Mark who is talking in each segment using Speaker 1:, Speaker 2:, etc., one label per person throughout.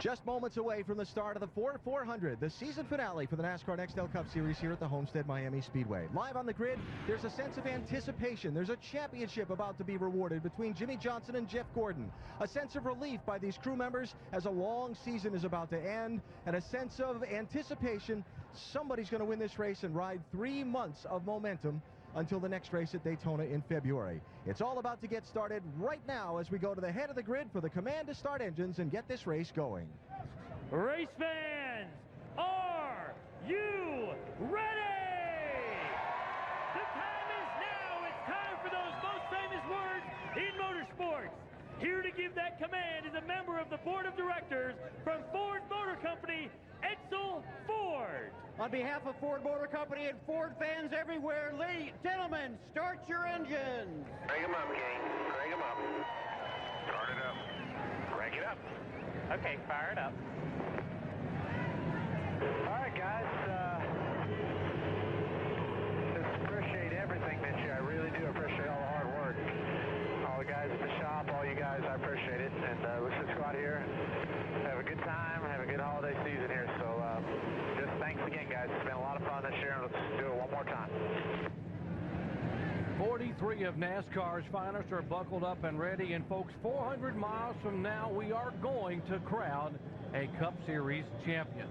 Speaker 1: Just moments away from the start of the Ford 400, the season finale for the NASCAR Nextel Cup Series here at the Homestead Miami Speedway. Live on the grid, there's a sense of anticipation. There's a championship about to be rewarded between Jimmie Johnson and Jeff Gordon. A sense of relief by these crew members as a long season is about to end, and a sense of anticipation. Somebody's going to win this race and ride 3 months of momentum until the next race at Daytona in February. It's all about to get started right now as we go to the head of the grid for the command to start engines and get this race going.
Speaker 2: Race fans, are you ready? The time is now. It's time for those most famous words in motorsports. Here to give that command is a member of the board of directors from Ford Motor Company, Edsel Ford.
Speaker 3: On behalf of Ford Motor Company and Ford fans everywhere, gentlemen, start your engines.
Speaker 4: Crank them up, King. Crank them up. Start it up. Crank it up.
Speaker 5: Okay, fire it up.
Speaker 4: All right, guys. Just appreciate everything that I really do appreciate all the hard work. All the guys at the shop, all you guys, I appreciate it. And let's just go out here and have a good time, have a good holiday season here. So just thanks again, guys. It's been a lot of fun this year, and let's do it one more time.
Speaker 6: 43 of NASCAR's finest are buckled up and ready, and folks, 400 miles from now, we are going to crown a Cup Series champion.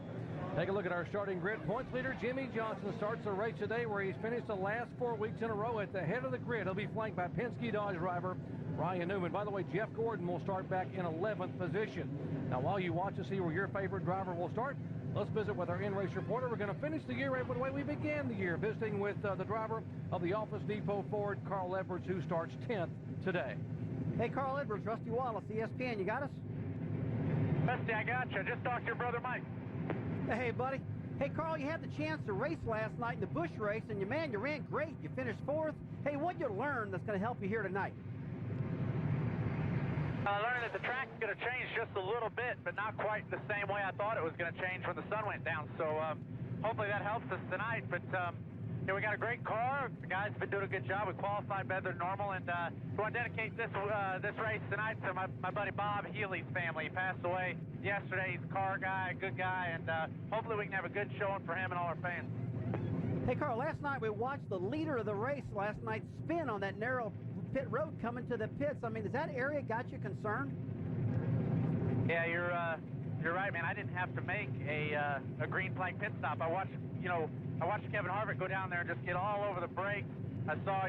Speaker 6: Take a look at our starting grid. Points leader Jimmie Johnson starts the race today where he's finished the last 4 weeks in a row at the head of the grid. He'll be flanked by Penske Dodge driver Ryan Newman. By the way, Jeff Gordon will start back in 11th position. Now, while you watch to see where your favorite driver will start, let's visit with our in-race reporter. We're going to finish the year right the way we began the year, visiting with the driver of the Office Depot Ford, Carl Edwards, who starts 10th today.
Speaker 3: Hey, Carl Edwards, Rusty Wallace, ESPN, you got us?
Speaker 5: Rusty, I got you. Just talked to your brother Mike.
Speaker 3: Hey, buddy. Hey, Carl, you had the chance to race last night in the Busch race, and you ran great. You finished 4th. Hey, what'd you learn that's going to help you here tonight?
Speaker 5: I learned that the track's going to change just a little bit, but not quite the same way I thought it was going to change when the sun went down. So hopefully that helps us tonight. But yeah, we got a great car. The guys have been doing a good job. We qualified better than normal, and we want to dedicate this race tonight to my buddy Bob Healy's family. He passed away yesterday. He's a car guy, a good guy, and hopefully we can have a good showing for him and all our fans.
Speaker 3: Hey, Carl, last night we watched the leader of the race last night spin on that narrow pit road coming to the pits. I mean, has that area got you concerned?
Speaker 5: Yeah, you're right, man. I didn't have to make a green flag pit stop. I watched Kevin Harvick go down there and just get all over the brakes. I saw,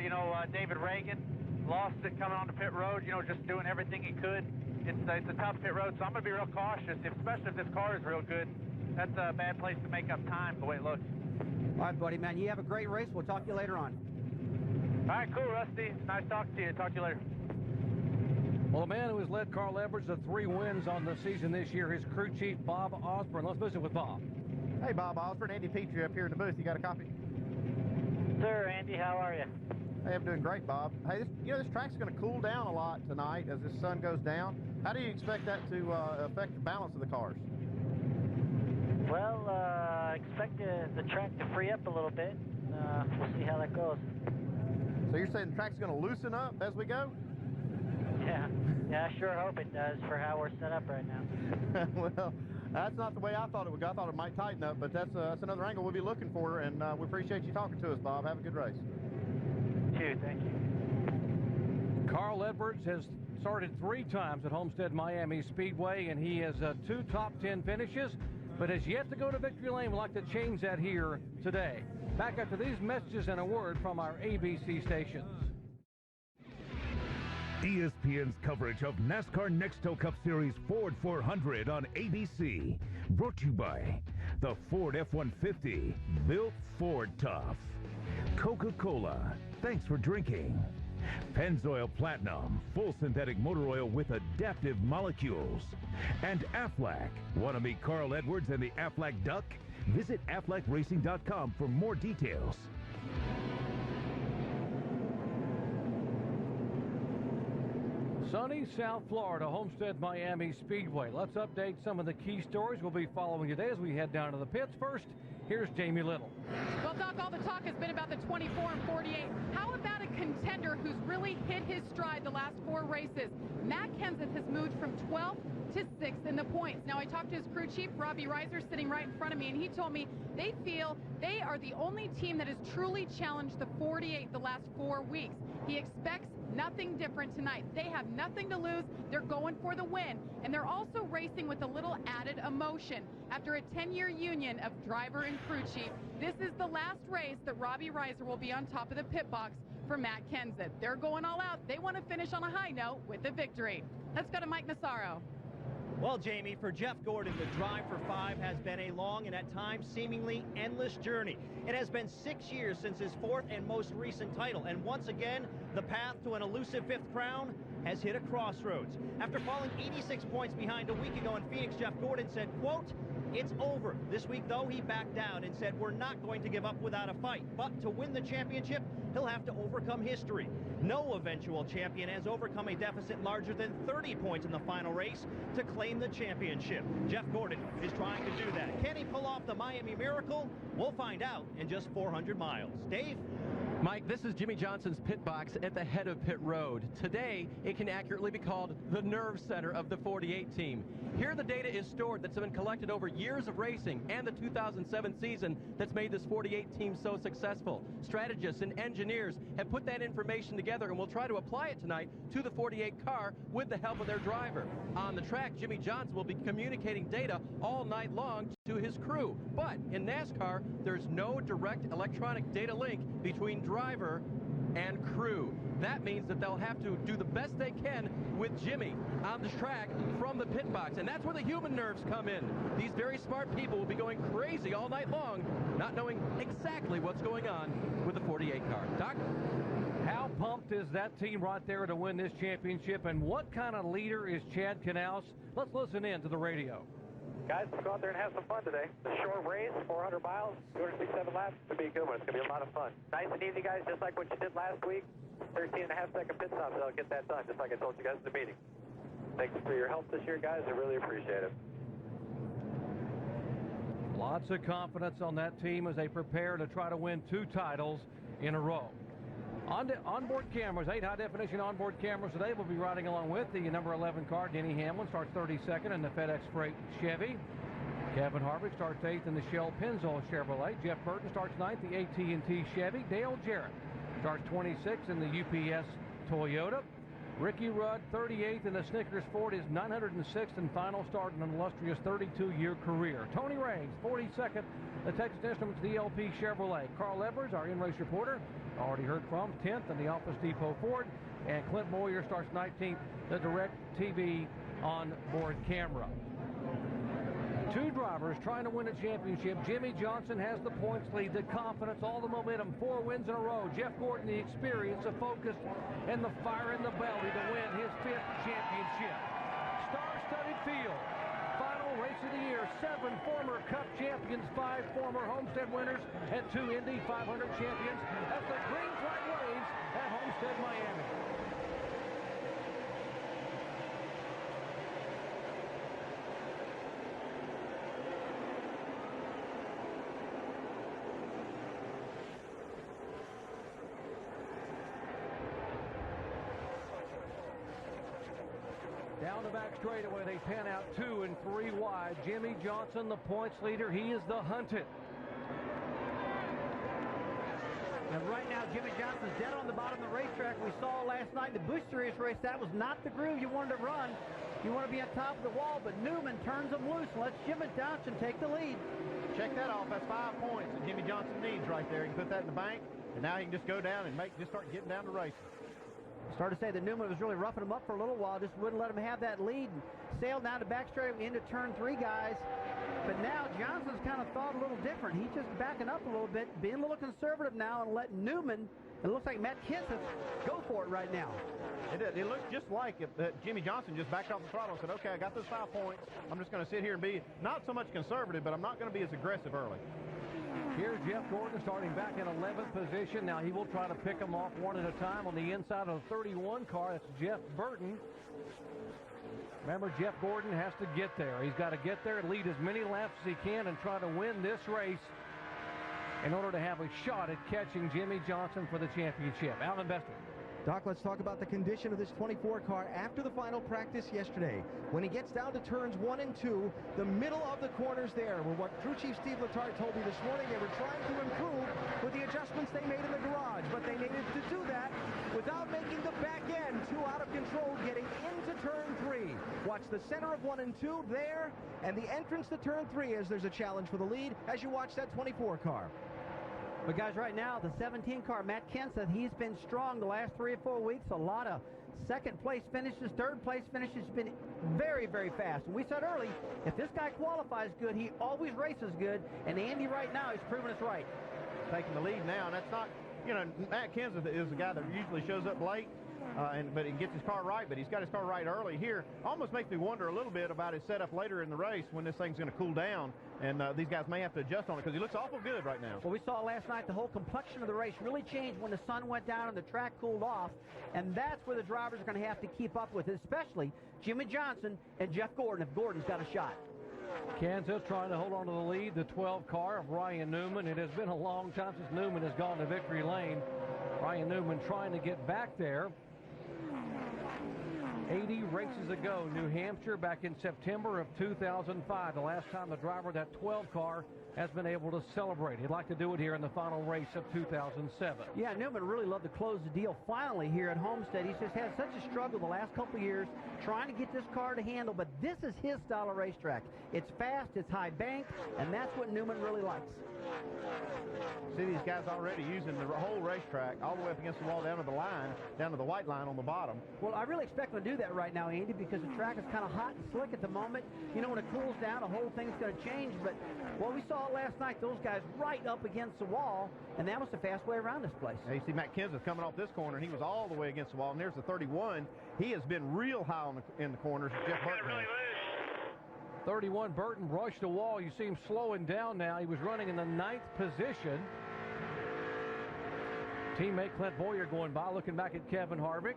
Speaker 5: David Reagan lost it coming onto pit road, just doing everything he could. It's a tough pit road, so I'm going to be real cautious, especially if this car is real good. That's a bad place to make up time, the way it looks.
Speaker 3: All right, buddy, man. You have a great race. We'll talk to you later on.
Speaker 5: All right, cool, Rusty. Nice talking to you. Talk to you later.
Speaker 6: Well, the man who has led Carl Edwards to 3 wins on the season this year, his crew chief, Bob Osborne. Let's visit with Bob.
Speaker 7: Hey, Bob Osborne. Andy Petrie up here in the booth. You got a copy?
Speaker 5: Sir, Andy, how are you?
Speaker 7: Hey, I'm doing great, Bob. Hey, this track's going to cool down a lot tonight as the sun goes down. How do you expect that to affect the balance of the cars?
Speaker 8: Well, I expect the track to free up a little bit. We'll see how that goes.
Speaker 7: So you're saying the track's going to loosen up as we go?
Speaker 8: Yeah, I sure hope it does for how we're set up right now.
Speaker 7: Well, that's not the way I thought it would go. I thought it might tighten up, but that's another angle we'll be looking for, and we appreciate you talking to us, Bob. Have a good race.
Speaker 8: Too, thank you.
Speaker 6: Carl Edwards has started 3 times at Homestead Miami Speedway, and he has 2 top 10 finishes, but has yet to go to victory lane. We'd like to change that here today. Back after these messages and a word from our ABC stations.
Speaker 9: ESPN's coverage of NASCAR Nextel Cup Series Ford 400 on ABC. Brought to you by the Ford F-150, built Ford tough. Coca-Cola, thanks for drinking. Pennzoil Platinum, full synthetic motor oil with adaptive molecules. And Aflac. Want to meet Carl Edwards and the Aflac Duck? Visit AflacRacing.com for more details.
Speaker 6: Sunny South Florida, Homestead Miami Speedway. Let's update some of the key stories we'll be following today as we head down to the pits. First, Here's Jamie Little.
Speaker 10: Well, Doc, all the talk has been about the 24 and 48. How about a contender who's really hit his stride the last 4 races? Matt Kenseth has moved from 12th to 6th in the points. Now, I talked to his crew chief, Robbie Reiser, sitting right in front of me, and he told me they feel they are the only team that has truly challenged the 48 the last 4 weeks. He expects nothing different tonight. They have nothing to lose. They're going for the win. And they're also racing with a little added emotion. After a 10-year union of driver and crew chief, this is the last race that Robbie Reiser will be on top of the pit box for Matt Kenseth. They're going all out. They want to finish on a high note with a victory. Let's go to Mike Massaro.
Speaker 11: Well, Jamie, for Jeff Gordon, the drive for 5 has been a long and at times seemingly endless journey. It has been 6 years since his 4th and most recent title, and once again, the path to an elusive 5th crown has hit a crossroads. After falling 86 points behind a week ago in Phoenix, Jeff Gordon said, quote, "It's over." This week, though, he backed down and said, "We're not going to give up without a fight." But to win the championship, he'll have to overcome history. No eventual champion has overcome a deficit larger than 30 points in the final race to claim the championship. Jeff Gordon is trying to do that. Can he pull off the Miami Miracle? We'll find out in just 400 miles. Dave?
Speaker 12: Mike, this is Jimmy Johnson's pit box at the head of pit road. Today, it can accurately be called the nerve center of the 48 team. Here the data is stored that's been collected over years of racing and the 2007 season that's made this 48 team so successful. Strategists and engineers have put that information together and will try to apply it tonight to the 48 car with the help of their driver. On the track, Jimmy Johnson will be communicating data all night long to his crew. But in NASCAR, there's no direct electronic data link between driver and crew. That means that they'll have to do the best they can with Jimmy on the track from the pit box. And that's where the human nerves come in. These very smart people will be going crazy all night long, not knowing exactly what's going on with the 48 car. Doc?
Speaker 6: How pumped is that team right there to win this championship, and what kind of leader is Chad Knaus? Let's listen in to the radio.
Speaker 5: Guys, let's go out there and have some fun today. It's a short race, 400 miles, 267 laps. It's going to be a good one. It's going to be a lot of fun. Nice and easy, guys, just like what you did last week. 13.5-second pit stops, that'll get that done, just like I told you guys in the meeting. Thanks for your help this year, guys. I really appreciate it.
Speaker 6: Lots of confidence on that team as they prepare to try to win 2 titles in a row. Onboard cameras, 8 high-definition onboard cameras today. We'll be riding along with the number 11 car, Denny Hamlin, starts 32nd in the FedEx Freight Chevy. Kevin Harvick starts 8th in the Shell Pennzoil Chevrolet. Jeff Burton starts 9th, the AT&T Chevy. Dale Jarrett starts 26th in the UPS Toyota. Ricky Rudd, 38th in the Snickers Ford, his 906th and final start in an illustrious 32-year career. Tony Raines, 42nd, the Texas Instruments DLP Chevrolet. Carl Edwards, our in-race reporter, already heard from, 10th in the Office Depot Ford. And Clint Boyer starts 19th, the Direct TV on-board camera. 2 drivers trying to win a championship. Jimmy Johnson has the points lead, the confidence, all the momentum, 4 wins in a row. Jeff Gordon, the experience, the focus, and the fire in the belly to win his 5th championship. Star-studded field. Final race of the year. 7 former Cup champions, 5 former Homestead winners, and 2 Indy 500 champions as the green flag waves at Homestead, Miami. Down the back straightaway, they pan out 2 and 3 wide. Jimmy Johnson, the points leader, he is the hunted.
Speaker 3: And right now, Jimmy Johnson's dead on the bottom of the racetrack. We saw last night in the Busch Series race, that was not the groove you wanted to run. You want to be on top of the wall, but Newman turns them loose and lets Jimmy Johnson take the lead.
Speaker 7: Check that off. That's 5 points that Jimmy Johnson needs right there. He can put that in the bank, and now he can just go down and just start getting down to racing.
Speaker 3: Started to say that Newman was really roughing him up for a little while, just wouldn't let him have that lead, and sailed down the back straight into turn 3, guys. But now Johnson's kind of thought a little different. He's just backing up a little bit, being a little conservative now, and letting Newman, it looks like Matt Kenseth, go for it right now.
Speaker 7: It looks just like if Jimmy Johnson just backed off the throttle and said, okay, I got those 5 points. I'm just going to sit here and be not so much conservative, but I'm not going to be as aggressive early.
Speaker 6: Here's Jeff Gordon starting back in 11th position. Now he will try to pick them off one at a time on the inside of the 31 car. That's Jeff Burton. Remember, Jeff Gordon has to get there. He's got to get there and lead as many laps as he can and try to win this race in order to have a shot at catching Jimmie Johnson for the championship. Alan Bester.
Speaker 1: Doc, let's talk about the condition of this 24 car after the final practice yesterday. When he gets down to turns 1 and 2, the middle of the corners there were what crew chief Steve Letarte told me this morning they were trying to improve with the adjustments they made in the garage, but they needed to do that without making the back end too out of control getting into turn 3. Watch the center of 1 and 2 there, and the entrance to turn 3 as there's a challenge for the lead as you watch that 24 car.
Speaker 3: But guys, right now, the 17 car, Matt Kenseth, he's been strong the last 3 or 4 weeks. A lot of second place finishes, third place finishes, been very, very fast. And we said early, if this guy qualifies good, he always races good. And Andy right now is proving us right.
Speaker 7: Taking the lead now, and that's not, you know, Matt Kenseth is the guy that usually shows up late. But he gets his car right, but he's got his car right early here. Almost makes me wonder a little bit about his setup later in the race when this thing's going to cool down, and these guys may have to adjust on it because he looks awful good right now.
Speaker 3: Well, we saw last night the whole complexion of the race really changed when the sun went down and the track cooled off, and that's where the drivers are going to have to keep up with it, especially Jimmie Johnson and Jeff Gordon if Gordon's got a shot.
Speaker 6: Kansas trying to hold on to the lead, the 12 car of Ryan Newman. It has been a long time since Newman has gone to victory lane. Ryan Newman trying to get back there. 80 races ago, New Hampshire back in September of 2005, the last time the driver of that 12 car has been able to celebrate. He'd like to do it here in the final race of 2007.
Speaker 3: Yeah, Newman really loved to close the deal finally here at Homestead. He's just had such a struggle the last couple of years trying to get this car to handle, but this is his style of racetrack. It's fast, it's high bank, and that's what Newman really likes.
Speaker 7: See these guys already using the whole racetrack all the way up against the wall down to the line, down to the white line on the bottom.
Speaker 3: Well, I really expect them to do that right now, Andy, because the track is kind of hot and slick at the moment. You know, when it cools down, the whole thing's going to change. But what we saw last night, those guys right up against the wall, and that was the fast way around this place.
Speaker 7: Now you see Matt Kenseth coming off this corner, and he was all the way against the wall. And there's the 31. He has been real high in the corners. Jeff Burton.
Speaker 6: 31, Burton brushed the wall. You see him slowing down now. He was running in the 9th position. Teammate Clint Boyer going by, looking back at Kevin Harvick.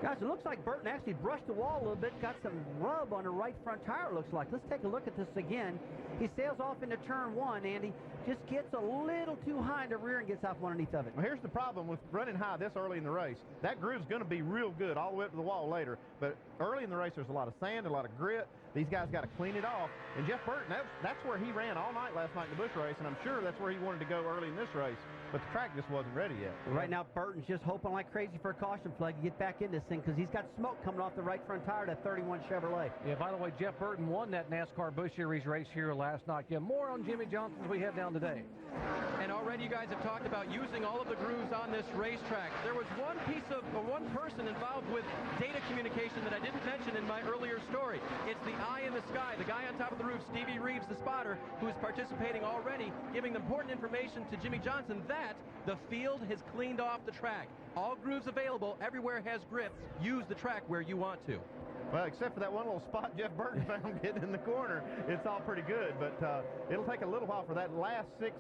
Speaker 3: Guys, it looks like Burton actually brushed the wall a little bit, got some rub on the right front tire, it looks like. Let's take a look at this again. He sails off into turn 1, Andy. Just gets a little too high in the rear and gets off underneath of it.
Speaker 7: Well, here's the problem with running high this early in the race. That groove's going to be real good all the way up to the wall later. But early in the race, there's a lot of sand, a lot of grit. These guys got to clean it off. And Jeff Burton, that's where he ran all night last night in the Busch race, and I'm sure that's where he wanted to go early in this race. But the track just wasn't ready yet.
Speaker 3: Right now, Burton's just hoping like crazy for a caution flag to get back in this thing because he's got smoke coming off the right front tire of that 31 Chevrolet.
Speaker 6: Yeah, by the way, Jeff Burton won that NASCAR Busch Series race here last night. Yeah, more on Jimmie Johnson as we head down today.
Speaker 12: And already you guys have talked about using all of the grooves on this racetrack. There was one person involved with data communication that I didn't mention in my earlier story. It's the eye in the sky, the guy on top of the roof, Stevie Reeves, the spotter, who is participating already, giving important information to Jimmie Johnson that the field has cleaned off the track. All grooves available, everywhere has grip. Use the track where you want to.
Speaker 7: Well, except for that one little spot Jeff Burton found getting in the corner, it's all pretty good. But it'll take a little while for that last 6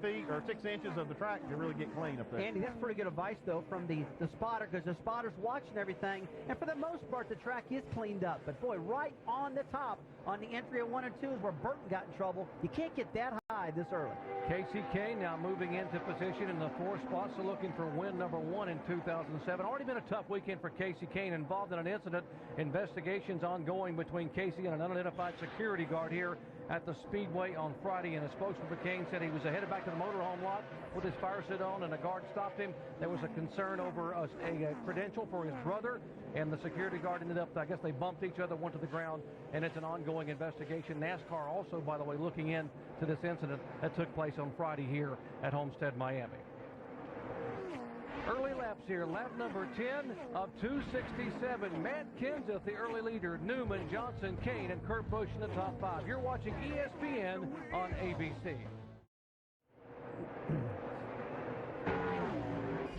Speaker 7: feet or 6 inches of the track to really get clean up there.
Speaker 3: Andy, that's pretty good advice, though, from the spotter, because the spotter's watching everything. And for the most part, the track is cleaned up. But, boy, right on the top, on the entry of 1 and 2 is where Burton got in trouble. You can't get that high this early.
Speaker 6: Casey Kane now moving into position in the 4th spot, so looking for win number 1 in 2007. Already been a tough weekend for Casey Kane, involved in an incident. Investigations ongoing between Casey and an unidentified security guard here at the Speedway on Friday, and a spokesman for Kane said he was headed back to the motorhome lot with his fire suit on, and a guard stopped him. There was a concern over a credential for his brother, and the security guard ended up, I guess they bumped each other, went to the ground, and it's an ongoing investigation. NASCAR also, by the way, looking into this incident that took place on Friday here at Homestead, Miami. Early laps here. Lap number 10 of 267. Matt Kenseth, the early leader. Newman, Johnson, Kane, and Kurt Busch in the top 5. You're watching ESPN on ABC.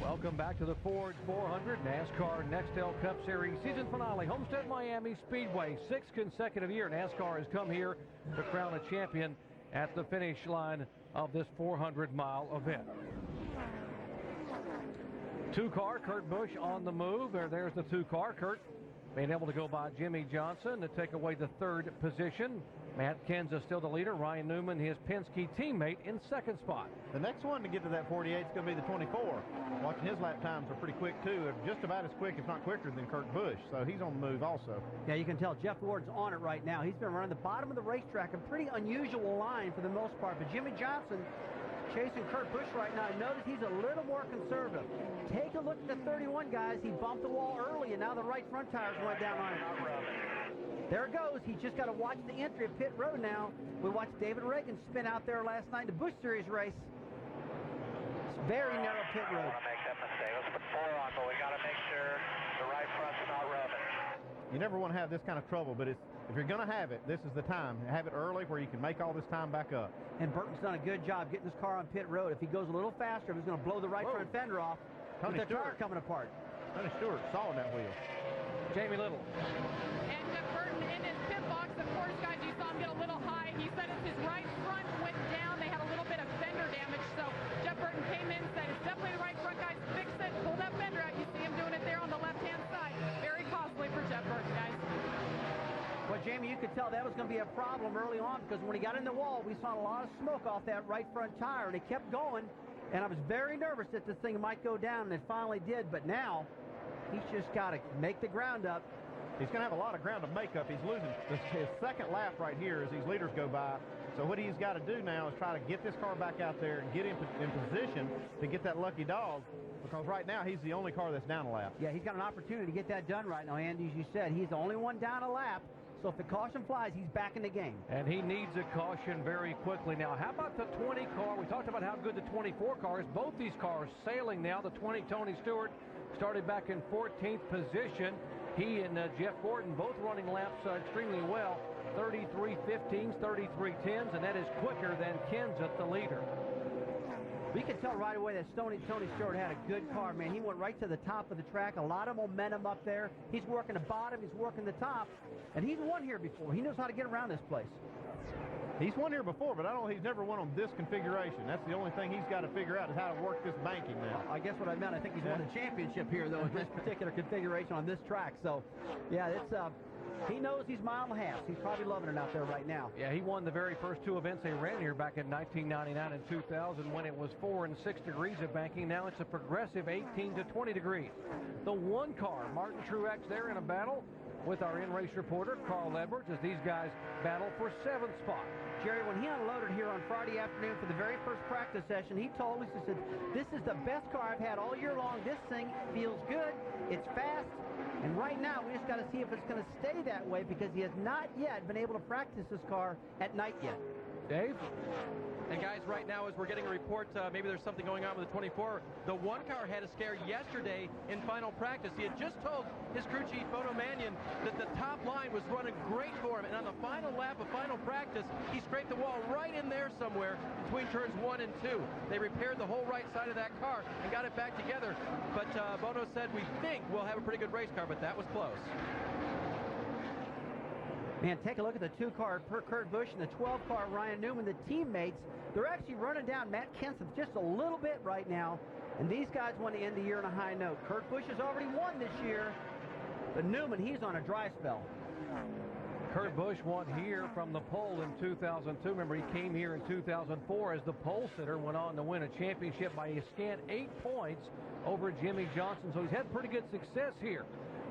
Speaker 6: Welcome back to the Ford 400 NASCAR Nextel Cup Series season finale. Homestead Miami Speedway. 6th consecutive year NASCAR has come here to crown a champion at the finish line of this 400-mile event. 2 car, Kurt Busch on the move. There's the 2 car. Kurt being able to go by Jimmy Johnson to take away the third position. Matt Kenseth still the leader. Ryan Newman, his Penske teammate, in second spot.
Speaker 7: The next one to get to that 48 is going to be the 24. Watching his lap times are pretty quick, too. Just about as quick, if not quicker, than Kurt Busch. So he's on the move also.
Speaker 3: Yeah, you can tell Jeff Gordon's on it right now. He's been running the bottom of the racetrack, a pretty unusual line for the most part. But Jimmy Johnson chasing Kurt Busch right now. Notice he's a little more conservative. Take a look at the 31, guys. He bumped the wall early, and now the right front tires went down on it. There it goes. He's just got to watch the entry of pit road now. We watched David Reagan spin out there last night in the Busch Series race. It's very narrow pit road.
Speaker 4: I don't want to make that mistake. Let's put 4 on, but we got to make sure the right front's not rubbing.
Speaker 7: You never want to have this kind of trouble, but if you're going to have it, this is the time. Have it early where you can make all this time back up.
Speaker 3: And Burton's done a good job getting his car on pit road. If he goes a little faster, he's going to blow the right front fender off with the tire coming apart.
Speaker 7: Tony Stewart sawing that wheel.
Speaker 6: Jamie Little.
Speaker 10: And Jeff Burton in his pit box, of course, guys, you saw him get a little high. He said it's his right front went down. They had a little bit of fender damage. So Jeff Burton came in and said, it's definitely the right front, guys. Fix it. Pull that fender out. You see him doing it there on the left-hand side. Very costly for Jeff Burton, guys.
Speaker 3: Well, Jamie, you could tell that was going to be a problem early on because when he got in the wall, we saw a lot of smoke off that right front tire, and he kept going. And I was very nervous that this thing might go down, and it finally did. But now, he's just got to make the ground up.
Speaker 7: He's going to have a lot of ground to make up. He's losing his second lap right here as these leaders go by. So what he's got to do now is try to get this car back out there and get in position to get that lucky dog, because right now he's the only car that's down a lap.
Speaker 3: Yeah, he's got an opportunity to get that done right now, Andy. As you said, he's the only one down a lap. So if the caution flies, he's back in the game.
Speaker 6: And he needs a caution very quickly. Now, how about the 20 car? We talked about how good the 24 car is. Both these cars sailing now. The 20, Tony Stewart, started back in 14th position. He and Jeff Gordon both running laps extremely well. 33.15s, 33.10s, and that is quicker than Kenseth, the leader.
Speaker 3: We can tell right away that Tony Stewart had a good car, man. He went right to the top of the track. A lot of momentum up there. He's working the bottom. He's working the top. And he's won here before. He knows how to get around this place.
Speaker 7: He's won here before, but he's never won on this configuration. That's the only thing he's got to figure out is how to work this banking now.
Speaker 3: I guess what I meant, I think he's won a championship here, though, in this particular configuration on this track. So, yeah, it's he knows he's mile and a half. He's probably loving it out there right now.
Speaker 6: Yeah, he won the very first 2 events they ran here back in 1999 and 2000 when it was 4 and 6 degrees of banking. Now it's a progressive 18 to 20 degrees. The 1 car, Martin Truex there in a battle with our in-race reporter, Carl Edwards, as these guys battle for 7th spot.
Speaker 3: Jerry, when he unloaded here on Friday afternoon for the very first practice session, he told us, he said, this is the best car I've had all year long. This thing feels good. It's fast. And right now, we just got to see if it's going to stay that way because he has not yet been able to practice this car at night yet.
Speaker 6: Dave?
Speaker 12: And guys, right now as we're getting a report, maybe there's something going on with the 24. The 1 car had a scare yesterday in final practice. He had just told his crew chief, Bono Mannion, that the top line was running great for him. And on the final lap of final practice, he scraped the wall right in there somewhere between turns 1 and 2. They repaired the whole right side of that car and got it back together. But Bono said, we think we'll have a pretty good race car, but that was close.
Speaker 3: Man, take a look at the 2 car Kurt Busch and the 12 car Ryan Newman, the teammates. They're actually running down Matt Kenseth just a little bit right now. And these guys want to end the year on a high note. Kurt Busch has already won this year. But Newman, he's on a dry spell.
Speaker 6: Kurt Busch won here from the pole in 2002. Remember, he came here in 2004 as the pole sitter, went on to win a championship by a scant 8 points over Jimmy Johnson. So he's had pretty good success here,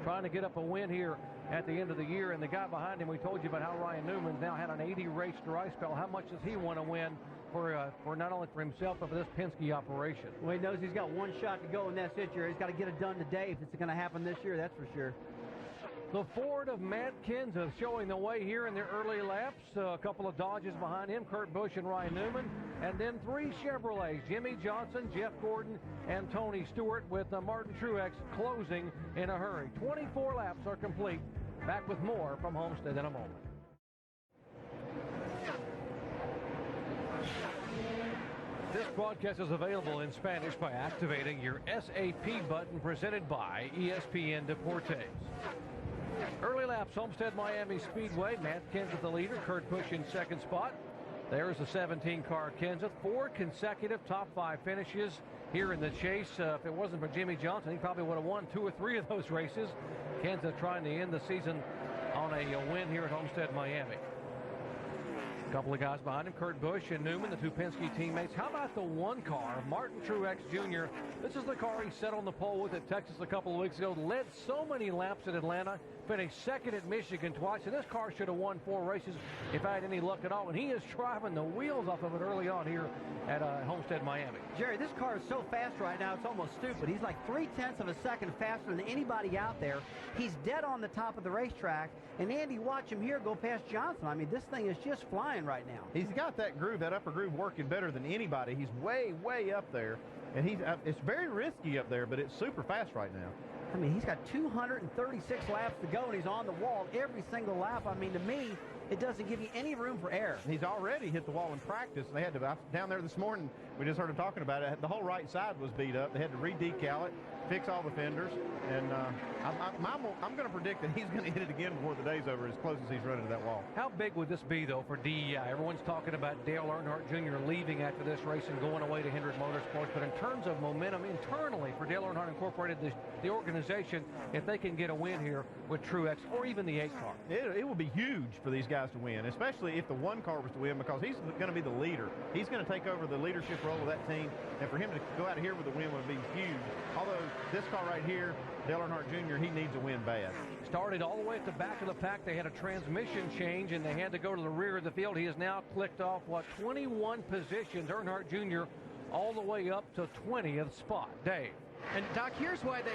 Speaker 6: trying to get up a win here at the end of the year. And the guy behind him, we told you about how Ryan Newman's now had an 80-race dry spell. How much does he want to win for not only for himself, but for this Penske operation?
Speaker 3: Well, he knows he's got 1 shot to go, and that's it, Jerry. He's got to get it done today if it's going to happen this year, that's for sure.
Speaker 6: The Ford of Matt Kenseth showing the way here in the early laps. A couple of Dodges behind him, Kurt Busch and Ryan Newman. And then 3 Chevrolets, Jimmy Johnson, Jeff Gordon, and Tony Stewart, with Martin Truex closing in a hurry. 24 laps are complete. Back with more from Homestead in a moment. This broadcast is available in Spanish by activating your SAP button presented by ESPN Deportes. Early laps, Homestead Miami Speedway. Matt Kenseth the leader, Kurt Busch in 2nd spot. There's the 17-car Kenseth. 4 consecutive top 5 finishes here in the chase. If it wasn't for Jimmy Johnson, he probably would have won 2 or 3 of those races. Kenseth trying to end the season on a win here at Homestead, Miami. A couple of guys behind him, Kurt Busch and Newman, the two Penske teammates. How about the one car, Martin Truex Jr.? This is the car he set on the pole with at Texas a couple of weeks ago. Led so many laps at Atlanta, finished second at Michigan twice, and this car should have won 4 races if I had any luck at all. And he is driving the wheels off of it early on here at Homestead, Miami.
Speaker 3: Jerry, this car is so fast right now, it's almost stupid. He's like 0.3 of a second faster than anybody out there. He's dead on the top of the racetrack. And Andy, watch him here go past Johnson. I mean, this thing is just flying right now.
Speaker 7: He's got that groove, that upper groove, working better than anybody. He's way, way up there. And it's very risky up there, but it's super fast right now.
Speaker 3: I mean, he's got 236 laps to go, and he's on the wall every single lap. I mean, to me, it doesn't give you any room for error.
Speaker 7: He's already hit the wall in practice. They had to, down there this morning, we just heard him talking about it, the whole right side was beat up. They had to re-decal it, fix all the fenders, and I'm going to predict that he's going to hit it again before the day's over, as close as he's running to that wall.
Speaker 6: How big would this be, though, for DEI? Everyone's talking about Dale Earnhardt Jr. leaving after this race and going away to Hendrick Motorsports, but in terms of momentum internally for Dale Earnhardt Incorporated, the organization, if they can get a win here with Truex or even the 8 car.
Speaker 7: It will be huge for these guys to win, especially if the 1 car was to win, because he's going to be the leader. He's going to take over the leadership role of that team, and for him to go out of here with a win would be huge. Although this car right here, Dale Earnhardt Jr., he needs a win bad.
Speaker 6: Started all the way at the back of the pack. They had a transmission change, and they had to go to the rear of the field. He has now clicked off, 21 positions. Earnhardt Jr. all the way up to 20th spot. Dave.
Speaker 12: And Doc, here's why they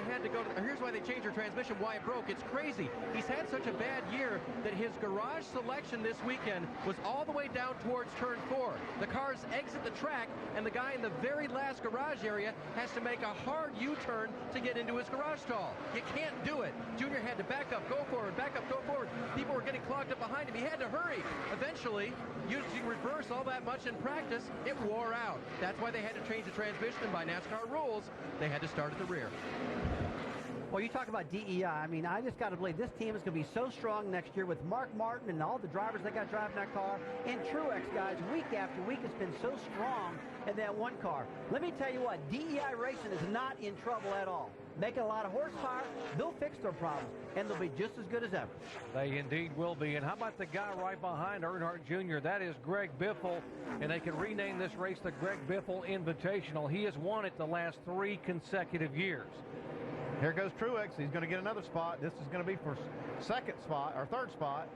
Speaker 12: changed their transmission, why it broke. It's crazy. He's had such a bad year that his garage selection this weekend was all the way down towards turn 4. The cars exit the track, and the guy in the very last garage area has to make a hard U-turn to get into his garage stall. You can't do it. Junior had to back up, go forward, back up, go forward. People were getting clogged up behind him. He had to hurry. Eventually, using reverse all that much in practice, it wore out. That's why they had to change the transmission, and by NASCAR rules, they had to start at the rear.
Speaker 3: Well, you talk about DEI. I mean, I just got to believe this team is going to be so strong next year with Mark Martin and all the drivers they got driving that car. And Truex, guys, week after week has been so strong in that 1 car. Let me tell you what, DEI Racing is not in trouble at all. Making a lot of horsepower, they'll fix their problems, and they'll be just as good as ever.
Speaker 6: They indeed will be. And how about the guy right behind Earnhardt Jr.? That is Greg Biffle, and they can rename this race the Greg Biffle Invitational. He has won it the last 3 consecutive years.
Speaker 7: Here goes Truex. He's going to get another spot. This is going to be for 2nd spot or 3rd spot.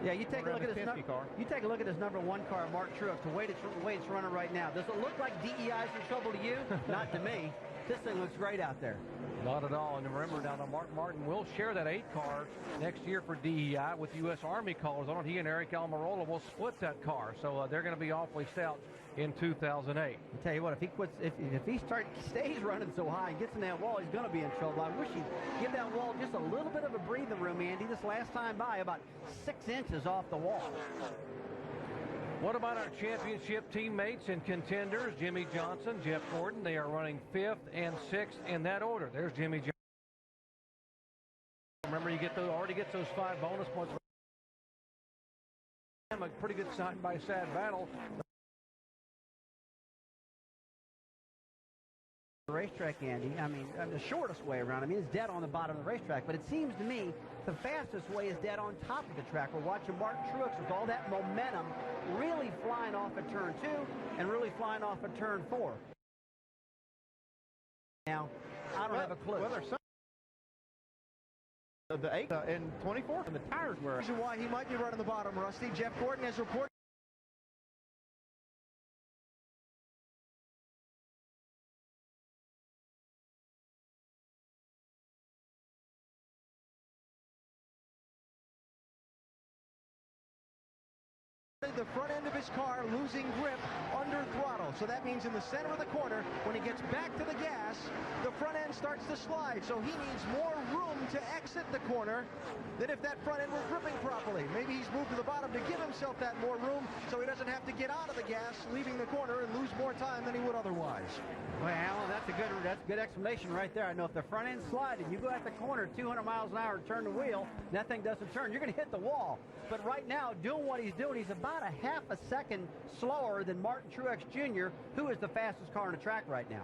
Speaker 3: Yeah, you take a look at this car. You take a look at this number 1 car, Mark Truex. The way it's running right now. Does it look like DEI's in trouble to you? Not to me. This thing looks great out there.
Speaker 6: Not at all. And remember, now Mark Martin will share that 8 car next year for DEI with U.S. Army cars on it. He and Eric Almirola will split that car. So they're going to be awfully stout in 2008.
Speaker 3: I tell you what, if he quits, if he stays running so high and gets in that wall, he's going to be in trouble. I wish he'd give that wall just a little bit of a breathing room, Andy. This last time by, about 6 inches off the wall.
Speaker 6: What about our championship teammates and contenders? Jimmie Johnson, Jeff Gordon. They are running 5th and 6th in that order. There's Jimmie Johnson. Remember, you already gets those 5 bonus points. A pretty good side-by-side battle.
Speaker 3: Racetrack, Andy. I mean, the shortest way around. I mean, it's dead on the bottom of the racetrack, but it seems to me the fastest way is dead on top of the track. We're watching Martin Truex with all that momentum really flying off at turn 2 and really flying off at turn 4. Now, I don't have a clue.
Speaker 7: Well, there's some the 8 and 24 and the tires were.
Speaker 1: Reason why he might be running the bottom, Rusty. Jeff Gordon has reported. The front end of his car losing grip under throttle. So that means in the center of the corner, when he gets back to the gas, the front end starts to slide. So he needs more room to exit the corner than if that front end were gripping properly. Maybe he's moved to the bottom to give himself that more room so he doesn't have to get out of the gas, leaving the corner, and lose more time than he would otherwise.
Speaker 3: Well, Alan, that's a good explanation right there. I know if the front end slide and you go at the corner 200 miles an hour and turn the wheel, and that thing doesn't turn, you're going to hit the wall. But right now, doing what he's doing, he's about a half a second slower than Martin Truex Jr., who is the fastest car on the track right now.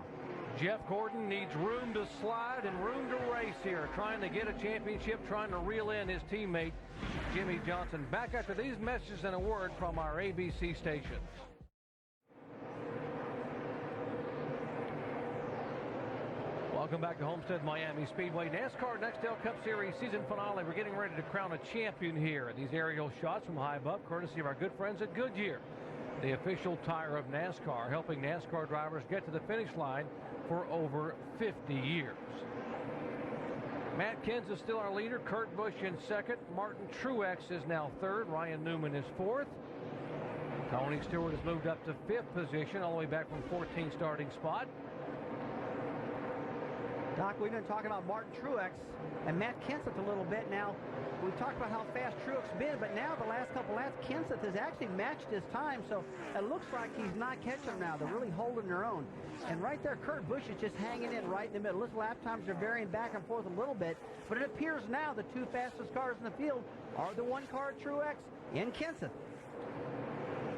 Speaker 6: Jeff Gordon needs room to slide and room to race here, trying to get a championship, trying to reel in his teammate, Jimmie Johnson. Back after these messages and a word from our ABC stations. Welcome back to Homestead Miami Speedway. NASCAR Nextel Cup Series season finale. We're getting ready to crown a champion here. These aerial shots from high above, courtesy of our good friends at Goodyear, the official tire of NASCAR, helping NASCAR drivers get to the finish line for over 50 years. Matt Kenseth is still our leader. Kurt Busch in second. Martin Truex is now third. Ryan Newman is fourth. Tony Stewart has moved up to fifth position, all the way back from 14th starting spot.
Speaker 3: Doc, we've been talking about Martin Truex and Matt Kenseth a little bit now. We've talked about how fast Truex been, but now the last couple laps, Kenseth has actually matched his time, so it looks like he's not catching them now. They're really holding their own. And right there, Kurt Busch is just hanging in right in the middle. His lap times are varying back and forth a little bit, but it appears now the two fastest cars in the field are the one car, Truex and Kenseth.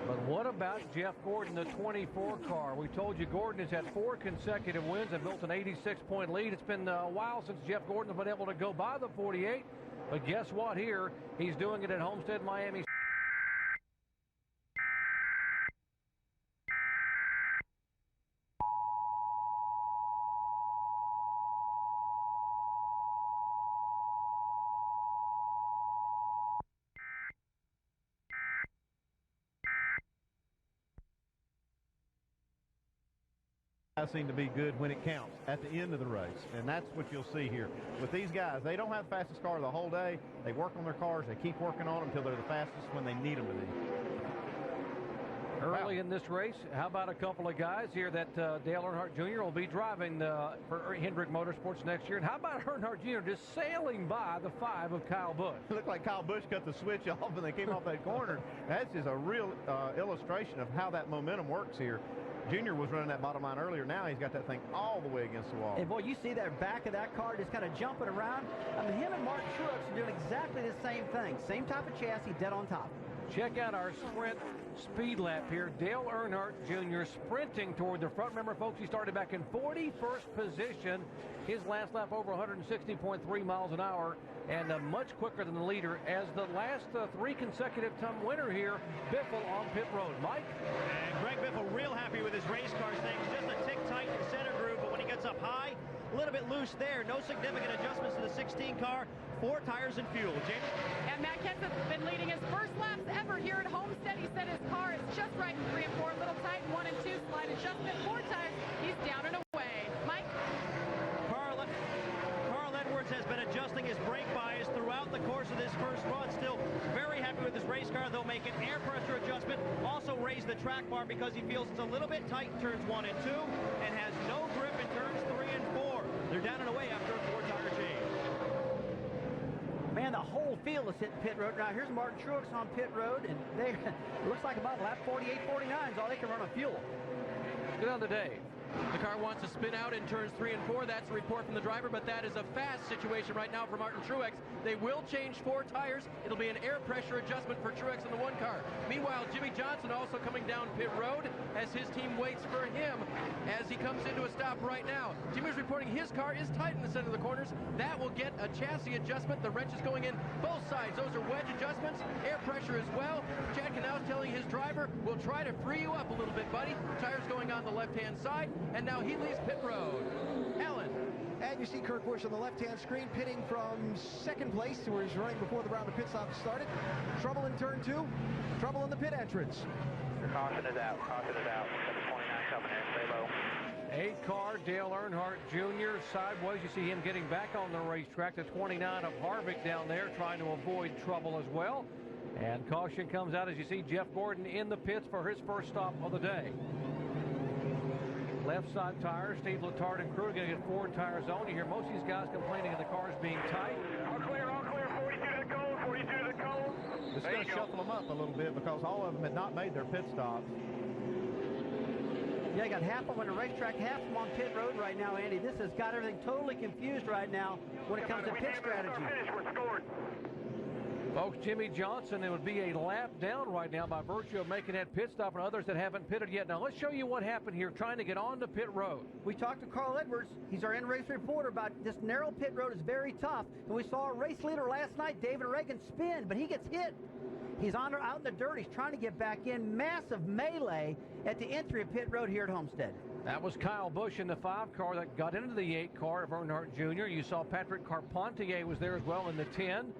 Speaker 6: But what about Jeff Gordon, the 24 car? We told you Gordon has had 4 consecutive wins and built an 86-point lead. It's been a while since Jeff Gordon has been able to go by the 48. But guess what here? He's doing it at Homestead Miami.
Speaker 7: Guys seem to be good when it counts at the end of the race, and that's what you'll see here with these guys. They don't have the fastest car the whole day. They work on their cars. They keep working on them until they're the fastest when they need them to be.
Speaker 6: Early in this race, how about a couple of guys here that Dale Earnhardt Jr. will be driving for Hendrick Motorsports next year? And how about Earnhardt Jr. just sailing by the 5 of Kyle Busch?
Speaker 7: It looked like Kyle Busch cut the switch off when they came off that corner. That's just a real illustration of how that momentum works here. Junior was running that bottom line earlier. Now he's got that thing all the way against the wall.
Speaker 3: And boy, you see that back of that car just kind of jumping around. I mean, him and Martin Truex are doing exactly the same thing. Same type of chassis, dead on top.
Speaker 6: Check out our sprint speed lap here. Dale Earnhardt Jr. sprinting toward the front. Remember, folks, he started back in 41st position. His last lap over 160.3 miles an hour, and much quicker than the leader as the last 3 consecutive time winner here, Biffle on pit road. Mike?
Speaker 11: And Greg Biffle real happy with his race car thing. Just a tick tight in center groove, but when he gets up high, a little bit loose there. No significant adjustments to the 16 car. 4 tires and fuel. Jamie?
Speaker 10: And Matt Kenseth has been leading his first laps ever here at Homestead. He said his car is just right in 3 and 4. A little tight in 1 and 2. Slight adjustment. 4 tires. He's down and away. Mike?
Speaker 11: Carl Edwards has been adjusting his brake bias throughout the course of this first run. Still very happy with his race car. They'll make an air pressure adjustment. Also raise the track bar because he feels it's a little bit tight in turns 1 and 2 and has no grip in turns 3 and 4. They're down and away after a 4-tire change.
Speaker 3: Man, the whole field is hitting pit road. Now, here's Martin Truex on pit road, and it looks like about lap 48, 49 is all they can run on fuel.
Speaker 12: Good on the day. The car wants to spin out in turns 3 and 4. That's a report from the driver, but that is a fast situation right now for Martin Truex. They will change 4 tires. It'll be an air pressure adjustment for Truex in the 1 car. Meanwhile, Jimmie Johnson also coming down pit road as his team waits for him as he comes into a stop right now. Jimmy's reporting his car is tight in the center of the corners. That will get a chassis adjustment. The wrench is going in both sides. Those are wedge adjustments, air pressure as well. Chad Knaus telling his driver, we'll try to free you up a little bit, buddy. Tires going on the left-hand side. And now he leaves pit road. Alan.
Speaker 1: And you see Kurt Busch on the left-hand screen pitting from 2nd place, where he's running before the round of pit stops started. Trouble in turn 2. Trouble in the pit entrance.
Speaker 4: Caution is out. Caution is out. 29 coming in. Stay low.
Speaker 6: 8 car, Dale Earnhardt Jr. sideways. You see him getting back on the racetrack. The 29 of Harvick down there trying to avoid trouble as well. And caution comes out as you see Jeff Gordon in the pits for his first stop of the day. Left side tires, Steve Letarte and crew are going to get 4 tires on. You hear most of these guys complaining of the cars being tight.
Speaker 4: All clear, 42 to the cone, 42 to the cone.
Speaker 7: It's going to shuffle them up a little bit because all of them had not made their pit stops.
Speaker 3: Yeah, you got half of them on the racetrack, half of them on pit road right now, Andy. This has got everything totally confused right now when it comes to pit strategy.
Speaker 6: Folks, Folks, Jimmie Johnson, it would be a lap down right now by virtue of making that pit stop and others that haven't pitted yet. Now, let's show you what happened here trying to get on the pit road.
Speaker 3: We talked to Carl Edwards. He's our in-race reporter about this narrow pit road is very tough. And we saw a race leader last night, David Reagan, spin, but he gets hit. He's out in the dirt. He's trying to get back in. Massive melee at the entry of pit road here at Homestead.
Speaker 6: That was Kyle Busch in the 5 car that got into the 8 car of Earnhardt Jr. You saw Patrick Carpentier was there as well in the 10.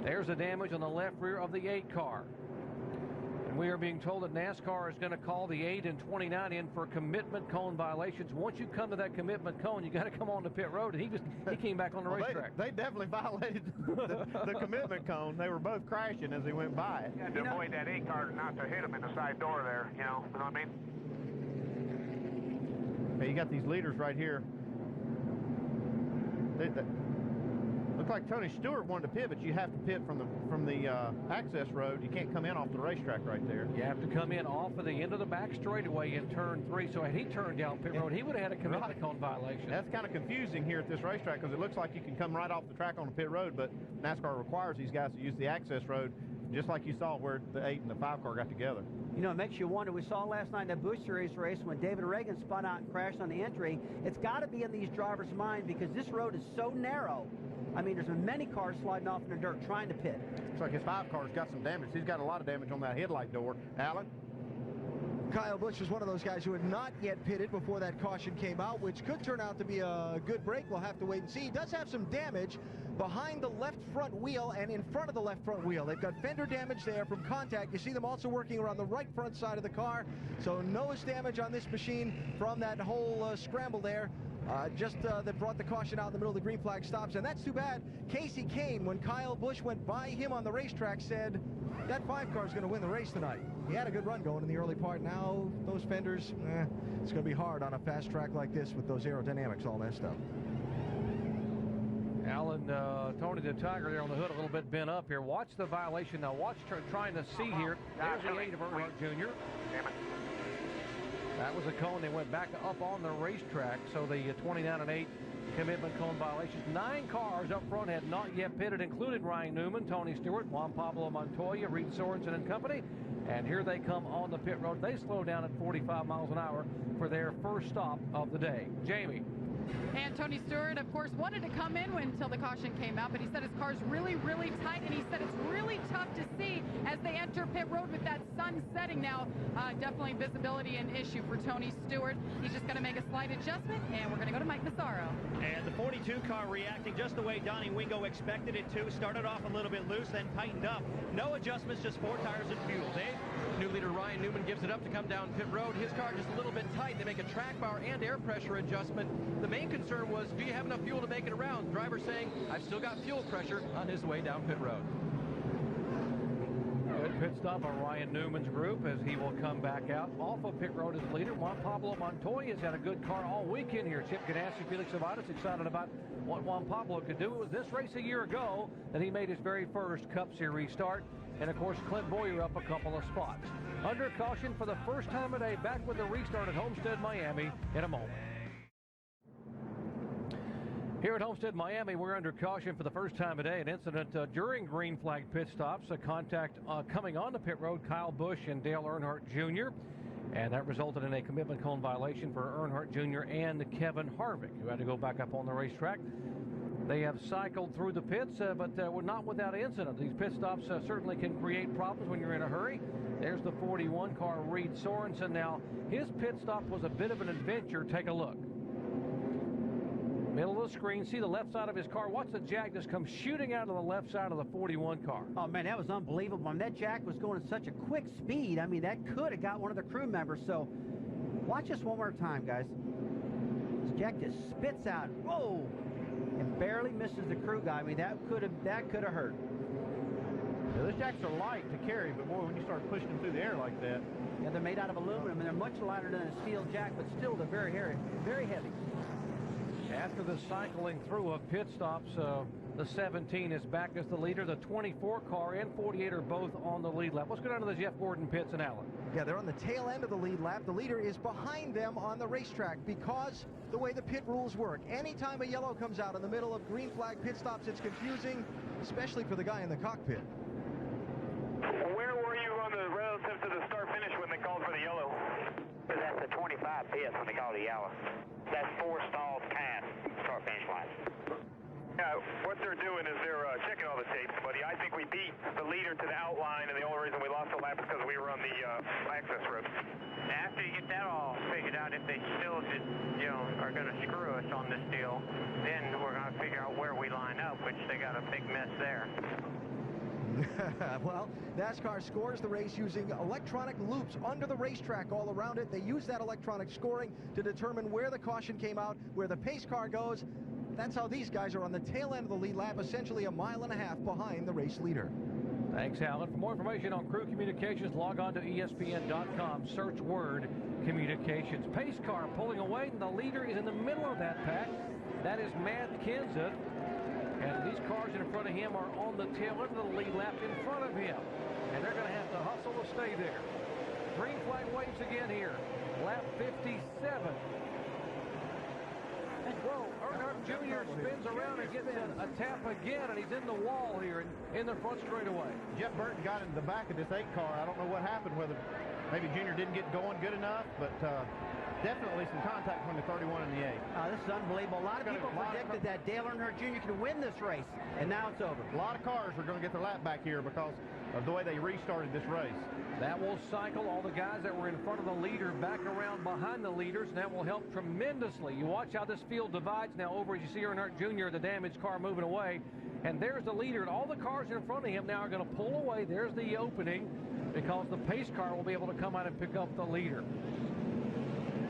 Speaker 6: There's the damage on the left rear of the 8 car. And we are being told that NASCAR is going to call the 8 and 29 in for commitment cone violations. Once you come to that commitment cone, you got to come on the pit road. And he came back on the racetrack.
Speaker 7: They definitely violated the commitment cone. They were both crashing as they went by it.
Speaker 4: Yeah, to avoid that 8 car not to hit him in the side door there, you know what I mean?
Speaker 7: Hey, you got these leaders right here. Look like Tony Stewart wanted to pit, but you have to pit from the access road. You can't come in off the racetrack right there.
Speaker 6: You have to come in off of the end of the back straightaway in turn 3. So had he turned down pit road, he would have had a commitment cone violation.
Speaker 7: That's kind of confusing here at this racetrack because it looks like you can come right off the track on the pit road, but NASCAR requires these guys to use the access road, just like you saw where the 8 and the 5 car got together.
Speaker 3: You know, it makes you wonder. We saw last night in that Busch Series race when David Reagan spun out and crashed on the entry. It's got to be in these drivers' mind because this road is so narrow. I mean, there's been many cars sliding off in the dirt trying to pit.
Speaker 7: Looks like his 5 car's got some damage. He's got a lot of damage on that headlight door. Alan?
Speaker 1: Kyle Busch was one of those guys who had not yet pitted before that caution came out, which could turn out to be a good break. We'll have to wait and see. He does have some damage behind the left front wheel and in front of the left front wheel. They've got fender damage there from contact. You see them also working around the right front side of the car. So nose damage on this machine from that whole scramble there. That brought the caution out in the middle of the green flag stops, and that's too bad. Casey Kane, when Kyle Busch went by him on the racetrack, said that 5 car is going to win the race tonight. He had a good run going in the early part. Now those fenders, it's going to be hard on a fast track like this with those aerodynamics all messed up.
Speaker 6: Alan, Tony the Tiger there on the hood a little bit bent up here. Watch the violation now. Watch trying to see here. There's the 8 of Earnhardt Jr.
Speaker 4: Damn it.
Speaker 6: That was a cone. They went back up on the racetrack. So the 29 and 8 commitment cone violations. 9 cars up front had not yet pitted, including Ryan Newman, Tony Stewart, Juan Pablo Montoya, Reed Sorensen and company. And here they come on the pit road. They slow down at 45 miles an hour for their first stop of the day. Jamie.
Speaker 10: And Tony Stewart, of course, wanted to come in until the caution came out, but he said his car's really, really tight, and he said it's really tough to see as they enter pit road with that sun setting now. Definitely visibility an issue for Tony Stewart. He's just going to make a slight adjustment, and we're going to go to Mike Massaro.
Speaker 11: And the 42 car reacting just the way Donnie Wingo expected it to. Started off a little bit loose, then tightened up. No adjustments, just 4 tires and fuel. Dave?
Speaker 12: New leader Ryan Newman gives it up to come down pit road. His car just a little bit tight. They make a track bar and air pressure adjustment. The main concern was, do you have enough fuel to make it around? Driver saying, I've still got fuel pressure on his way down pit road.
Speaker 6: Good pit stop on Ryan Newman's group as he will come back out off of pit road as leader. Juan Pablo Montoya has had a good car all weekend here. Chip Ganassi, Felix Savadas excited about what Juan Pablo could do. It was this race a year ago that he made his very first Cup Series start. And, of course, Clint Bowyer up a couple of spots. Under caution for the first time today, back with the restart at Homestead, Miami in a moment. Here at Homestead, Miami, we're under caution for the first time today. An incident during green flag pit stops, a contact coming on the pit road, Kyle Busch and Dale Earnhardt Jr., and that resulted in a commitment cone violation for Earnhardt Jr. and Kevin Harvick, who had to go back up on the racetrack. They have cycled through the pits, but were not without incident. These pit stops certainly can create problems when you're in a hurry. There's the 41 car, Reed Sorensen. Now, his pit stop was a bit of an adventure. Take a look. Middle of the screen, see the left side of his car. Watch the jack just come shooting out of the left side of the 41 car.
Speaker 3: Oh, man, that was unbelievable. I mean, that jack was going at such a quick speed. I mean, that could have got one of the crew members. So watch this one more time, guys. This jack just spits out. Whoa! And barely misses the crew guy. I mean, that could have hurt.
Speaker 7: Yeah, those jacks are light to carry, but boy, when you start pushing them through the air like that.
Speaker 3: Yeah, they're made out of aluminum, and they're much lighter than a steel jack, but still they're very heavy.
Speaker 6: After the cycling through of pit stops, the 17 is back as the leader. The 24 car and 48 are both on the lead lap. Let's go down to the Jeff Gordon pits and Allen.
Speaker 1: Yeah, they're on the tail end of the lead lap. The leader is behind them on the racetrack because the way the pit rules work. Anytime a yellow comes out in the middle of green flag pit stops, it's confusing, especially for the guy in the cockpit.
Speaker 4: Where were you on the relative to the start-finish when they called for the yellow?
Speaker 5: That's the 25 pits when they call it yellow. That's 4 stalls past start-finish line.
Speaker 4: Yeah, what they're doing is they're checking all the tapes, buddy. I think we beat the leader to the outline, and the only reason we lost the lap is because we were on the access road.
Speaker 5: After you get that all figured out, if they still just, are going to screw us on this deal, then we're going to figure out where we line up, which they got a big mess there.
Speaker 1: Well, NASCAR scores the race using electronic loops under the racetrack all around it. They use that electronic scoring to determine where the caution came out, where the pace car goes. That's how these guys are on the tail end of the lead lap, essentially a mile and a half behind the race leader.
Speaker 6: Thanks, Alan. For more information on crew communications, log on to ESPN.com. Search word communications. Pace car pulling away, and the leader is in the middle of that pack. That is Matt Kenseth. And these cars in front of him are on the tail end of the lead lap in front of him. And they're going to have to hustle to stay there. Green flag waves again here. Lap 57. Whoa, Earnhardt Jr. spins around and gets a tap again, and he's in the wall here in the front straightaway.
Speaker 7: Jeff Burton got into the back of this 8 car. I don't know what happened, whether maybe Junior didn't get going good enough, but definitely some contact between the 31 and the 8.
Speaker 3: This is unbelievable. A lot of people predicted that Dale Earnhardt Jr. could win this race, and now it's over.
Speaker 7: A lot of cars are going to get their lap back here because of the way they restarted this race.
Speaker 6: That will cycle all the guys that were in front of the leader back around behind the leaders, and that will help tremendously. You watch how this field divides now over as you see Earnhardt Jr., the damaged car moving away, and there's the leader, and all the cars in front of him now are going to pull away. There's the opening because the pace car will be able to come out and pick up the leader.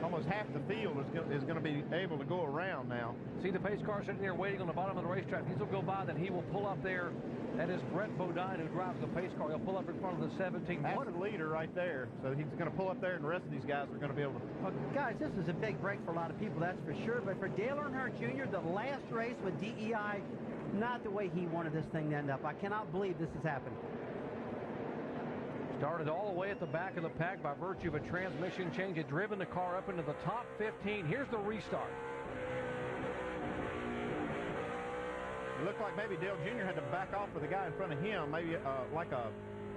Speaker 7: Almost half the field is going to be able to go around now.
Speaker 6: See the pace car sitting there waiting on the bottom of the racetrack. These will go by, then he will pull up there. That is Brett Bodine, who drives the pace car. He'll pull up in front of the 17.
Speaker 7: That's the leader right there. So he's going to pull up there, and the rest of these guys are going to be able to...
Speaker 3: Well, guys, this is a big break for a lot of people, that's for sure. But for Dale Earnhardt Jr., the last race with DEI, not the way he wanted this thing to end up. I cannot believe this has happened.
Speaker 6: Started all the way at the back of the pack by virtue of a transmission change. Had driven the car up into the top 15. Here's the restart.
Speaker 7: It looked like maybe Dale Jr. had to back off for the guy in front of him, maybe like a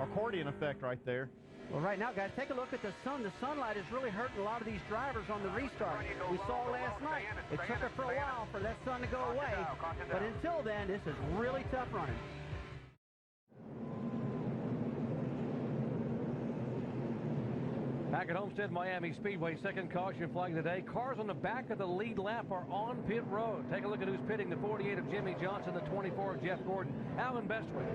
Speaker 7: accordion effect right there.
Speaker 3: Well, right now, guys, take a look at the sun. The sunlight is really hurting a lot of these drivers on the restart. We saw last night. It took it for a while for that sun to go away. But until then, this is really tough running.
Speaker 6: Back at Homestead Miami Speedway, second caution flag today. Cars on the back of the lead lap are on pit road. Take a look at who's pitting. The 48 of Jimmie Johnson, the 24 of Jeff Gordon. Alan Bestwick.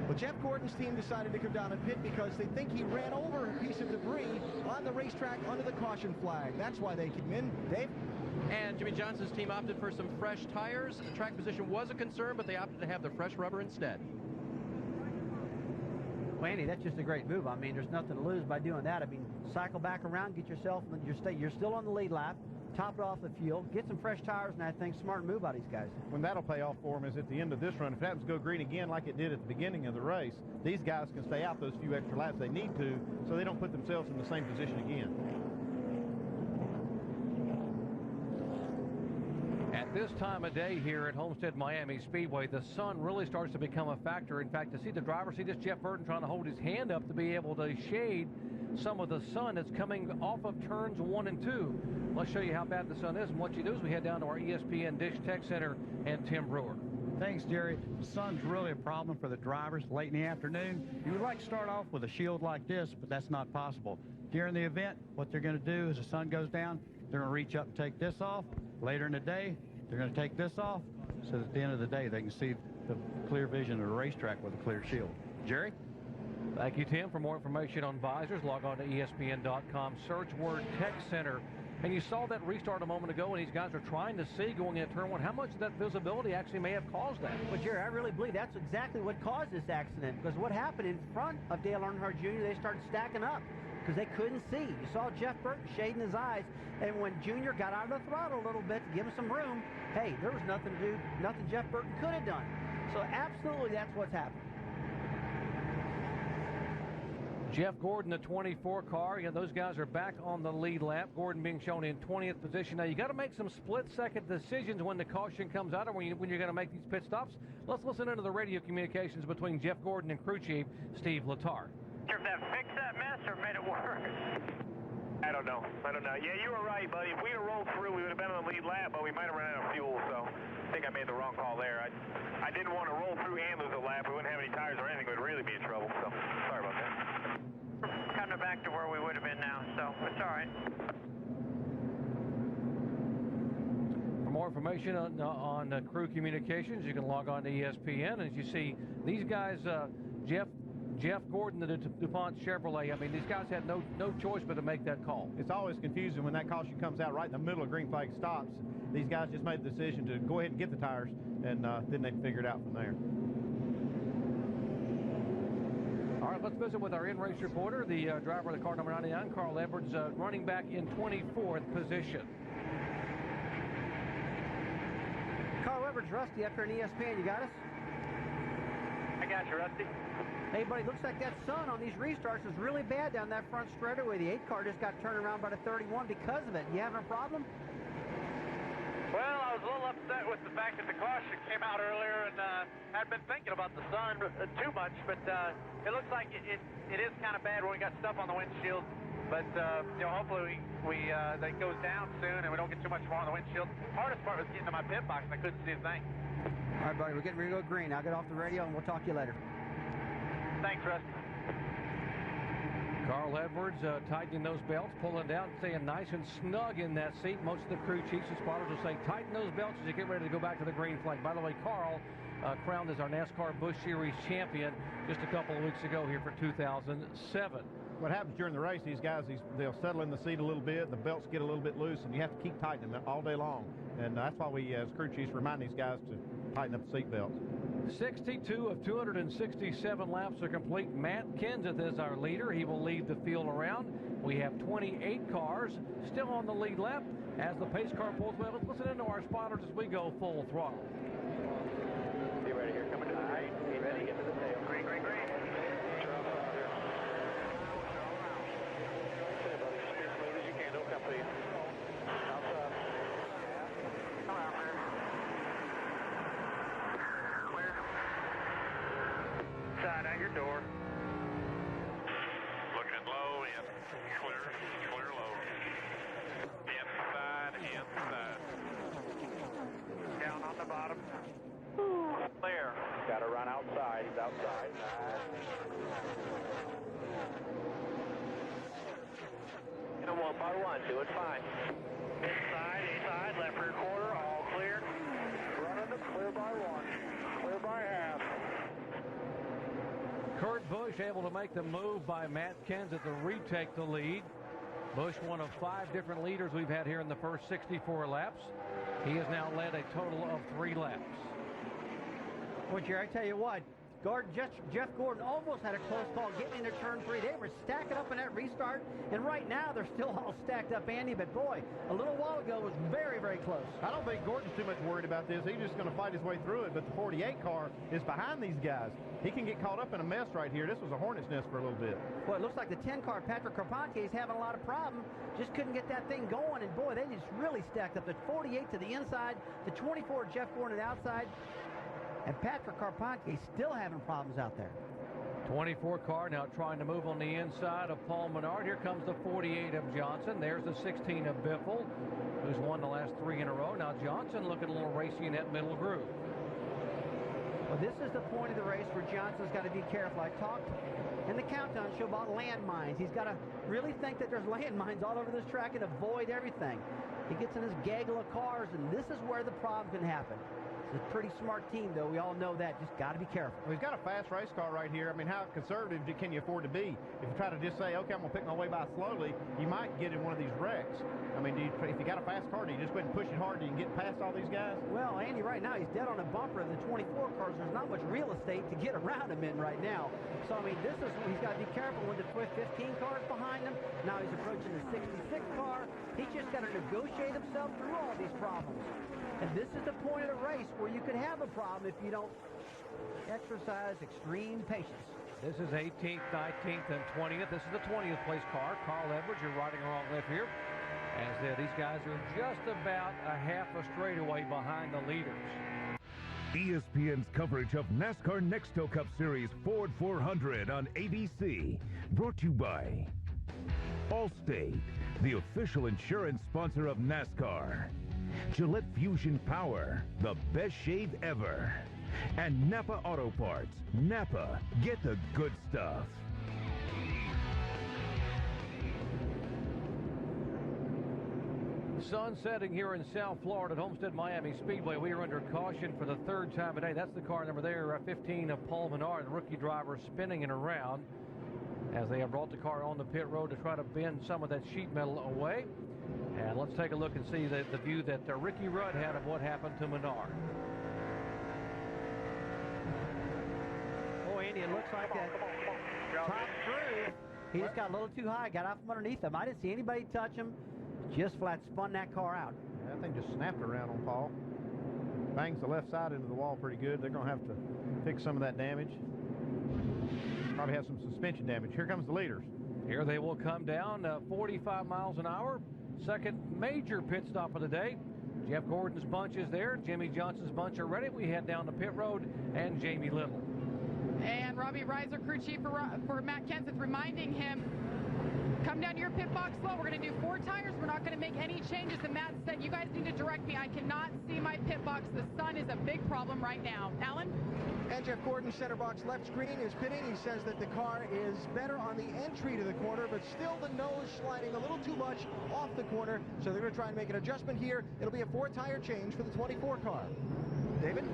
Speaker 1: Well, Jeff Gordon's team decided to come down and pit because they think he ran over a piece of debris on the racetrack under the caution flag. That's why they came in. Dave?
Speaker 12: And Jimmie Johnson's team opted for some fresh tires. The track position was a concern, but they opted to have the fresh rubber instead.
Speaker 3: Well, Andy, that's just a great move. I mean, there's nothing to lose by doing that. I mean, cycle back around, get yourself, you're still on the lead lap, top it off the fuel, get some fresh tires, and I think smart move by these guys.
Speaker 7: When that'll pay off for them is at the end of this run. If it happens to go green again like it did at the beginning of the race, these guys can stay out those few extra laps they need to so they don't put themselves in the same position again.
Speaker 6: At this time of day here at Homestead Miami Speedway, the sun really starts to become a factor. In fact, to see the driver, see this Jeff Burton trying to hold his hand up to be able to shade some of the sun that's coming off of turns 1 and 2. Let's show you how bad the sun is, and what you do is we head down to our ESPN Dish Tech Center and Tim Brewer.
Speaker 13: Thanks, Jerry. The sun's really a problem for the drivers late in the afternoon. You would like to start off with a shield like this, but that's not possible. During the event, what they're going to do is the sun goes down, they're going to reach up and take this off. Later in the day, they're going to take this off, so that at the end of the day, they can see the clear vision of the racetrack with a clear shield. Jerry?
Speaker 6: Thank you, Tim. For more information on visors, log on to ESPN.com, search word Tech Center. And you saw that restart a moment ago, and these guys are trying to see going into turn 1 how much of that visibility actually may have caused that.
Speaker 3: Well, Jerry, I really believe that's exactly what caused this accident, because what happened in front of Dale Earnhardt Jr., they started stacking up because they couldn't see. You saw Jeff Burton shading his eyes, and when Junior got out of the throttle a little bit to give him some room, hey, there was nothing to do, nothing Jeff Burton could have done. So absolutely that's what's happened.
Speaker 6: Jeff Gordon, the 24 car. Yeah, those guys are back on the lead lap. Gordon being shown in 20th position. Now, you got to make some split-second decisions when the caution comes out or when you're going to make these pit stops. Let's listen into the radio communications between Jeff Gordon and crew chief Steve Letarte.
Speaker 5: If that fixed that mess or made it work? I don't know. Yeah, you were right, buddy. If we'd have rolled through, we would have been on the lead lap, but we might have run out of fuel, so I think I made the wrong call there. I didn't want to roll through and lose a lap. We wouldn't have any tires or anything. We'd really be in trouble, so sorry about that. Kind of back to where we would have been now, so it's all right.
Speaker 6: For more information on crew communications, you can log on to ESPN. As you see, these guys, Jeff Gordon, the DuPont Chevrolet, I mean, these guys had no choice but to make that call.
Speaker 7: It's always confusing when that caution comes out right in the middle of green flag stops. These guys just made the decision to go ahead and get the tires, and then they figure it out from there.
Speaker 6: All right, let's visit with our in-race reporter, the driver of the car number 99, Carl Edwards, running back in 24th position.
Speaker 3: Carl Edwards, Rusty, up here in ESPN. You got us?
Speaker 5: I got you, Rusty.
Speaker 3: Hey, buddy, looks like that sun on these restarts is really bad down that front straightaway. The 8 car just got turned around by the 31 because of it. You having a problem?
Speaker 5: Well, I was a little upset with the fact that the caution came out earlier, and I'd been thinking about the sun too much, but it looks like it is kind of bad when we got stuff on the windshield. But you know, hopefully that goes down soon, and we don't get too much more on the windshield. Hardest part was getting to my pit box, and I couldn't see a thing.
Speaker 3: All right, buddy, we're getting ready to go green. I'll get off the radio, and we'll talk to you later.
Speaker 5: Thanks, Rusty.
Speaker 6: Carl Edwards tightening those belts, pulling down, staying nice and snug in that seat. Most of the crew chiefs and spotters will say tighten those belts as you get ready to go back to the green flag. By the way, Carl crowned as our NASCAR Busch Series champion just a couple of weeks ago here for 2007.
Speaker 7: What happens during the race, these guys, they'll settle in the seat a little bit, the belts get a little bit loose, and you have to keep tightening them all day long. And that's why we, as crew chiefs, remind these guys to tighten up the seat belts.
Speaker 6: 62 of 267 laps are complete. Matt Kenseth is our leader. He will lead the field around. We have 28 cars still on the lead lap as the pace car pulls away. Let's listen into our spotters as we go full throttle.
Speaker 4: Be ready here, coming to the green. Be ready, get to the tail. Green, green, green. Okay, buddy, just be as smooth as you can. Don't come to you. Outside. Come out, man. Side out your door. Looking low, in. Clear low. Inside. Down on the bottom. Clear. Got to run outside. He's outside. Hit him one by one. Do it fine. Inside, left rear quarter, all clear. Running the clear by one. Clear by half.
Speaker 6: Kurt Busch able to make the move by Matt Kenseth to retake the lead. Busch, one of 5 different leaders we've had here in the first 64 laps. He has now led a total of 3 laps.
Speaker 3: Well, Jerry, I tell you what, Jeff Gordon almost had a close call getting into turn 3. They were stacking up in that restart, and right now they're still all stacked up, Andy. But boy, a little while ago was very, very close.
Speaker 7: I don't think Gordon's too much worried about this. He's just going to fight his way through it. But the 48 car is behind these guys. He can get caught up in a mess right here. This was a hornet's nest for a little bit.
Speaker 3: Well, it looks like the 10 car, Patrick Carpentier, is having a lot of problems. Just couldn't get that thing going. And boy, they just really stacked up. The 48 to the inside, the 24 Jeff Gordon outside. And Patrick Carpentier still having problems out there.
Speaker 6: 24 car now trying to move on the inside of Paul Menard. Here comes the 48 of Johnson. There's the 16 of Biffle, who's won the last 3 in a row. Now Johnson looking a little racy in that middle groove.
Speaker 3: Well, this is the point of the race where Johnson's got to be careful. I talked in the countdown show about landmines. He's got to really think that there's landmines all over this track and avoid everything. He gets in his gaggle of cars, and this is where the problem can happen. It's a pretty smart team, though. We all know that. Just got to be careful.
Speaker 7: Well, he's got a fast race car right here. I mean, how conservative can you afford to be? If you try to just say, okay, I'm going to pick my way by slowly, you might get in one of these wrecks. I mean, if you got a fast car, do you just go ahead and push it hard? Do you can get past all these guys?
Speaker 3: Well, Andy, right now, he's dead on a bumper of the 24 cars. There's not much real estate to get around him in right now. So, I mean, this is he's got to be careful when the 15 car is behind him. Now he's approaching the 66 car. He's just got to negotiate himself through all these problems. And this is the point of the race where you could have a problem if you don't exercise extreme patience.
Speaker 6: This is 18th, 19th, and 20th. This is the 20th place car. Carl Edwards, you're riding along left here. As these guys are just about a half a straightaway behind the leaders.
Speaker 9: ESPN's coverage of NASCAR Nextel Cup Series Ford 400 on ABC. Brought to you by Allstate, the official insurance sponsor of NASCAR. Gillette Fusion Power, the best shave ever. And Napa Auto Parts. Napa, get the good stuff.
Speaker 6: Sun setting here in South Florida at Homestead Miami Speedway. We are under caution for the third time today. That's the car number there, 15 of Paul Menard, the rookie driver, spinning it around as they have brought the car on the pit road to try to bend some of that sheet metal away. And let's take a look and see the view that Ricky Rudd had of what happened to Menard.
Speaker 3: Boy, Andy, it looks like that top groove, he just got a little too high, got out from underneath him. I didn't see anybody touch him. Just flat spun that car out.
Speaker 7: That thing just snapped around on Paul. Bangs the left side into the wall pretty good. They're going to have to fix some of that damage. Probably have some suspension damage. Here comes the leaders.
Speaker 6: Here they will come down 45 miles an hour. Second major pit stop of the day. Jeff Gordon's bunch is there. Jimmy Johnson's bunch are ready. We head down to pit road and Jamie Little.
Speaker 10: And Robbie Reiser, crew chief for Matt Kenseth, reminding him, come down to your pit box slow. We're going to do 4 tires. We're not going to make any changes. And Matt said, you guys need to direct me. I cannot see my pit box. The sun is a big problem right now. Alan?
Speaker 1: And Jeff Gordon, center box left screen, is pitting. He says that the car is better on the entry to the corner, but still the nose sliding a little too much off the corner. So they're going to try and make an adjustment here. It'll be a 4-tire change for the 24 car. David?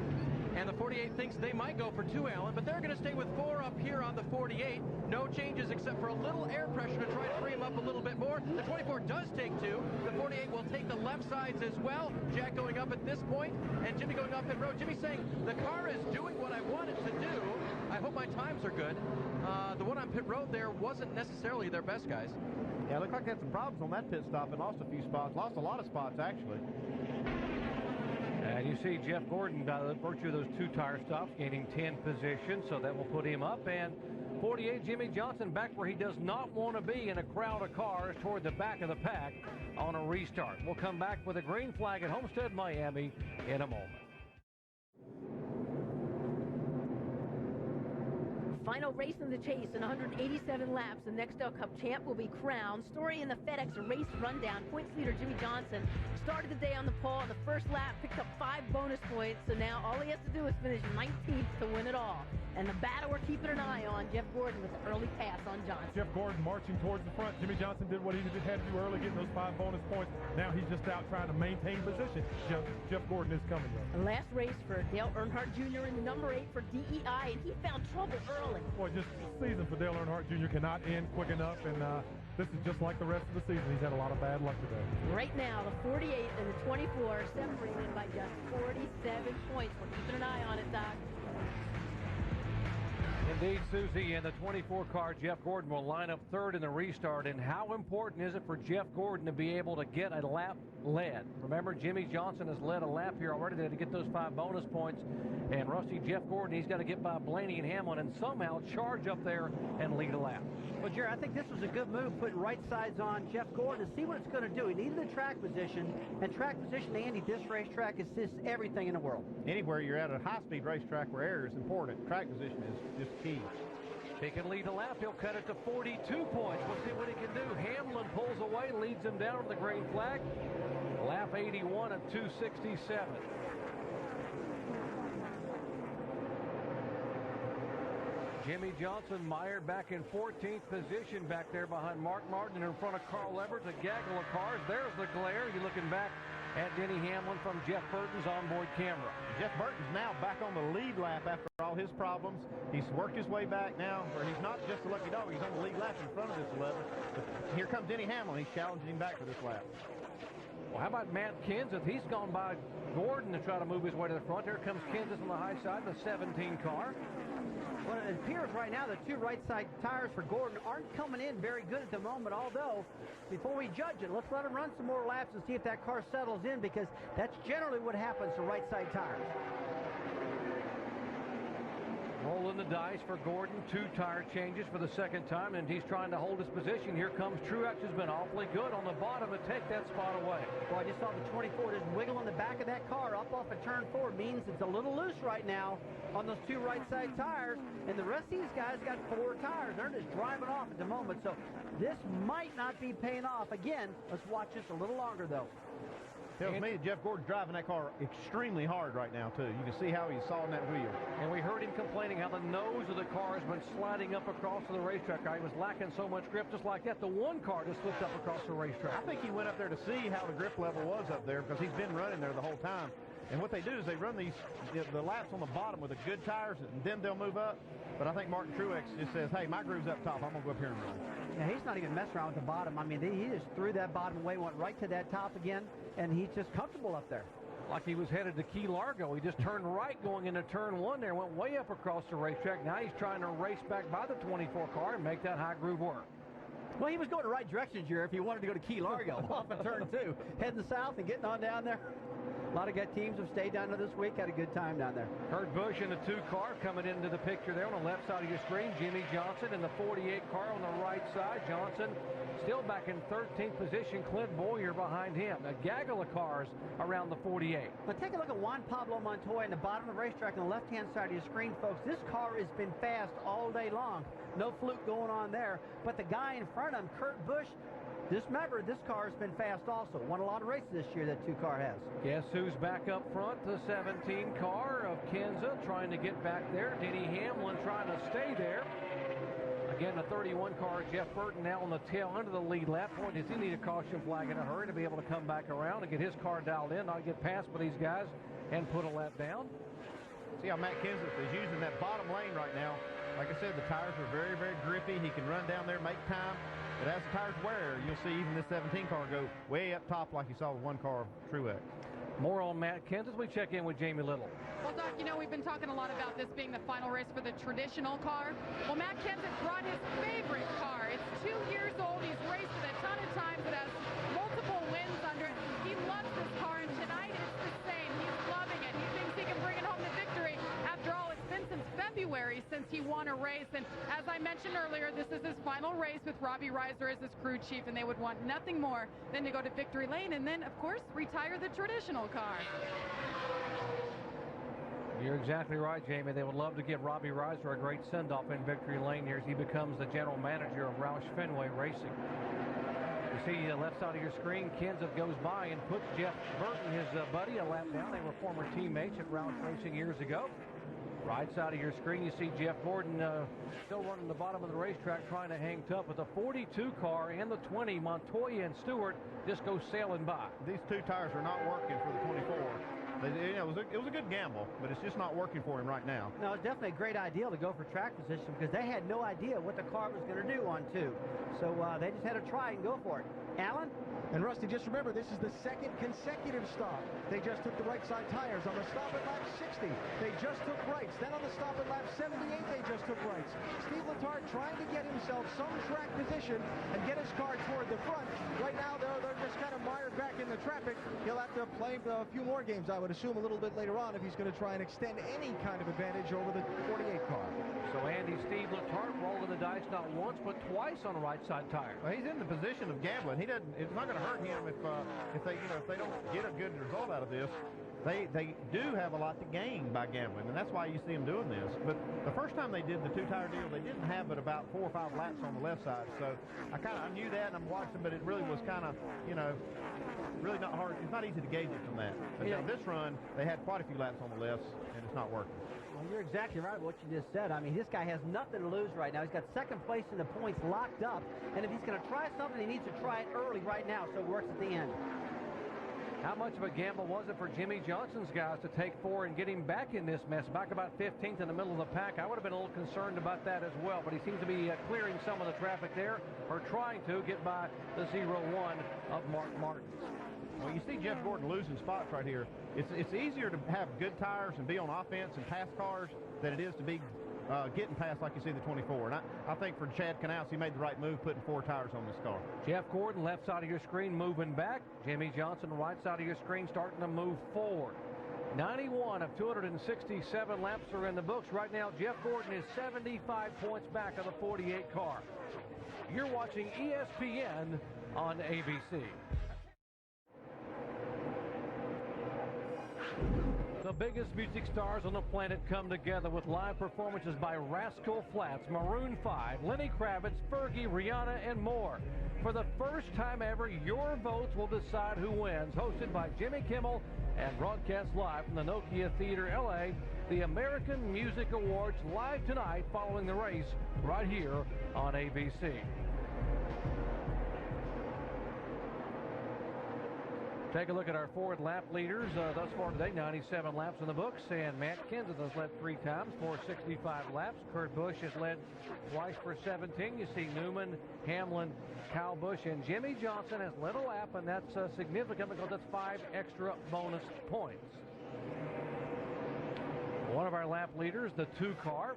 Speaker 12: And the 48 thinks they might go for 2, Alan, but they're going to stay with 4 up here on the 48. No changes except for a little air pressure to try to free him up a little bit more. The 24 does take 2. The 48 will take the left sides as well. Jack going up at this point, and Jimmy going up pit road. Jimmy saying, the car is doing what I want it to do. I hope my times are good. The one on pit road there wasn't necessarily their best, guys.
Speaker 7: Yeah, it looked like they had some problems on that pit stop and lost a few spots. Lost a lot of spots, actually.
Speaker 6: And you see Jeff Gordon, by the virtue of those 2 tire stops, gaining 10 positions, so that will put him up. And 48 Jimmy Johnson back where he does not want to be, in a crowd of cars toward the back of the pack on a restart. We'll come back with a green flag at Homestead Miami in a moment.
Speaker 14: Final race in the chase in 187 laps. The Nextel Cup champ will be crowned. Story in the FedEx race rundown. Points leader Jimmy Johnson started the day on the pole on the first lap, picked up 5 bonus points. So now all he has to do is finish 19th to win it all. And the battle we're keeping an eye on, Jeff Gordon with the early pass on Johnson.
Speaker 15: Jeff Gordon marching towards the front. Jimmy Johnson did what he had to do early, getting those 5 bonus points. Now he's just out trying to maintain position. Jeff Gordon is coming, though.
Speaker 14: The last race for Dale Earnhardt Jr. in number 8 for DEI, and he found trouble early.
Speaker 15: Boy, just the season for Dale Earnhardt Jr. cannot end quick enough, and this is just like the rest of the season. He's had a lot of bad luck today.
Speaker 14: Right now, the 48 and the 24 separated by just 47 points. We're keeping an eye on it, Doc.
Speaker 6: Indeed, Susie, in the 24 car, Jeff Gordon will line up 3rd in the restart. And how important is it for Jeff Gordon to be able to get a lap led? Remember, Jimmy Johnson has led a lap here already to get those 5 bonus points. And Rusty Jeff Gordon, he's got to get by Blaney and Hamlin and somehow charge up there and lead a lap.
Speaker 3: Well, Jerry, I think this was a good move, putting right sides on Jeff Gordon to see what it's going to do. He needed the track position, and track position, Andy, this racetrack is just everything in the world.
Speaker 7: Anywhere you're at a high-speed racetrack where air is important, track position is just key.
Speaker 6: He can lead the lap. He'll cut it to 42 points. We'll see what he can do. Hamlin pulls away, leads him down to the green flag. Lap 81 at 267. Jimmy Johnson mired back in 14th position back there behind Mark Martin in front of Carl Edwards, a gaggle of cars. There's the glare. You're looking back at Denny Hamlin from Jeff Burton's onboard camera.
Speaker 7: Jeff Burton's now back on the lead lap after all his problems. He's worked his way back now, where he's not just a lucky dog. He's on the lead lap in front of this 11. But here comes Denny Hamlin. He's challenging him back for this lap.
Speaker 6: Well, how about Matt Kenseth? He's gone by Gordon to try to move his way to the front. Here comes Kenseth on the high side, the 17 car.
Speaker 3: Well, it appears right now the 2 right side tires for Gordon aren't coming in very good at the moment, although before we judge it, let's let him run some more laps and see if that car settles in, because that's generally what happens to right side tires.
Speaker 6: Rolling the dice for Gordon. 2 tire changes for the second time, and he's trying to hold his position. Here comes Truex, who's been awfully good on the bottom to take that spot away.
Speaker 3: Well, I just saw the 24 just wiggle in the back of that car up off of turn 4. Means it's a little loose right now on those 2 right side tires, and the rest of these guys got 4 tires. They're just driving off at the moment, so this might not be paying off. Again, let's watch this a little longer, though.
Speaker 7: Tells me that Jeff Gordon's driving that car extremely hard right now, too. You can see how he's sawing that wheel.
Speaker 6: And we heard him complaining how the nose of the car has been sliding up across the racetrack. He was lacking so much grip, just like that. The one car just slipped up across the racetrack.
Speaker 7: I think he went up there to see how the grip level was up there because he's been running there the whole time. And what they do is they run the laps on the bottom with the good tires, and then they'll move up. But I think Martin Truex just says, hey, my groove's up top. I'm going to go up here and run.
Speaker 3: Yeah, he's not even messing around with the bottom. I mean, he just threw that bottom away, went right to that top again, and he's just comfortable up there.
Speaker 6: Like he was headed to Key Largo. He just turned right going into turn 1 there, went way up across the racetrack. Now he's trying to race back by the 24 car and make that high groove work.
Speaker 3: Well, he was going the right direction, Jerry, if he wanted to go to Key Largo off of turn 2, heading south and getting on down there. A lot of good teams have stayed down there this week, had a good time down there.
Speaker 6: Kurt Busch in the 2 car coming into the picture there on the left side of your screen. Jimmie Johnson in the 48 car on the right side. Johnson still back in 13th position. Clint Bowyer behind him. A gaggle of cars around the 48.
Speaker 3: But take a look at Juan Pablo Montoya in the bottom of the racetrack on the left-hand side of your screen, folks. This car has been fast all day long. No fluke going on there. But the guy in front of him, Kurt Busch, just remember, this car has been fast also. Won a lot of races this year, that 2 car has.
Speaker 6: Guess who's back up front? The 17 car of Kenza trying to get back there. Denny Hamlin trying to stay there. Again, the 31 car, Jeff Burton, now on the tail end of the lead lap. Point is he need a caution flag in a hurry to be able to come back around and get his car dialed in, not get passed by these guys and put a lap down.
Speaker 7: See how Matt Kenseth is using that bottom lane right now. Like I said, the tires are very, very grippy. He can run down there, make time. But as the tires wear, you'll see even this 17 car go way up top like you saw with 1 car Truex.
Speaker 6: More on Matt Kenseth. We check in with Jamie Little.
Speaker 10: Well, Doc, you know, we've been talking a lot about this being the final race for the traditional car. Well, Matt Kenseth brought his favorite car. It's 2 years old. He's raced it a ton of times. It has multiple wins under it. He loves this car, and tonight it's the same. He's loving it. He thinks he can bring it home to victory. After all, it's been since February since he won a race. And as I mentioned earlier, this is his final race with Robbie Reiser as his crew chief, and they would want nothing more than to go to victory lane and then, of course, retire the traditional car.
Speaker 6: You're exactly right, Jamie. They would love to give Robbie Reiser a great send-off in victory lane here as he becomes the general manager of Roush Fenway Racing. You see the left side of your screen, Kenseth goes by and puts Jeff Burton, his buddy, a lap down. They were former teammates at Roush Racing years ago. Right side of your screen, you see Jeff Gordon still running the bottom of the racetrack trying to hang tough with the 42 car and the 20. Montoya and Stewart just go sailing by.
Speaker 7: These 2 tires are not working for the 24. It was a good gamble, but it's just not working for him right now.
Speaker 3: No, it's definitely a great idea to go for track position because they had no idea what the car was going to do on 2. So they just had to try and go for it. Alan?
Speaker 1: And Rusty, just remember, this is the 2nd consecutive stop. They just took the right side tires. On the stop at lap 60, they just took rights. Then on the stop at lap 78, they just took rights. Steve Letarte trying to get himself some track position and get his car toward the front. Right now, they're just kind of mired back in the traffic. He'll have to play a few more games, I would assume, a little bit later on if he's going to try and extend any kind of advantage over the 48 car.
Speaker 6: So Andy Steve Letarte rolling the dice not once but twice on the right side tire.
Speaker 7: Well, he's in the position of gambling. It's not going to hurt him if they don't get a good result out of this. They do have a lot to gain by gambling, and that's why you see them doing this. But the first time they did the 2-tire deal, they didn't have but about 4 or 5 laps on the left side. So I knew that, and I'm watching, but it really was kind of, really not hard. It's not easy to gauge it from that. But now this run, they had quite a few laps on the lefts, and it's not working.
Speaker 3: Well, you're exactly right what you just said. I mean, this guy has nothing to lose right now. He's got 2nd place in the points locked up, and if he's going to try something, he needs to try it early right now so it works at the end.
Speaker 6: How much of a gamble was it for Jimmie Johnson's guys to take 4 and get him back in this mess, back about 15th in the middle of the pack? I would have been a little concerned about that as well, but he seems to be clearing some of the traffic there, or trying to get by the 0-1 of Mark Martin.
Speaker 7: Well, you see Jeff Gordon losing spots right here. It's easier to have good tires and be on offense and pass cars than it is to be getting past like you see the 24. And I think for Chad Knaus, he made the right move putting 4 tires on this car.
Speaker 6: Jeff Gordon, left side of your screen, moving back. Jimmie Johnson, right side of your screen, starting to move forward. 91 of 267 laps are in the books. Right now, Jeff Gordon is 75 points back of the 48 car. You're watching ESPN on ABC. The biggest music stars on the planet come together with live performances by Rascal Flatts, Maroon 5, Lenny Kravitz, Fergie, Rihanna, and more. For the first time ever, your votes will decide who wins. Hosted by Jimmy Kimmel and broadcast live from the Nokia Theater, LA, the American Music Awards live tonight following the race right here on ABC. Take a look at our forward lap leaders thus far today. 97 laps in the books, and Matt Kenseth has led 3 times for 65 laps. Kurt Busch has led twice for 17. You see Newman, Hamlin, Kyle Busch, and Jimmy Johnson has led a lap, and that's significant because that's 5 extra bonus points. One of our lap leaders, the 2 car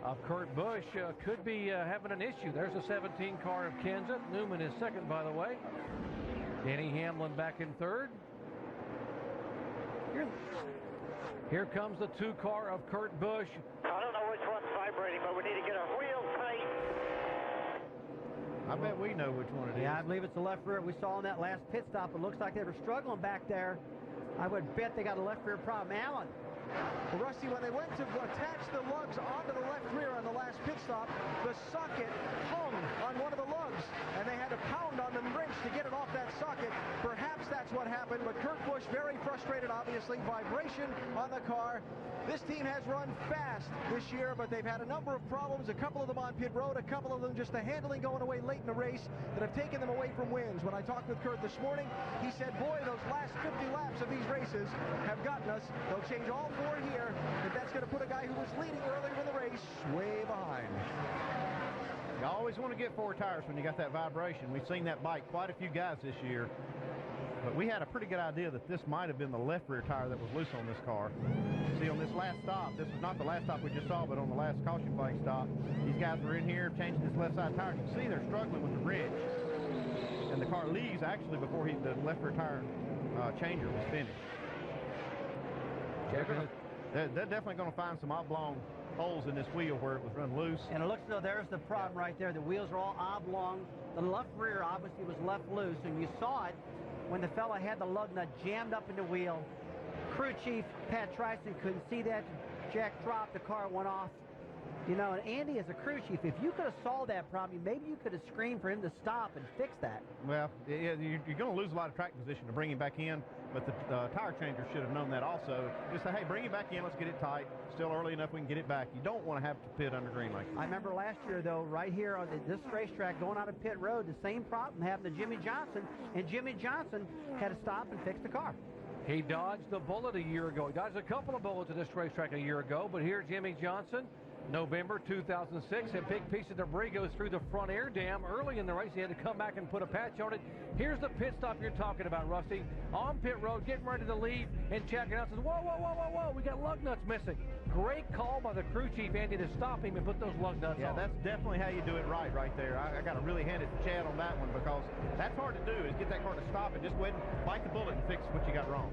Speaker 6: of Kurt Busch, could be having an issue. There's a 17 car of Kenseth. Newman is second, by the way. Denny Hamlin back in third. Here comes the 2 car of Kurt Busch.
Speaker 8: I don't know which one's vibrating, but we need to get our wheels tight.
Speaker 7: I bet we know which one it is.
Speaker 3: Yeah, I believe it's the left rear. We saw in that last pit stop, it looks like they were struggling back there. I would bet they got a left rear problem. Allen.
Speaker 1: Well, Rusty, when they went to attach the lugs onto the left rear on the last pit stop, the socket hung on one of the lugs, and they had to pound on the wrench to get it off that socket. Perhaps that's what happened, but Kurt Busch very frustrated, obviously. Vibration on the car. This team has run fast this year, but they've had a number of problems, a couple of them on pit road, a couple of them just the handling going away late in the race that have taken them away from wins. When I talked with Kurt this morning, he said, boy, those last 50 laps of these races have gotten us. They'll change all 4 here, but that's going to put a guy who was leading earlier in the race way behind.
Speaker 7: You always want to get 4 tires when you got that vibration. We've seen that bite quite a few guys this year. But we had a pretty good idea that this might have been the left rear tire that was loose on this car. See, on this last stop, this was not the last stop we just saw, but on the last caution flag stop, these guys were in here changing this left side tire. You can see they're struggling with the wrench. And the car leaves actually before the left rear tire changer was finished. They're definitely going to find some oblong holes in this wheel where it was run loose.
Speaker 3: And it looks as though there's the problem right there. The wheels are all oblong. The left rear obviously was left loose, and you saw it when the fella had the lug nut jammed up in the wheel. Crew chief Pat Tryson couldn't see that. Jack dropped, the car went off. You know, and Andy, as a crew chief, if you could have solved that problem, maybe you could have screamed for him to stop and fix that.
Speaker 7: Well, you're going to lose a lot of track position to bring him back in, but the tire changer should have known that also. Just say, hey, bring him back in, let's get it tight. Still early enough we can get it back. You don't want to have to pit under green like that.
Speaker 3: I remember last year, though, right here on this racetrack going out of pit road, the same problem happened to Jimmy Johnson, and Jimmy Johnson had to stop and fix the car.
Speaker 6: He dodged the bullet a year ago. He dodged a couple of bullets at this racetrack a year ago, but here Jimmy Johnson, November 2006, a big piece of debris goes through the front air dam. Early in the race, he had to come back and put a patch on it. Here's the pit stop you're talking about, Rusty. On pit road, getting ready to leave, and Jack announces, whoa, whoa, whoa, whoa, whoa, we got lug nuts missing. Great call by the crew chief, Andy, to stop him and put those lug nuts on.
Speaker 7: Yeah, that's definitely how you do it right there. I got to really hand it to Chad on that one, because that's hard to do, is get that car to stop and just wait and bite the bullet and fix what you got wrong.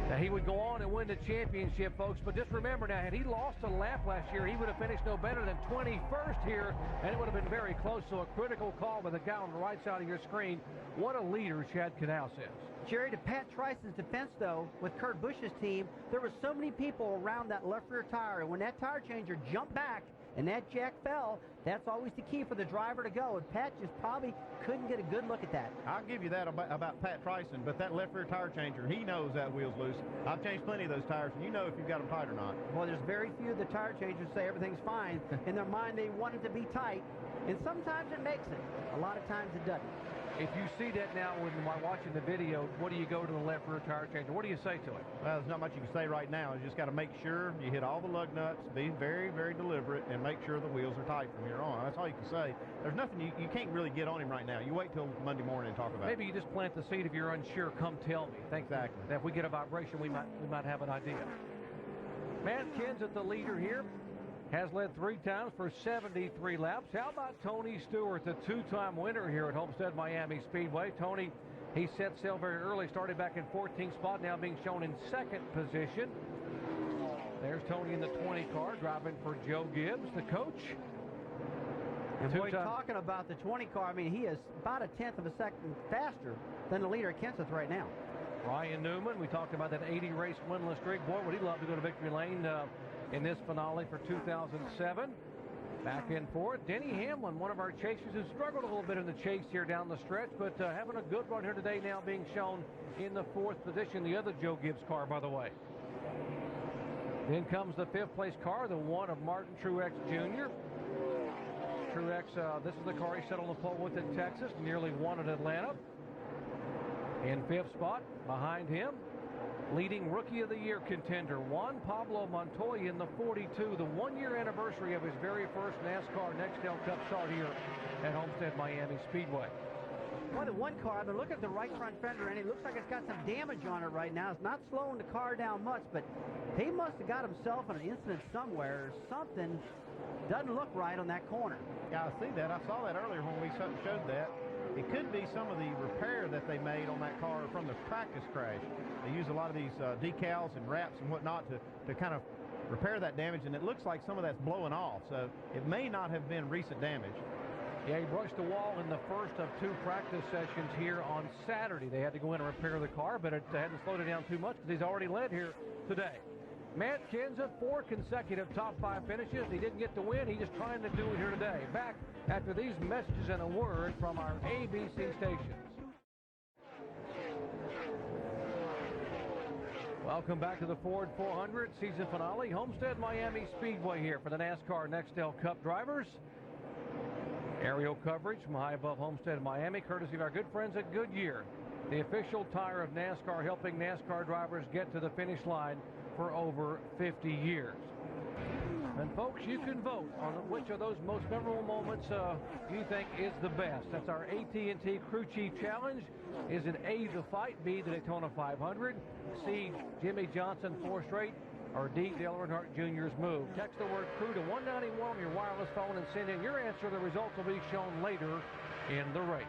Speaker 6: Now, he would go on and win the championship, folks, but just remember now, had he lost a lap last year, he would have finished no better than 21st here, and it would have been very close. So a critical call by the guy on the right side of your screen. What a leader Chad Knaus is.
Speaker 3: Jerry, to Pat Tryson's defense, though, with Kurt Busch's team, there were so many people around that left rear tire, and when that tire changer jumped back and that jack fell, that's always the key for the driver to go, and Pat just probably couldn't get a good look at that.
Speaker 7: I'll give you that about Pat Tryson, but that left rear tire changer, he knows that wheel's loose. I've changed plenty of those tires, and you know if you've got them tight or not.
Speaker 3: Well, there's very few of the tire changers say everything's fine. In their mind, they want it to be tight, and sometimes it makes it. A lot of times it doesn't.
Speaker 6: If you see that now when watching the video, what do you go to the left rear tire changer? What do you say to it?
Speaker 7: Well, there's not much you can say right now. You just got to make sure you hit all the lug nuts, be very, very deliberate, and make sure the wheels are tight from here on. That's all you can say. There's nothing you can't really get on him right now. You wait till Monday morning and talk about it.
Speaker 6: Maybe you just plant the seed. If you're unsure, come tell me.
Speaker 7: Exactly.
Speaker 6: That if we get a vibration, we might have an idea. Matt Kenseth, the leader here, has led 3 times for 73 laps. How about Tony Stewart, the 2-time winner here at Homestead Miami Speedway? Tony He set sail very early, started back in 14th spot, now being shown in second position. There's Tony in the 20 car, driving for Joe Gibbs, the coach.
Speaker 3: And boy, talking about the 20 car, I mean, he is about a tenth of a second faster than the leader at Kenseth right now.
Speaker 6: Ryan Newman, we talked about that 80-race winless streak. Boy, would he love to go to victory lane in this finale for 2007. Back in for it. Denny Hamlin, one of our chasers, who struggled a little bit in the chase here down the stretch, but having a good run here today, now being shown in the 4th position. The other Joe Gibbs car, by the way. Then comes the 5th place car, the one of Martin Truex Jr. Truex, this is the car he set on the pole with in Texas, nearly won at Atlanta. In 5th spot, behind him, leading Rookie of the Year contender, Juan Pablo Montoya in the 42, the 1-year anniversary of his very first NASCAR Nextel Cup start here at Homestead Miami Speedway.
Speaker 3: Well, the one car, they're looking at the right front fender, and it looks like it's got some damage on it right now. It's not slowing the car down much, but he must have got himself in an incident somewhere. Something doesn't look right on that corner.
Speaker 7: Yeah, I see that. I saw that earlier when we showed that. It could be some of the repair that they made on that car from the practice crash. They use a lot of these decals and wraps and whatnot to kind of repair that damage, and it looks like some of that's blowing off, so it may not have been recent damage.
Speaker 6: Yeah, he brushed the wall in the first of 2 practice sessions here on Saturday. They had to go in and repair the car, but it hadn't slowed it down too much because he's already led here today. Matt Kenseth, 4 consecutive top 5 finishes. He didn't get the win. He's just trying to do it here today. Back after these messages and a word from our ABC stations. Welcome back to the Ford 400 season finale. Homestead Miami Speedway here for the NASCAR Nextel Cup drivers. Aerial coverage from high above Homestead Miami, courtesy of our good friends at Goodyear, the official tire of NASCAR, helping NASCAR drivers get to the finish line for over 50 years. And folks, you can vote on which of those most memorable moments you think is the best. That's our AT&T Crew Chief Challenge. Is it A, the fight, B, the Daytona 500, C, Jimmie Johnson 4 straight, or D, Dale Earnhardt Jr.'s move? Text the word crew to 191 on your wireless phone and send in your answer. The results will be shown later in the race.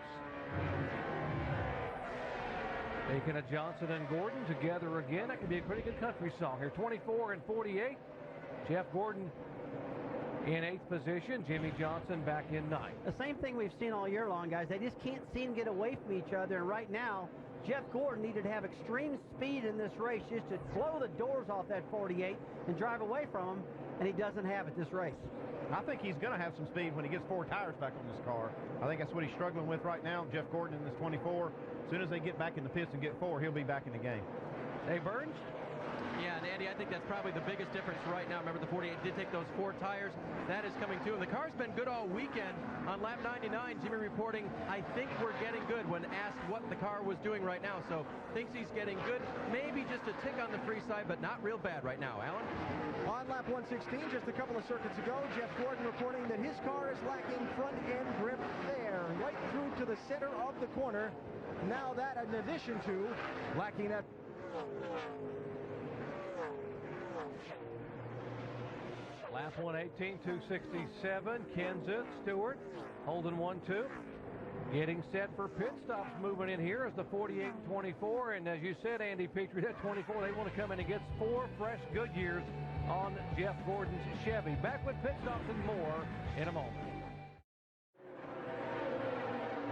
Speaker 6: Taking a Johnson and Gordon together again. That could be a pretty good country song here. 24 and 48. Jeff Gordon in 8th position. Jimmie Johnson back in 9th.
Speaker 3: The same thing we've seen all year long, guys. They just can't seem to get away from each other. And right now, Jeff Gordon needed to have extreme speed in this race just to blow the doors off that 48 and drive away from him, and he doesn't have it this race.
Speaker 7: I think he's going to have some speed when he gets 4 tires back on this car. I think that's what he's struggling with right now. Jeff Gordon in this 24. As soon as they get back in the pits and get 4, he'll be back in the game.
Speaker 6: Dave Burns?
Speaker 12: Yeah, and Andy, I think that's probably the biggest difference right now. Remember, the 48 did take those 4 tires. That is coming too. And the car's been good all weekend. On lap 99, Jimmy reporting, I think we're getting good when asked what the car was doing right now. So thinks he's getting good. Maybe just a tick on the free side, but not real bad right now. Alan?
Speaker 1: On lap 116, just a couple of circuits ago, Jeff Gordon reporting that his car is lacking front-end grip there, right through to the center of the corner. Now that in addition to lacking that...
Speaker 6: Lap 118, 267, Kenseth, Stewart, Holden 1-2. Getting set for pit stops, moving in here as the 48 and 24. And as you said, Andy Petrie, that 24, they want to come in and get 4 fresh Goodyears on Jeff Gordon's Chevy. Back with pit stops and more in a moment.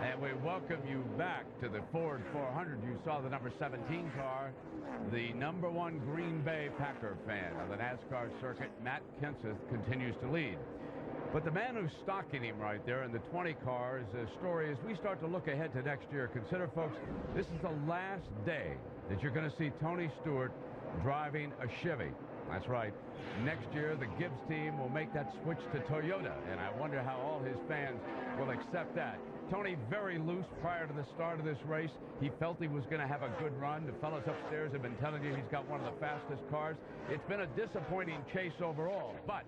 Speaker 16: And we welcome you back to the Ford 400. You saw the number 17 car, the #1 Green Bay Packer fan of the NASCAR circuit, Matt Kenseth, continues to lead. But the man who's stalking him right there in the 20 car is a story as we start to look ahead to next year. Consider, folks, this is the last day that you're going to see Tony Stewart driving a Chevy. That's right. Next year, the Gibbs team will make that switch to Toyota, and I wonder how all his fans will accept that. Tony very loose prior to the start of this race. He felt he was going to have a good run. The fellas upstairs have been telling you he's got one of the fastest cars. It's been a disappointing chase overall, but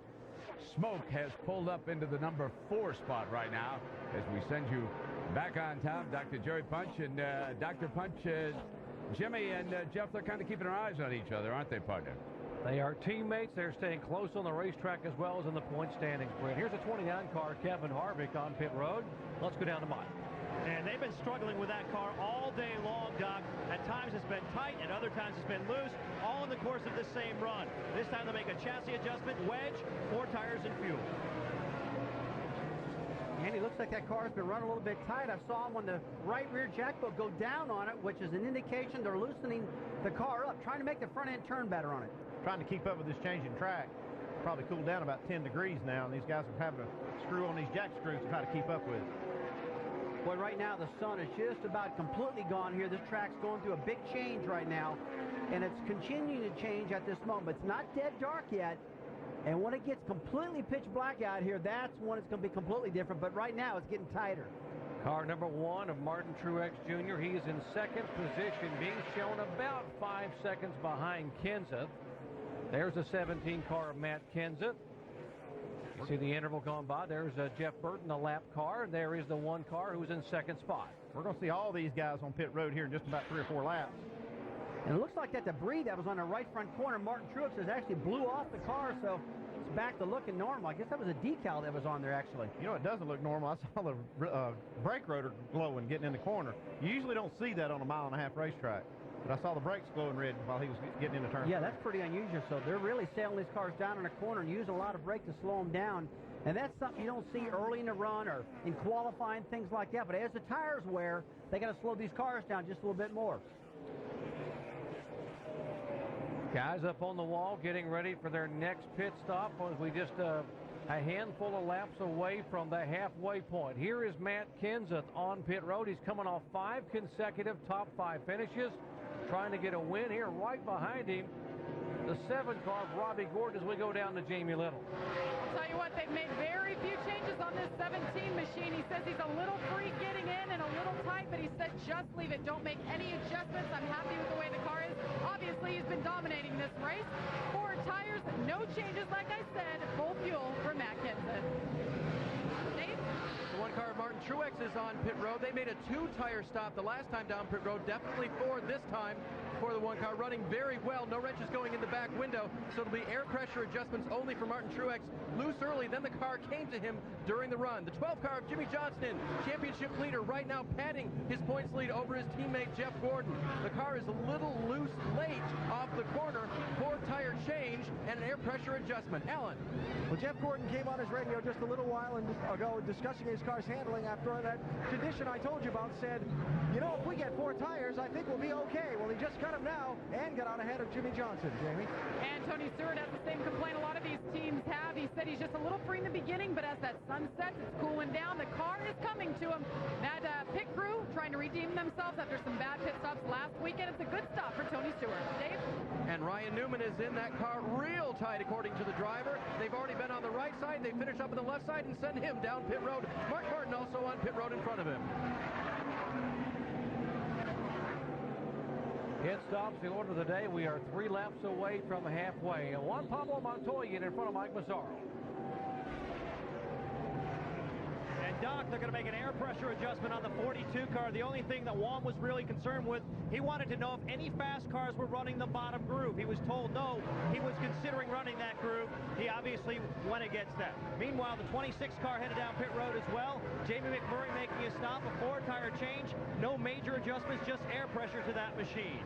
Speaker 16: smoke has pulled up into the number 4 spot right now as we send you back on top. Dr. Jerry Punch and Dr. Punch, Jimmy and Jeff, they're kind of keeping their eyes on each other, aren't they, partner?
Speaker 6: They are teammates. They're staying close on the racetrack as well as in the point standings. Brent, here's a 29 car, Kevin Harvick on pit road. Let's go down to mile.
Speaker 11: And they've been struggling with that car all day long, Doc. At times it's been tight, and other times it's been loose, all in the course of this same run. This time they make a chassis adjustment, wedge, 4 tires, and fuel.
Speaker 3: And it looks like that car's been running a little bit tight. I saw him when the right rear jack boat go down on it, which is an indication they're loosening the car up, trying to make the front end turn better on it.
Speaker 7: Trying to keep up with this change in track. Probably cooled down about 10 degrees now, and these guys are having to screw on these jack screws to try to keep up with it.
Speaker 3: Boy, right now the sun is just about completely gone here. This track's going through a big change right now, and it's continuing to change at this moment. It's not dead dark yet, and when it gets completely pitch black out here, that's when it's going to be completely different, but right now it's getting tighter.
Speaker 6: Car number 1 of Martin Truex Jr. He is in second position, being shown about 5 seconds behind Kenseth. There's a 17 car of Matt Kenseth. You see the interval going by. There's Jeff Burton, the lap car. There is the 1 car who's in second spot.
Speaker 7: We're going to see all these guys on pit road here in just about 3 or 4 laps.
Speaker 3: And it looks like that debris that was on the right front corner, Martin Truex, has actually blew off the car, so it's back to looking normal. I guess that was a decal that was on there, actually.
Speaker 7: You know, it doesn't look normal. I saw the brake rotor glowing getting in the corner. You usually don't see that on a 1.5 mile racetrack. But I saw the brakes glowing red while he was getting into turn.
Speaker 3: Yeah, that's pretty unusual. So they're really sailing these cars down in a corner and using a lot of brake to slow them down. And that's something you don't see early in the run or in qualifying, things like that. But as the tires wear, they got to slow these cars down just a little bit more.
Speaker 6: Guys up on the wall getting ready for their next pit stop as we just a handful of laps away from the halfway point. Here is Matt Kenseth on pit road. He's coming off 5 consecutive top 5 finishes, trying to get a win here. Right behind him, the 7 car of Robbie Gordon as we go down to Jamie Little.
Speaker 10: I'll tell you what, they've made very few changes on this 17 machine. He says he's a little free getting in and a little tight, but he said just leave it. Don't make any adjustments. I'm happy with the way the car is. Obviously, he's been dominating this race. 4 tires, no changes, like I said, full fuel for Matt Kenseth. Dave?
Speaker 12: The 1 car of Martin Truex is on pit road. They made a 2-tire stop the last time down pit road. Definitely 4 this time for the 1 car, running very well. No wrenches going in the back window, so it'll be air pressure adjustments only for Martin Truex. Loose early, then the car came to him during the run. The 12 car of Jimmie Johnson, championship leader, right now padding his points lead over his teammate Jeff Gordon. The car is a little loose late off the corner. 4-tire change and an air pressure adjustment. Alan.
Speaker 1: Well, Jeff Gordon came on his radio just a little while ago discussing his car's handling after that condition I told you about. Said, you know, if we get 4 tires, I think we'll be okay. Well, he just cut him now and got out ahead of Jimmie Johnson, Jamie.
Speaker 10: And Tony Stewart has the same complaint a lot of these teams have. He said he's just a little free in the beginning, but as that sun sets, it's cooling down. The car is coming to him. That pit crew trying to redeem themselves after some bad pit stops last weekend. It's a good stop for Tony Stewart. Dave?
Speaker 12: And Ryan Newman is in that car real tight, according to the driver. They've already been on the right side. They finish up on the left side and send him down pit road. Mark Martin also on pit road in front of him.
Speaker 6: Pit stops, the order of the day. We are 3 laps away from halfway. And Juan Pablo Montoya in front of Mike Mazzaro.
Speaker 11: And Doc, they're going to make an air pressure adjustment on the 42 car. The only thing that Juan was really concerned with, he wanted to know if any fast cars were running the bottom groove. He was told no. He was considering running that groove. He obviously went against that. Meanwhile, the 26 car headed down pit road as well. Jamie McMurray making a stop, a 4-tire change. No major adjustments, just air pressure to that machine.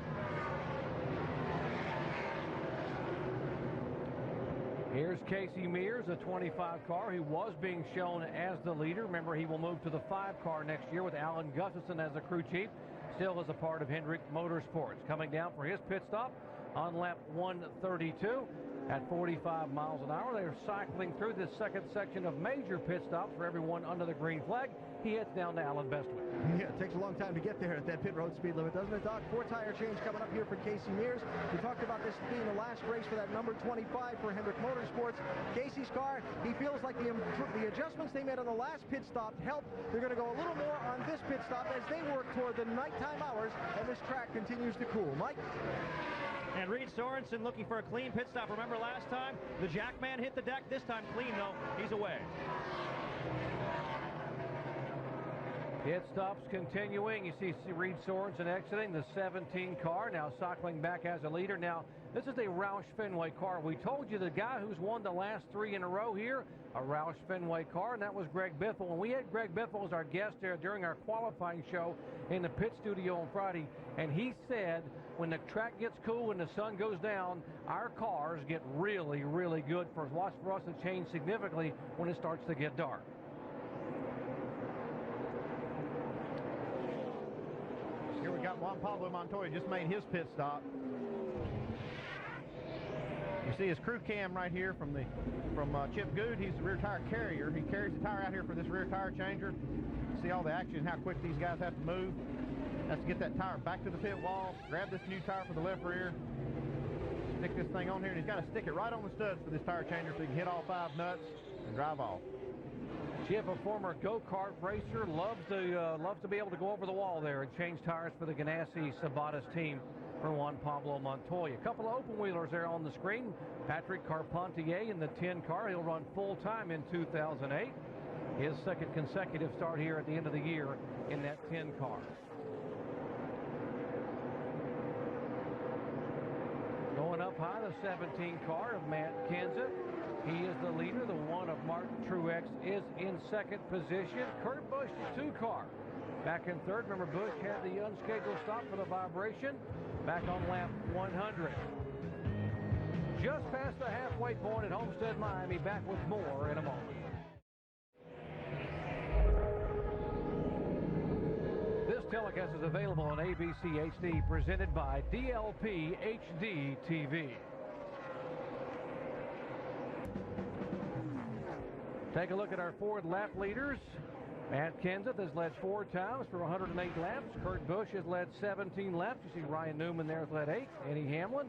Speaker 6: Here's Casey Mears, a 25 car. He was being shown as the leader. Remember, he will move to the 5 car next year with Alan Gustafson as the crew chief. Still as a part of Hendrick Motorsports. Coming down for his pit stop on lap 132 at 45 miles an hour. They're cycling through this second section of major pit stops for everyone under the green flag. He heads down to Alan Bestwick.
Speaker 1: Yeah, it takes a long time to get there at that pit road speed limit, doesn't it, Doc? 4-tire change coming up here for Casey Mears. We talked about this being the last race for that number 25 for Hendrick Motorsports. Casey's car, he feels like the adjustments they made on the last pit stop helped. They're going to go a little more on this pit stop as they work toward the nighttime hours, and this track continues to cool. Mike?
Speaker 11: And Reed Sorensen looking for a clean pit stop. Remember last time, the Jackman hit the deck. This time clean, though. He's away.
Speaker 6: Pit stops continuing. You see Reed Sorensen exiting the 17 car, now cycling back as a leader. Now, this is a Roush Fenway car. We told you the guy who's won the last 3 in a row here, a Roush Fenway car, and that was Greg Biffle. And we had Greg Biffle as our guest there during our qualifying show in the pit studio on Friday, and he said when the track gets cool and the sun goes down, our cars get really, really good for us to change significantly when it starts to get dark.
Speaker 7: Here we got Juan Pablo Montoya just made his pit stop. You see his crew cam right here from Chip Good. He's the rear tire carrier. He carries the tire out here for this rear tire changer. See all the action, how quick these guys have to move. Has to get that tire back to the pit wall, grab this new tire for the left rear, stick this thing on here, and he's got to stick it right on the studs for this tire changer so he can hit all 5 nuts and drive off.
Speaker 6: Chip, a former go-kart racer, loves to be able to go over the wall there and change tires for the Ganassi Sabatas team for Juan Pablo Montoya. A couple of open-wheelers there on the screen. Patrick Carpentier in the 10 car. He'll run full-time in 2008. His second consecutive start here at the end of the year in that 10 car. Going up high, the 17 car of Matt Kenseth. He is the leader. The one of Martin Truex is in second position. Kurt Busch, the 2 car, back in third. Remember, Busch had the unscheduled stop for the vibration back on lap 100. Just past the halfway point at Homestead, Miami. Back with more in a moment. This telecast is available on ABC HD, presented by DLP HD TV. Take a look at our Ford lap leaders. Matt Kenseth has led 4 times for 108 laps. Kurt Busch has led 17 laps. You see Ryan Newman there has led 8. Eddie Hamlin.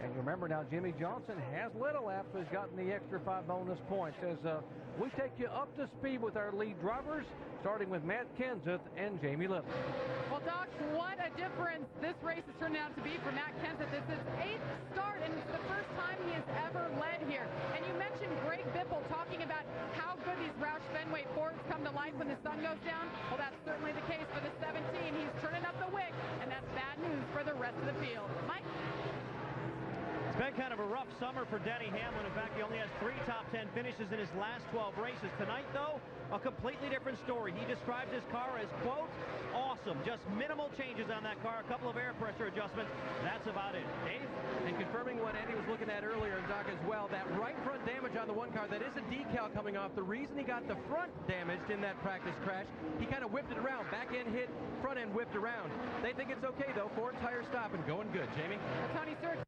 Speaker 6: And you remember now Jimmie Johnson has led a lap, but has gotten the extra 5 bonus points. As we take you up to speed with our lead drivers, starting with Matt Kenseth and Jamie Little.
Speaker 10: Well, Doc, what a difference this race has turned out to be for Matt Kenseth. It's his 8th start, and it's the first time he has ever led here. And you mentioned Greg Biffle talking about how good these Roush Fenway Fords come to life when the sun goes down. Well, that's certainly the case for the 17. He's turning up the wick, and that's bad news for the rest of the field. Mike?
Speaker 11: It's been kind of a rough summer for Denny Hamlin. In fact, he only has 3 top 10 finishes in his last 12 races. Tonight, though, a completely different story. He describes his car as, quote, awesome. Just minimal changes on that car, a couple of air pressure adjustments. That's about it. Dave?
Speaker 12: And confirming what Andy was looking at earlier, Doc, as well, that right front damage on the 1 car, that is a decal coming off. The reason he got the front damaged in that practice crash, he kind of whipped it around. Back end hit, front end whipped around. They think it's okay, though. Ford tire stopping, going good. Jamie?
Speaker 10: Tony Stewart.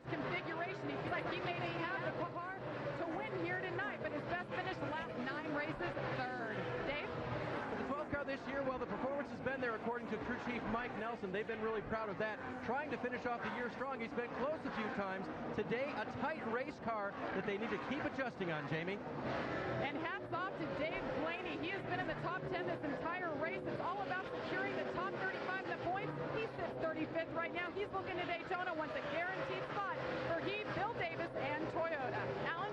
Speaker 10: Configuration. He feels like he may have the car to win here tonight, but his best finish the last 9 races, 3rd. Dave?
Speaker 12: For the 12 car this year, well, the performance has been there according to crew chief Mike Nelson. They've been really proud of that. Trying to finish off the year strong. He's been close a few times. Today, a tight race car that they need to keep adjusting on, Jamie.
Speaker 10: And hats off to Dave Blaney. He has been in the top 10 this entire race. It's all about securing the top 35 in the points. He sits 35th right now. He's looking to Daytona, wants a guaranteed spot for he, Bill Davis, and Toyota. Alan?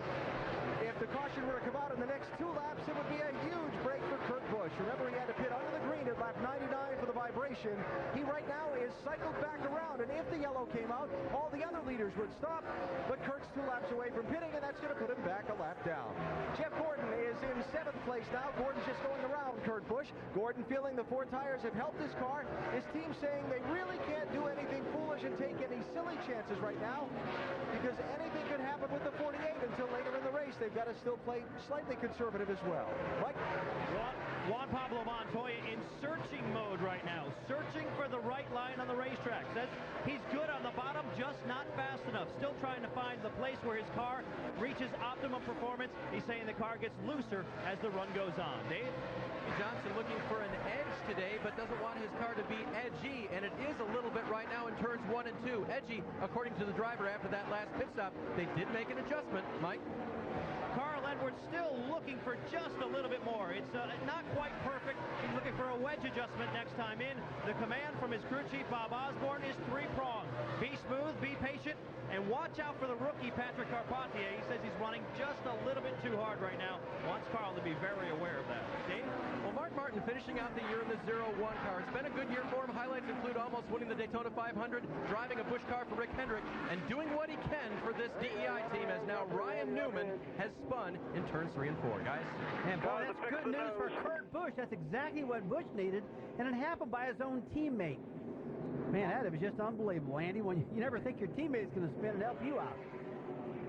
Speaker 1: If the caution were to come out in the next 2 laps, it would be a huge break for Kurt Busch. Remember, he had to pit under the green at lap 99 for the vibration. He right now is cycled back around, and if the yellow came out, all the other leaders would stop. But Kurt's 2 laps away from pitting, and that's going to put him back a lap down. Jeff Gordon is in 7th place now. Gordon's just going around Kurt Busch. Gordon feeling the 4 tires have helped his car. His team saying they really can't do anything foolish and take any silly chances right now, because anything could happen with the 48 until later in the race. They've got to still play slightly conservative as well. Mike?
Speaker 11: Juan Pablo Montoya in searching mode right now, searching for the right line on the racetrack. Says he's good on the bottom, just not fast enough. Still trying to find the place where his car reaches optimum performance. He's saying the car gets looser as the run goes on. Dave?
Speaker 12: Johnson looking for an edge today, but doesn't want his car to be edgy, and it is a little bit right now in turns 1 and 2. Edgy, according to the driver after that last pit stop. They did make an adjustment. Mike?
Speaker 11: Car John Edwards still looking for just a little bit more. It's not quite perfect. He's looking for a wedge adjustment next time in. The command from his crew chief, Bob Osborne, is three-pronged. Be smooth, be patient, and watch out for the rookie, Patrick Carpentier. He says he's running just a little bit too hard right now. Wants Carl to be very aware of that. Dave?
Speaker 12: Well, Mark Martin finishing out the year in the 0-1 car. It's been a good year for him. Highlights include almost winning the Daytona 500, driving a Busch car for Rick Hendrick, and doing what he can for this DEI team as now Ryan Newman has spun in turns 3 and 4, guys.
Speaker 3: And boy, that's good news for Kurt Busch. That's exactly what Busch needed, and it happened by his own teammate. Man, that was just unbelievable, Andy. When you never think your teammate's going to spin and help you out.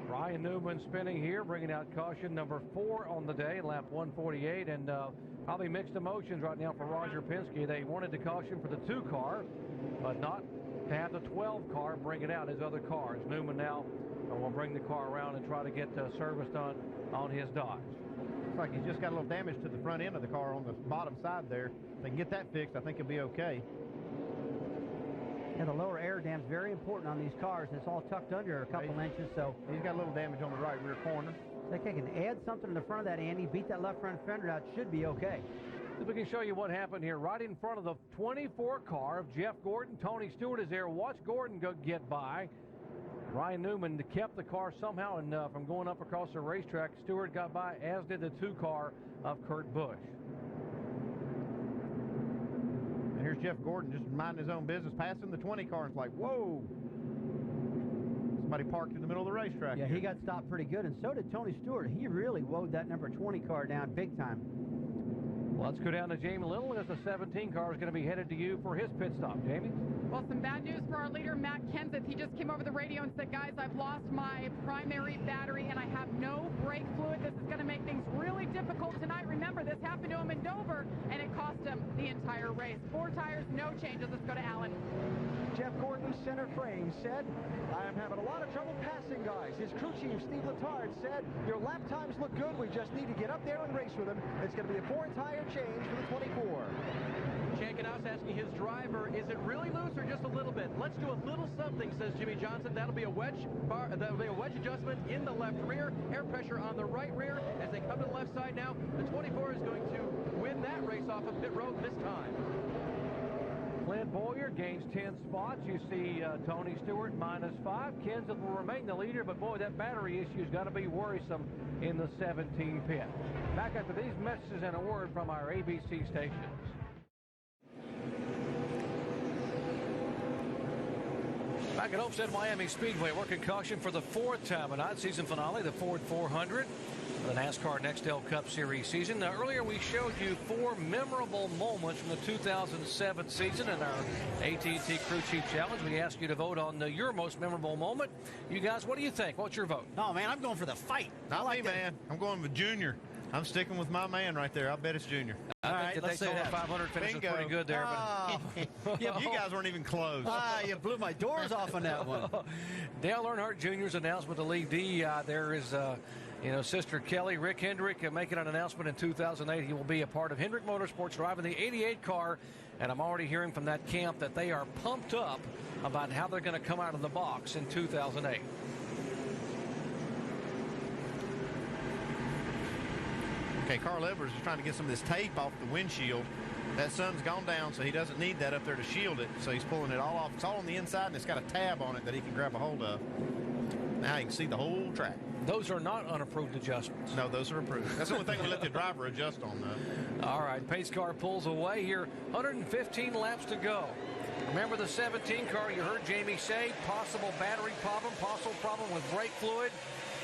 Speaker 6: Ryan Newman spinning here, bringing out caution number 4 on the day, lap 148, and probably mixed emotions right now for Roger Penske. They wanted the caution for the 2 car, but not to have the 12 car bring it out, his other cars. Newman now will bring the car around and try to get service done on his Dodge.
Speaker 7: Looks like he's just got a little damage to the front end of the car on the bottom side there. If they can get that fixed, I think he'll be okay.
Speaker 3: And the lower air dam's very important on these cars, and it's all tucked under a couple inches, so...
Speaker 7: He's got a little damage on the right rear corner.
Speaker 3: I think I can add something in the front of that, Andy, beat that left front fender out, should be okay.
Speaker 6: If we can show you what happened here, right in front of the 24 car of Jeff Gordon. Tony Stewart is there. Watch Gordon get by. Ryan Newman kept the car somehow and from going up across the racetrack. Stewart got by, as did the 2 car of Kurt Busch.
Speaker 7: And here's Jeff Gordon just minding his own business, passing the 20 car, and it's like, whoa! Somebody parked in the middle of the racetrack.
Speaker 3: Yeah,
Speaker 7: here.
Speaker 3: he got stopped pretty good, and so did Tony Stewart. He really woed that number 20 car down big time.
Speaker 6: Well, let's go down to Jamie Little as the 17 car is going to be headed to you for his pit stop. Jamie?
Speaker 10: Well, some bad news for our leader, Matt Kenseth. He just came over the radio and said, guys, I've lost my primary battery and I have no brake fluid. This is going to make things really difficult tonight. Remember, this happened to him in Dover, and it cost him the entire race. 4 tires, no changes. Let's go to Alan.
Speaker 1: Jeff Gordon, center frame, said, I am having a lot of trouble passing guys. His crew chief, Steve Letard, said, your lap times look good. We just need to get up there and race with him. It's going to be a 4-tire change for the 24.
Speaker 12: Shankenhouse asking his driver, is it really loose or just a little bit? Let's do a little something, says Jimmy Johnson. That'll be a wedge adjustment in the left rear, air pressure on the right rear. As they come to the left side now, the 24 is going to win that race off of pit road this time.
Speaker 6: Clint Bowyer gains 10 spots. You see Tony Stewart -5. Kenseth will remain the leader, but boy, that battery issue's got to be worrisome in the 17 pit. Back after these messages and a word from our ABC stations. Back at Homestead Miami Speedway, working caution for the 4th time tonight, season finale, the Ford 400. The NASCAR Nextel Cup Series season. Now, earlier we showed you 4 memorable moments from the 2007 season in our AT&T Crew Chief Challenge. We asked you to vote on your most memorable moment. You guys, what do you think? What's your vote?
Speaker 11: Oh, man, I'm going for the fight.
Speaker 7: Not me, man. I'm going with Junior. I'm sticking with my man right there. I bet it's Junior.
Speaker 6: I think the Daytona 500 finish was pretty good there. But
Speaker 7: yeah, you guys weren't even close.
Speaker 11: You blew my doors off on that one.
Speaker 6: Dale Earnhardt Jr.'s announcement to leave DEI. There is, Sister Kelly, Rick Hendrick, making an announcement in 2008. He will be a part of Hendrick Motorsports, driving the 88 car. And I'm already hearing from that camp that they are pumped up about how they're going to come out of the box in 2008.
Speaker 7: Okay, Carl Edwards is trying to get some of this tape off the windshield. That sun's gone down, so he doesn't need that up there to shield it. So he's pulling it all off. It's all on the inside, and it's got a tab on it that he can grab a hold of. Now you can see the whole track.
Speaker 6: Those are not unapproved adjustments.
Speaker 7: No, those are approved. That's the only thing we let the driver adjust on, though.
Speaker 6: All right, pace car pulls away here. 115 laps to go. Remember the 17 car, you heard Jamie say, possible battery problem, possible problem with brake fluid.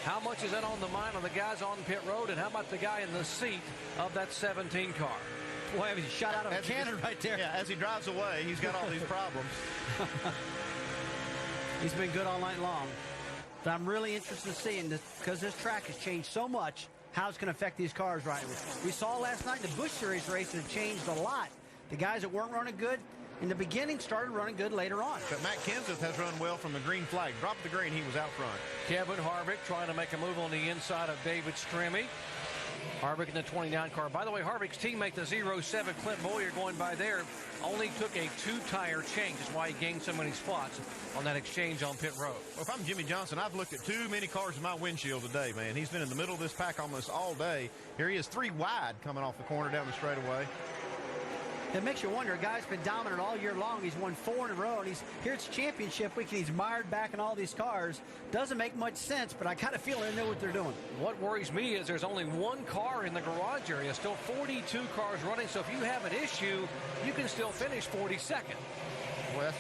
Speaker 6: How much is that on the mind of the guys on pit road, and how about the guy in the seat of that 17 car?
Speaker 11: Boy, he shot out of a cannon right there.
Speaker 7: Yeah, as he drives away, he's got all these problems.
Speaker 11: He's been good all night long. But I'm really interested in seeing this, because this track has changed so much, how it's going to affect these cars right now. We saw last night in the Busch Series race that it changed a lot. The guys that weren't running good in the beginning started running good later on.
Speaker 7: But Matt Kenseth has run well from the green flag. Dropped the green, he was out front.
Speaker 6: Kevin Harvick trying to make a move on the inside of David Stremme. Harvick in the 29 car. By the way, Harvick's teammate, the 07 Clint Boyer, going by there, only took a 2-tire change. That's why he gained so many spots on that exchange on pit road.
Speaker 7: Well, if I'm Jimmy Johnson, I've looked at too many cars in my windshield today, man. He's been in the middle of this pack almost all day. Here he is 3 wide coming off the corner down the straightaway.
Speaker 3: It makes you wonder. A guy's been dominant all year long. He's won 4 in a row, and here it's championship week, and he's mired back in all these cars. Doesn't make much sense, but I kind of feel they know what they're doing.
Speaker 6: What worries me is there's only 1 car in the garage area, still 42 cars running, so if you have an issue, you can still finish 42nd.
Speaker 7: Well,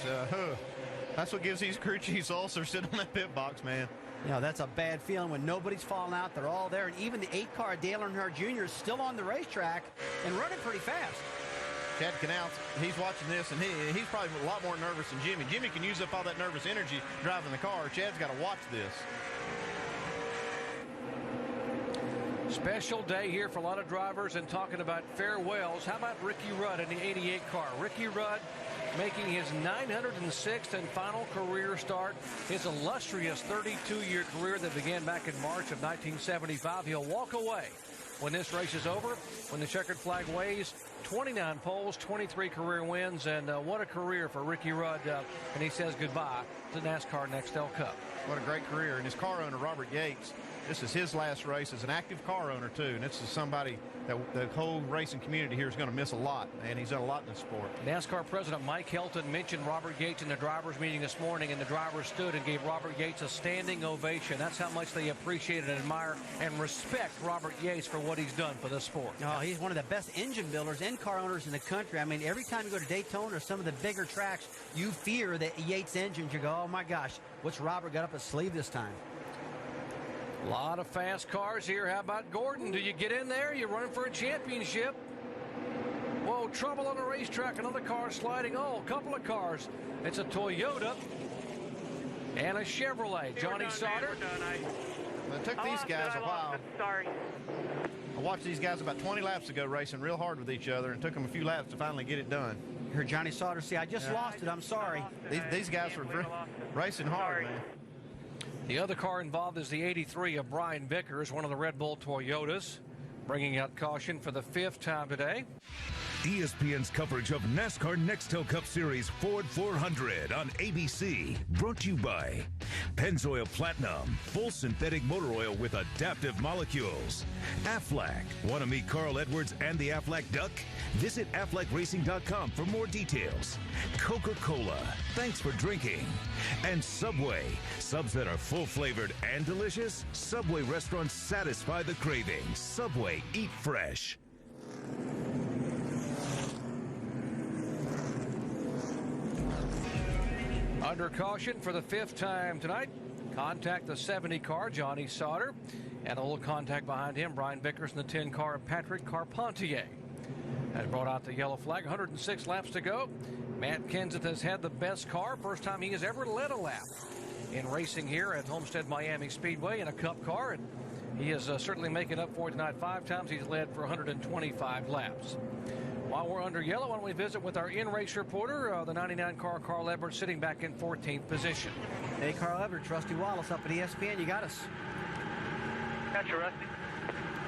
Speaker 7: that's what gives these crew chiefs ulcers sitting on that pit box, man.
Speaker 3: You know, that's a bad feeling when nobody's falling out. They're all there, and even the 8-car Dale Earnhardt Jr. is still on the racetrack and running pretty fast.
Speaker 7: Chad Knaus, he's watching this, and he's probably a lot more nervous than Jimmy. Jimmy can use up all that nervous energy driving the car. Chad's got to watch this.
Speaker 6: Special day here for a lot of drivers, and talking about farewells. How about Ricky Rudd in the 88 car? Ricky Rudd making his 906th and final career start. His illustrious 32-year career that began back in March of 1975. He'll walk away when this race is over, when the checkered flag waves. 29 poles, 23 career wins, and what a career for Ricky Rudd. And he says goodbye to NASCAR Nextel Cup.
Speaker 7: What a great career. And his car owner, Robert Yates, this is his last race as an active car owner, too. And this is somebody that the whole racing community here is going to miss a lot. And he's done a lot in the sport.
Speaker 6: NASCAR President Mike Helton mentioned Robert Yates in the drivers' meeting this morning, and the drivers stood and gave Robert Yates a standing ovation. That's how much they appreciate and admire and respect Robert Yates for what he's done for the sport.
Speaker 3: Oh, he's one of the best engine builders and car owners in the country. I mean, every time you go to Daytona or some of the bigger tracks, you fear that Yates engines. You go, oh, my gosh, what's Robert got up his sleeve this time?
Speaker 6: A lot of fast cars here. How about Gordon? Do you get in there? You're running for a championship. Whoa, trouble on the racetrack. Another car sliding. Oh, a couple of cars. It's a Toyota and a Chevrolet. Johnny Sauter.
Speaker 7: It took these guys a while.
Speaker 8: Sorry.
Speaker 7: I watched these guys about 20 laps ago racing real hard with each other, and took them a few laps to finally get it done.
Speaker 3: You heard Johnny Sauter say, I just lost it. I'm sorry.
Speaker 7: These guys were racing hard, man.
Speaker 6: The other car involved is the 83 of Brian Vickers, one of the Red Bull Toyotas, bringing out caution for the 5th time today.
Speaker 9: ESPN's coverage of NASCAR Nextel Cup Series Ford 400 on ABC. Brought to you by Pennzoil Platinum, full synthetic motor oil with adaptive molecules. Aflac. Want to meet Carl Edwards and the Aflac Duck? Visit AflacRacing.com for more details. Coca-Cola. Thanks for drinking. And Subway. Subs that are full-flavored and delicious. Subway restaurants satisfy the craving. Subway. Eat fresh.
Speaker 6: Under caution for the 5th time tonight. Contact the 70 car, Johnny Sauter. And a little contact behind him, Brian Vickers in the 10 car, Patrick Carpentier. Has brought out the yellow flag. 106 laps to go. Matt Kenseth has had the best car. First time he has ever led a lap in racing here at Homestead Miami Speedway in a Cup car. And he is certainly making up for it tonight. 5 times he's led for 125 laps. While we're under yellow, why don't we visit with our in-race reporter, the 99 car, Carl Edwards, sitting back in 14th position.
Speaker 3: Hey, Carl Edwards, Rusty Wallace up at ESPN. You got us.
Speaker 5: Gotcha, Rusty.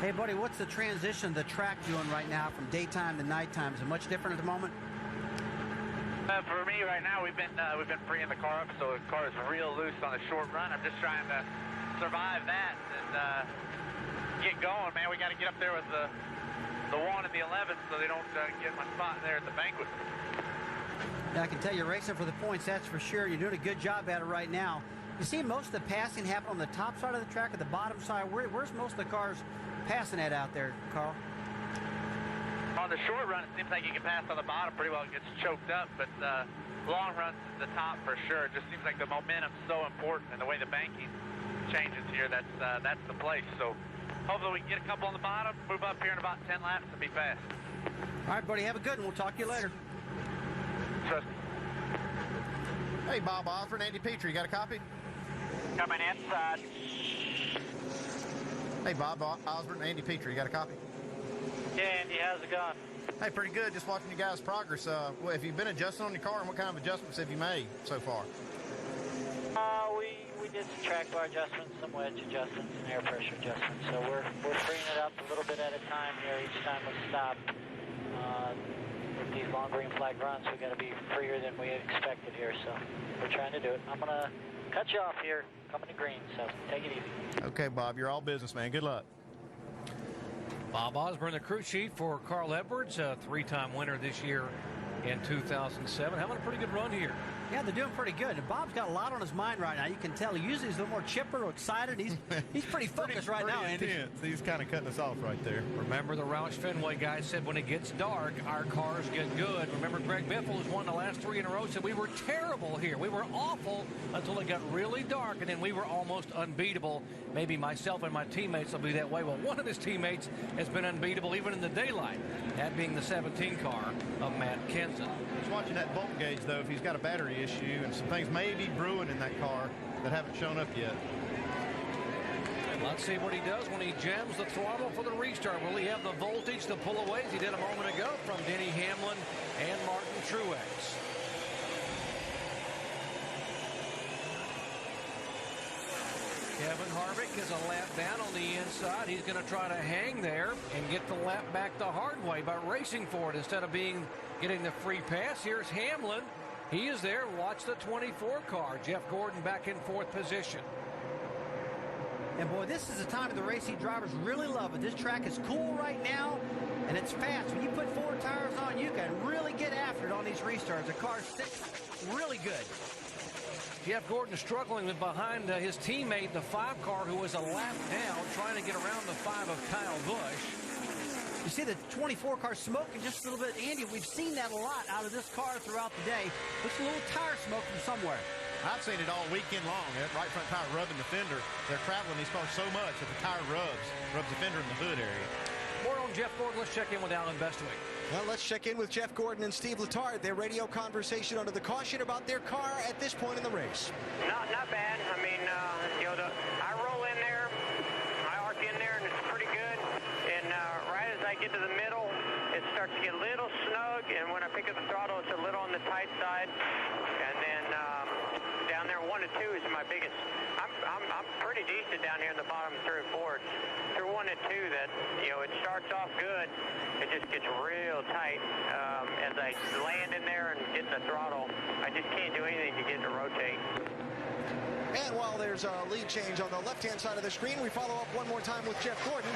Speaker 3: Hey, buddy, what's the transition the track doing right now from daytime to nighttime? Is it much different at the moment?
Speaker 5: For me right now, we've been freeing the car up, so the car is real loose on the short run. I'm just trying to survive that and get going, man. We got to get up there with the 1 and the 11 so they don't get my spot there at the banquet.
Speaker 3: Yeah, I can tell you're racing for the points, that's for sure. You're doing a good job at it right now. You see most of the passing happen on the top side of the track or the bottom side? Where's most of the cars passing at out there, Carl?
Speaker 5: On the short run, it seems like you can pass on the bottom pretty well. It gets choked up, but long runs at the top for sure. It just seems like the momentum's so important, and the way the banking changes here, that's the place. So hopefully we can get a couple on the bottom, move up here in about 10 laps and be fast.
Speaker 3: All right, buddy, have a good one. We'll talk to you later.
Speaker 5: Trust me.
Speaker 7: Hey, Bob Osborne, Andy Petrie, you got a copy?
Speaker 5: Coming inside.
Speaker 7: Hey, Bob Osborne, Andy Petrie, you got a copy?
Speaker 8: Yeah, Andy, how's it going?
Speaker 7: Hey, pretty good. Just watching you guys' progress. Have you been adjusting on your car, and what kind of adjustments have you made so far?
Speaker 8: We did some track bar adjustments, some wedge adjustments, and air pressure adjustments. So we're freeing it up a little bit at time here. Each time we stop with these long green flag runs, we got to be freer than we had expected here. So we're trying to do it. I'm going to cut you off here, coming to green. So take it easy.
Speaker 7: Okay, Bob, you're all business, man. Good luck.
Speaker 6: Bob Osborne, the crew chief for Carl Edwards, a 3-time winner this year in 2007. Having a pretty good run here.
Speaker 3: Yeah, they're doing pretty good. And Bob's got a lot on his mind right now. You can tell. Usually he's a little more chipper or excited. He's pretty focused right now, Andy.
Speaker 7: He's kind of cutting us off right there.
Speaker 6: Remember the Roush Fenway guy said when it gets dark, our cars get good. Remember Greg Biffle, who's won the last 3 in a row, said we were terrible here. We were awful until it got really dark, and then we were almost unbeatable. Maybe myself and my teammates will be that way. Well, one of his teammates has been unbeatable even in the daylight, that being the 17 car of Matt Kenseth.
Speaker 7: Just watching that volt gauge, though, if he's got a battery issue, and some things may be brewing in that car that haven't shown up yet.
Speaker 6: Let's see what he does when he jams the throttle for the restart. Will he have the voltage to pull away as he did a moment ago from Denny Hamlin and Martin Truex? Kevin Harvick is a lap down on the inside. He's going to try to hang there and get the lap back the hard way by racing for it instead of getting the free pass. Here's Hamlin. He is there. Watch the 24 car. Jeff Gordon back in 4th position.
Speaker 3: And boy, this is the time of the race drivers really love it. This track is cool right now, and it's fast. When you put 4 tires on, you can really get after it on these restarts. The car sticks really good.
Speaker 6: Jeff Gordon struggling with behind his teammate, the 5 car, who was a lap down, trying to get around the 5 of Kyle Busch.
Speaker 3: You see the 24 car smoking just a little bit. Andy, we've seen that a lot out of this car throughout the day. Looks a little tire smoke from somewhere.
Speaker 7: I've seen it all weekend long. That right front tire rubbing the fender. They're traveling these cars so much that the tire rubs the fender in the hood area.
Speaker 6: More on Jeff Gordon. Let's check in with Alan Bestwick.
Speaker 1: Well, let's check in with Jeff Gordon and Steve Letarte. Their radio conversation under the caution about their car at this point in the race.
Speaker 4: Not bad. I mean, I roll in there, I arc in there, and it's pretty good. And right as I get to the middle, it starts to get a little snug. And when I pick up the throttle, it's a little on the tight side. And then down there, 1 to 2 is my biggest. I'm pretty decent down here in the bottom 3 and 4. Through 1 and 2, that it starts off good. It just gets real tight as I land in there and get the throttle. I just can't do anything to get it to rotate.
Speaker 1: And while there's a lead change on the left-hand side of the screen, we follow up one more time with Jeff Gordon.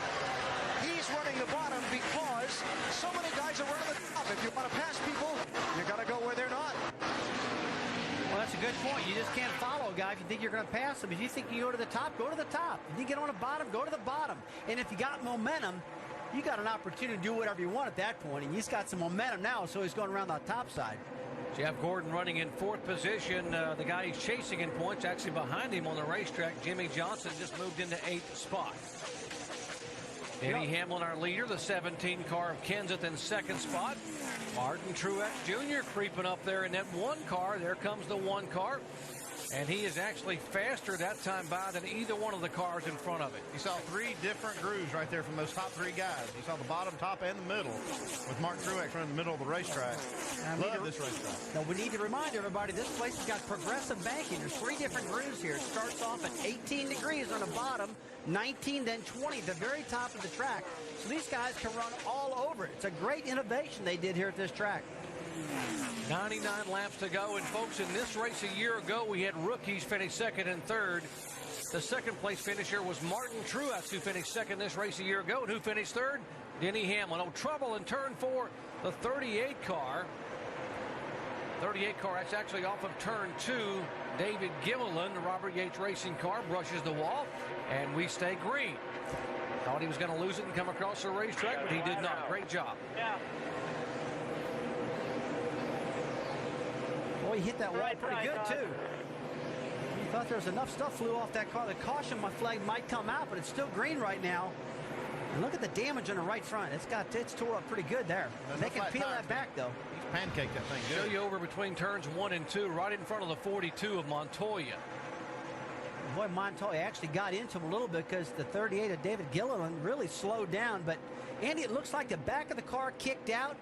Speaker 1: He's running the bottom because so many guys are running the top. If you want to pass people, you got to go where they're not.
Speaker 3: Well, that's a good point. You just can't follow a guy if you think you're going to pass him. If you think you go to the top, go to the top. If you get on the bottom, go to the bottom. And if you got momentum, you got an opportunity to do whatever you want at that point. And he's got some momentum now, so he's going around the top side.
Speaker 6: Jeff Gordon running in 4th position. The guy he's chasing in points, actually behind him on the racetrack, Jimmy Johnson, just moved into 8th spot. Denny Hamlin, our leader, the 17 car of Kenseth in 2nd spot. Martin Truex Jr. creeping up there in that 1 car. There comes the 1 car. And he is actually faster that time by than either one of the cars in front of it.
Speaker 7: You saw 3 different grooves right there from those top 3 guys. You saw the bottom, top, and the middle with Martin Truex running the middle of the racetrack. Love this racetrack.
Speaker 3: Now, we need to remind everybody, this place has got progressive banking. There's 3 different grooves here. It starts off at 18 degrees on the bottom, 19, then 20, the very top of the track. So these guys can run all over it. It's a great innovation they did here at this track.
Speaker 6: 99 laps to go, and folks, in this race a year ago, we had rookies finish 2nd and 3rd. The 2nd place finisher was Martin Truex, who finished 2nd this race a year ago, and who finished 3rd? Denny Hamlin. Oh, trouble in turn 4, the 38 car. 38 car, that's actually off of turn 2. David Gilliland, the Robert Yates Racing car, brushes the wall, and we stay green. Thought he was going to lose it and come across the racetrack, but he did not. Great job.
Speaker 8: Yeah.
Speaker 3: Boy, he hit that wall pretty good, too. He thought there was enough stuff flew off that car. The caution flag might come out, but it's still green right now. And look at the damage on the right front. It's tore up pretty good there. They can peel that back, though.
Speaker 7: He's pancaked that thing good.
Speaker 6: Show you over between turns 1 and 2, right in front of the 42 of Montoya.
Speaker 3: Boy, Montoya actually got into him a little bit because the 38 of David Gilliland really slowed down. But, Andy, it looks like the back of the car kicked out.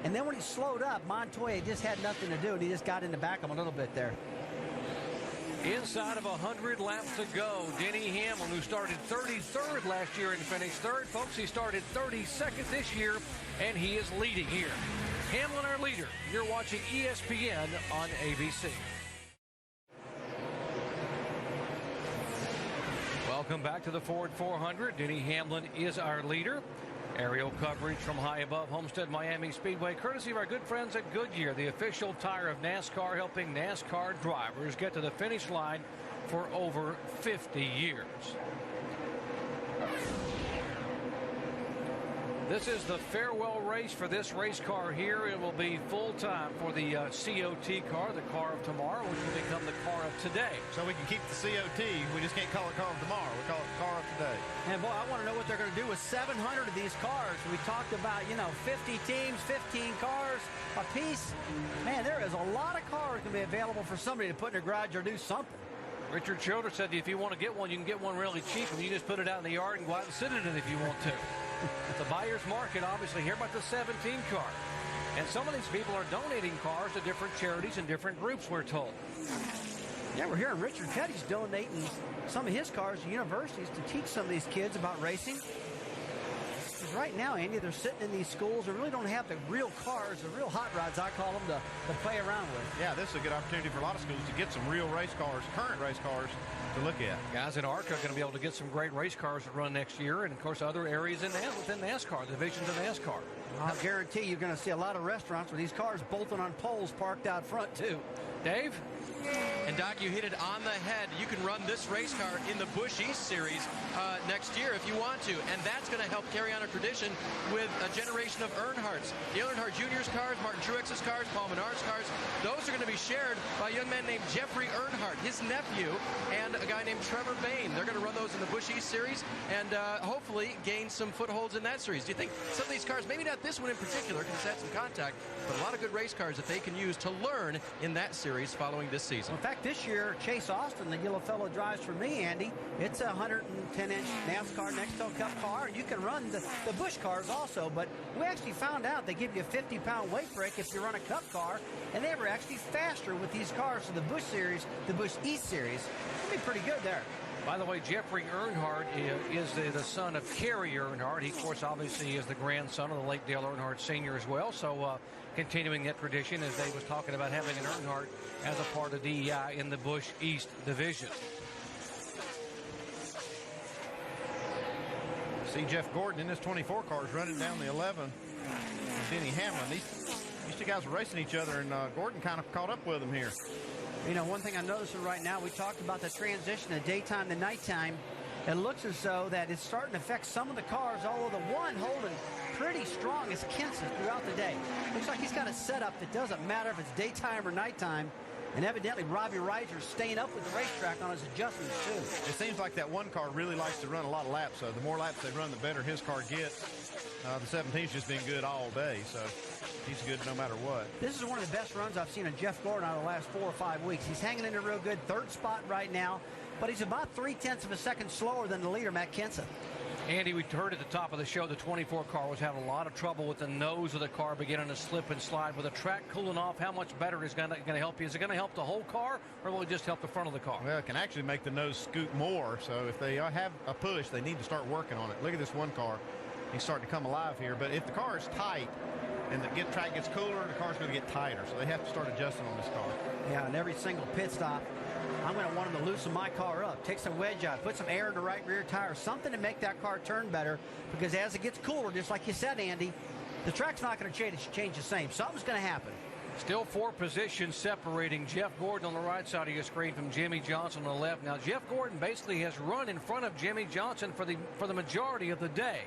Speaker 3: And then when he slowed up, Montoya just had nothing to do, and he just got in the back of him a little bit there.
Speaker 6: Inside of 100 laps to go, Denny Hamlin, who started 33rd last year and finished third. Folks, he started 32nd this year, and he is leading here. Hamlin, our leader. You're watching ESPN on ABC. Welcome back to the Ford 400. Denny Hamlin is our leader. Aerial coverage from high above Homestead Miami Speedway, courtesy of our good friends at Goodyear, the official tire of NASCAR, helping NASCAR drivers get to the finish line for over 50 years. This is the farewell race for this race car here. It will be full time for the COT car, the car of tomorrow, which will become the car of today.
Speaker 7: So we can keep the COT. We just can't call it car of tomorrow. We call it car of today.
Speaker 3: And boy, I want to know what they're going to do with 700 of these cars. We talked about, 50 teams, 15 cars a piece. Man, there is a lot of cars going to be available for somebody to put in their garage or do something.
Speaker 6: Richard Childress said if you want to get one, you can get one really cheap, and you just put it out in the yard and go out and sit in it if you want to. It's a buyer's market, obviously. Hear about the 17 car. And some of these people are donating cars to different charities and different groups, we're told.
Speaker 3: Yeah, we're hearing Richard Petty's donating some of his cars to universities to teach some of these kids about racing. Because right now, Andy, they're sitting in these schools that really don't have the real cars, the real hot rods, I call them, to play around with.
Speaker 7: Yeah, this is a good opportunity for a lot of schools to get some real race cars, current race cars, to look at.
Speaker 6: Guys at ARCA are going to be able to get some great race cars to run next year, and of course other areas within NASCAR, divisions of NASCAR.
Speaker 3: I'll guarantee you're going to see a lot of restaurants with these cars bolted on poles parked out front too.
Speaker 6: Dave?
Speaker 12: And Doc, you hit it on the head. You can run this race car in the Busch East Series next year if you want to, and that's going to help carry on a tradition with a generation of Earnhardts. The Earnhardt Jr.'s cars, Martin Truex's cars, Paul Menard's cars, those are going to be shared by a young man named Jeffrey Earnhardt, his nephew, and a guy named Trevor Bayne. They're going to run those in the Busch East Series and hopefully gain some footholds in that series. Do you think some of these cars, maybe not this one in particular because it's had some contact, but a lot of good race cars that they can use to learn in that series following this season?
Speaker 3: Well, in fact, this year, Chase Austin, the yellow fellow drives for me, Andy. It's a 110-inch NASCAR Nextel Cup car. You can run the Busch cars also, but we actually found out they give you a 50-pound weight break if you run a Cup car, and they were actually faster with these cars for the Busch Series, the Busch East Series. It'll be pretty good there.
Speaker 6: By the way, Jeffrey Earnhardt is the son of Kerry Earnhardt. He, of course, obviously is the grandson of the late Dale Earnhardt Sr. as well. So continuing that tradition, as Dave was talking about having an Earnhardt as a part of DEI in the Busch East Division.
Speaker 7: See Jeff Gordon in his 24 cars running down the 11. And Denny Hamlin. These two guys were racing each other, and Gordon kind of caught up with him here.
Speaker 3: One thing I'm noticing right now, we talked about the transition of daytime to nighttime. It looks as though that it's starting to affect some of the cars, although the one holding pretty strong is Kenseth throughout the day. Looks like he's got a setup that doesn't matter if it's daytime or nighttime. And evidently, Robbie Reiser's staying up with the racetrack on his adjustments, too.
Speaker 7: It seems like that one car really likes to run a lot of laps. So the more laps they run, the better his car gets. The 17's just been good all day, so he's good no matter what.
Speaker 3: This is one of the best runs I've seen of Jeff Gordon out of the last 4 or 5 weeks. He's hanging in there real good, third spot right now, but he's about 0.3 of a second slower than the leader, Matt Kenseth.
Speaker 6: Andy, we heard at the top of the show the 24 car was having a lot of trouble with the nose of the car beginning to slip and slide. With the track cooling off, how much better is going to help you? Is it going to help the whole car, or will it just help the front of the car?
Speaker 7: Well, it can actually make the nose scoot more, so if they have a push, they need to start working on it. Look at this one car. He's starting to come alive here, but if the car is tight and the track gets cooler, the car's going to get tighter, so they have to start adjusting on this car.
Speaker 3: Yeah, and every single pit stop, I'm going to want them to loosen my car up, take some wedge out, put some air in the right rear tire, something to make that car turn better, because as it gets cooler, just like you said, Andy, the track's not going to change the same. Something's going to happen.
Speaker 6: Still 4 positions separating Jeff Gordon on the right side of your screen from Jimmie Johnson on the left. Now, Jeff Gordon basically has run in front of Jimmie Johnson for the majority of the day.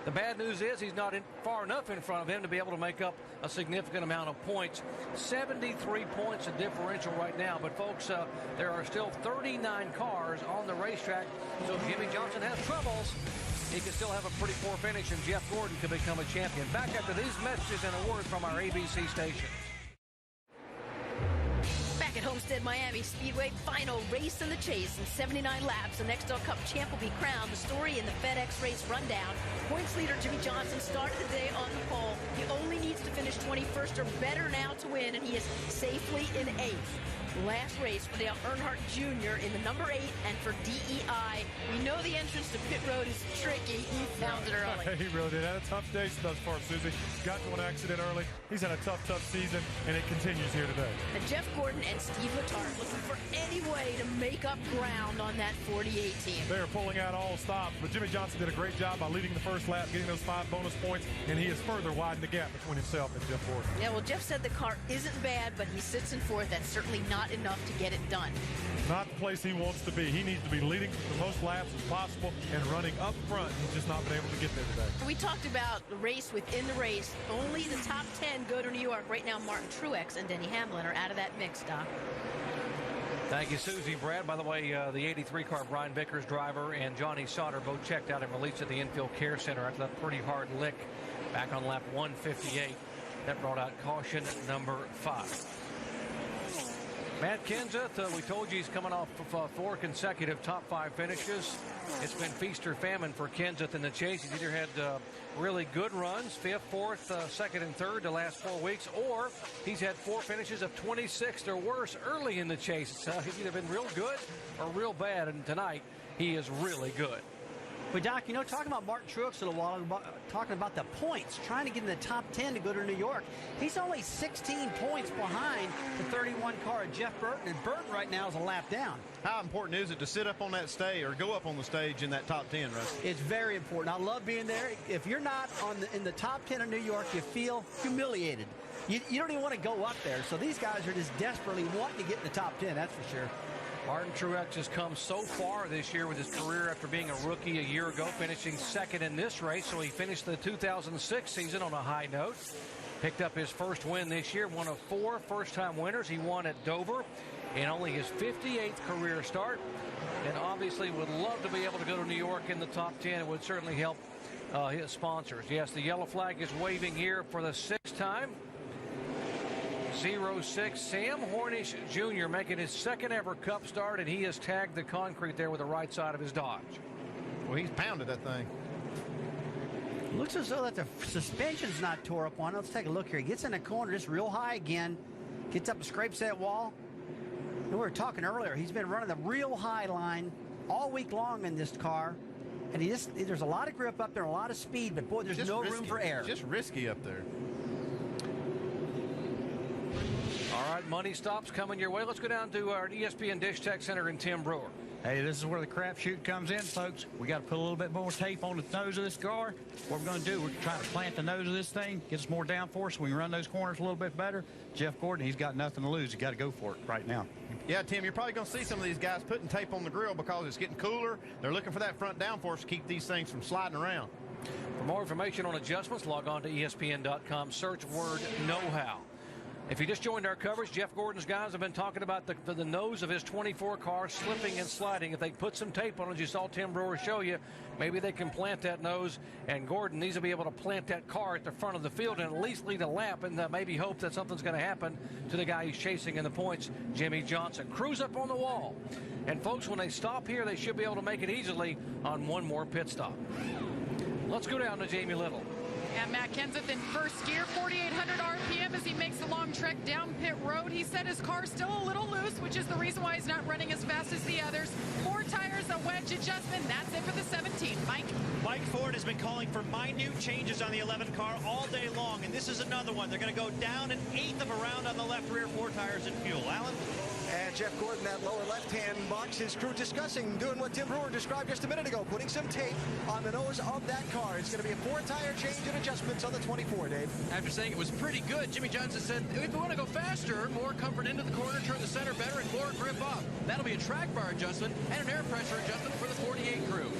Speaker 6: The bad news is he's not far enough in front of him to be able to make up a significant amount of points. 73 points of differential right now. But, folks, there are still 39 cars on the racetrack. So if Jimmie Johnson has troubles, he can still have a pretty poor finish, and Jeff Gordon could become a champion. Back after these messages and a word from our ABC stations.
Speaker 14: Back at Homestead Miami Speedway, final race in the chase. In 79 laps, the Nextel Cup champ will be crowned. The story in the FedEx race rundown. Points leader Jimmie Johnson started the day on the pole. He only needs to finish 21st or better now to win, and he is safely in 8th. Last race for Dale Earnhardt Jr. in the number 8, and for DEI. We know the entrance to pit road is tricky. He found it early.
Speaker 15: He really did. Had a tough day thus far, Susie. Got to an accident early. He's had a tough season, and it continues here today.
Speaker 14: And Jeff Gordon and Steve Letarte looking for any way to make up ground on that 48 team.
Speaker 15: They're pulling out all stops, but Jimmie Johnson did a great job by leading the first lap, getting those 5 bonus points, and he has further widened the gap between himself and Jeff Gordon.
Speaker 14: Yeah, well, Jeff said the car isn't bad, but he sits in 4th. That's certainly not enough to get it done.
Speaker 15: Not the place he wants to be. He needs to be leading the most laps as possible and running up front. He's just not been able to get there today.
Speaker 14: We talked about the race within the race. Only the top 10 go to New York. Right now, Martin Truex and Denny Hamlin are out of that mix, Doc.
Speaker 6: Thank you, Susie. Brad, by the way, the 83 car Brian Vickers driver and Johnny Sauter both checked out and released at the infield care center after that pretty hard lick back on lap 158. That brought out caution number 5. Matt Kenseth, we told you he's coming off of 4 consecutive top 5 finishes. It's been feast or famine for Kenseth in the chase. He's either had really good runs, 5th, 4th, 2nd, and 3rd the last 4 weeks, or he's had 4 finishes of 26th or worse early in the chase. He's either been real good or real bad, and tonight he is really good.
Speaker 3: But, Doc, you know, talking about Martin Truex a little while ago, talking about the points, trying to get in the top 10 to go to New York. He's only 16 points behind the 31 car of Jeff Burton, and Burton right now is a lap down.
Speaker 7: How important is it to sit up on that stage or go up on the stage in that top 10, Russ?
Speaker 3: It's very important. I love being there. If you're not in the top 10 of New York, you feel humiliated. You don't even want to go up there. So these guys are just desperately wanting to get in the top 10, that's for sure.
Speaker 6: Martin Truex has come so far this year with his career after being a rookie a year ago, finishing 2nd in this race. So he finished the 2006 season on a high note. Picked up his first win this year, one of 4 first-time winners. He won at Dover in only his 58th career start. And obviously would love to be able to go to New York in the top 10. It would certainly help his sponsors. Yes, the yellow flag is waving here for the 6th time. 06, Sam Hornish Jr. making his 2nd ever Cup start, and he has tagged the concrete there with the right side of his Dodge.
Speaker 7: Well, he's pounded that thing.
Speaker 3: Looks as though that the suspension's not tore up on it. Let's take a look here. He gets in the corner just real high again. Gets up and scrapes that wall. And we were talking earlier. He's been running the real high line all week long in this car. And there's a lot of grip up there, a lot of speed, but boy, there's no room for air.
Speaker 7: Just risky up there.
Speaker 6: All right, money stops coming your way. Let's go down to our ESPN Dish Tech Center in Tim Brewer.
Speaker 13: Hey, this is where the crapshoot comes in, folks. We got to put a little bit more tape on the nose of this car. What we're going to do, we're trying to plant the nose of this thing, get us more downforce. We can run those corners a little bit better. Jeff Gordon, he's got nothing to lose. He's got to go for it right now.
Speaker 7: Yeah, Tim, you're probably going to see some of these guys putting tape on the grill because it's getting cooler. They're looking for that front downforce to keep these things from sliding around.
Speaker 6: For more information on adjustments, log on to ESPN.com, search word know-how. If you just joined our coverage, Jeff Gordon's guys have been talking about the nose of his 24 car slipping and sliding. If they put some tape on it, as you saw Tim Brewer show you, maybe they can plant that nose, and Gordon needs to be able to plant that car at the front of the field and at least lead a lap and maybe hope that something's going to happen to the guy he's chasing in the points, Jimmie Johnson. Cruise up on the wall. And folks, when they stop here, they should be able to make it easily on one more pit stop. Let's go down to Jamie Little.
Speaker 10: And Matt Kenseth in first gear, 4,800 RPM as he makes the long trek down pit road. He said his car's still a little loose, which is the reason why he's not running as fast as the others. 4 tires, a wedge adjustment. That's it for the 17.
Speaker 11: Mike Ford has been calling for minute changes on the 11 car all day long, and this is another one. They're going to go down an 1/8 of a round on the left rear, 4 tires and fuel. Alan?
Speaker 1: And Jeff Gordon, that lower left-hand box, his crew discussing, doing what Tim Brewer described just a minute ago, putting some tape on the nose of that car. It's going to be a 4-tire change and adjustments on the 24, Dave.
Speaker 12: After saying it was pretty good, Jimmie Johnson said, if we want to go faster, more comfort into the corner, turn the center better, and more grip up. That'll be a track bar adjustment and an air pressure adjustment for the 48 crew.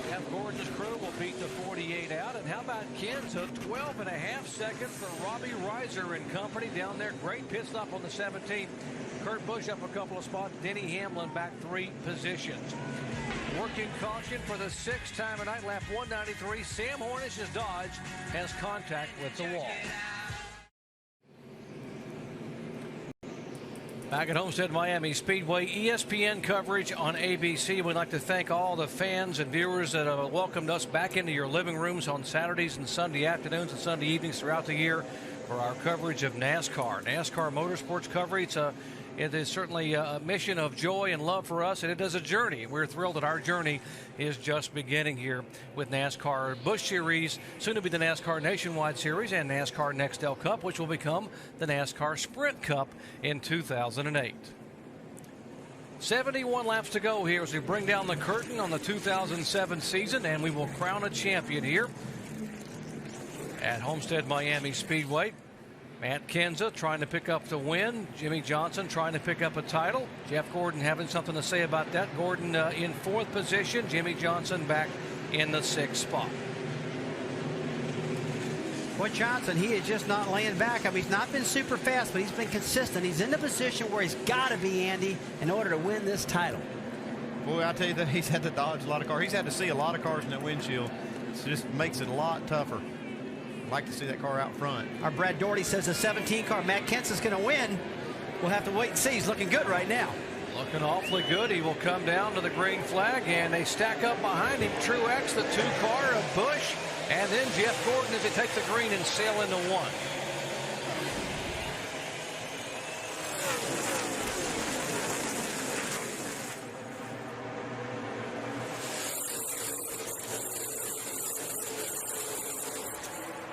Speaker 6: Jeff Gordon's crew will beat the 48 out. And how about Kenseth? 12.5 seconds for Robbie Reiser and company down there. Great pit stop on the 17th. Kurt Busch up a couple of spots. Denny Hamlin back 3 positions. Working caution for the 6th time tonight. Lap 193. Sam Hornish's Dodge has contact with the wall. Back at Homestead Miami Speedway, ESPN coverage on ABC. We'd like to thank all the fans and viewers that have welcomed us back into your living rooms on Saturdays and Sunday afternoons and Sunday evenings throughout the year for our coverage of NASCAR. NASCAR motorsports coverage. It is certainly a mission of joy and love for us, and it is a journey. We're thrilled that our journey is just beginning here with NASCAR Busch Series, soon to be the NASCAR Nationwide Series, and NASCAR Nextel Cup, which will become the NASCAR Sprint Cup in 2008. 71 laps to go here as we bring down the curtain on the 2007 season, and we will crown a champion here at Homestead Miami Speedway. Matt Kenseth trying to pick up the win. Jimmie Johnson trying to pick up a title. Jeff Gordon having something to say about that. Gordon in 4th position. Jimmie Johnson back in the 6th spot.
Speaker 3: Boy, Johnson, he is just not laying back. I mean, he's not been super fast, but he's been consistent. He's in the position where he's got to be, Andy, in order to win this title.
Speaker 7: Boy, I tell you that he's had to dodge a lot of cars. He's had to see a lot of cars in that windshield. It just makes it a lot tougher. Like to see that car out front.
Speaker 3: Our Brad Doherty says the 17 car, Matt Kenseth's going to win. We'll have to wait and see. He's looking good right now.
Speaker 6: Looking awfully good. He will come down to the green flag, and they stack up behind him. Truex, the 2 car of Busch, and then Jeff Gordon as they take the green and sail into 1.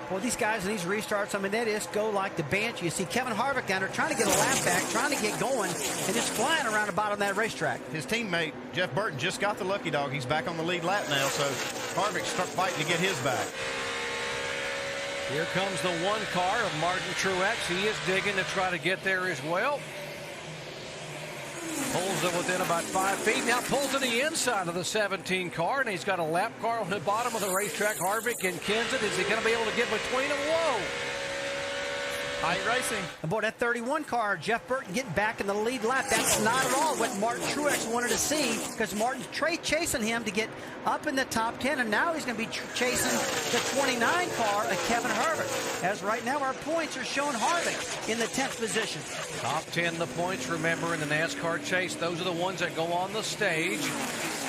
Speaker 3: Well, these guys in these restarts, I mean, they just go like the banshee. You see Kevin Harvick down there trying to get a lap back, trying to get going, and just flying around the bottom of that racetrack.
Speaker 7: His teammate, Jeff Burton, just got the lucky dog. He's back on the lead lap now, so Harvick's fighting to get his back.
Speaker 6: Here comes the 1 car of Martin Truex. He is digging to try to get there as well. Pulls it within about 5 feet. Now pulls to the inside of the 17 car, and he's got a lap car on the bottom of the racetrack. Harvick and Kenseth. Is he going to be able to get between them? Whoa!
Speaker 3: Tight racing. And boy, that 31 car, Jeff Burton getting back in the lead lap. That's not at all what Martin Truex wanted to see, because Martin's chasing him to get up in the top 10, and now he's going to be chasing the 29 car of Kevin Harvick. As right now, our points are showing Harvick in the 10th position.
Speaker 6: Top 10, the points, remember, in the NASCAR chase. Those are the ones that go on the stage.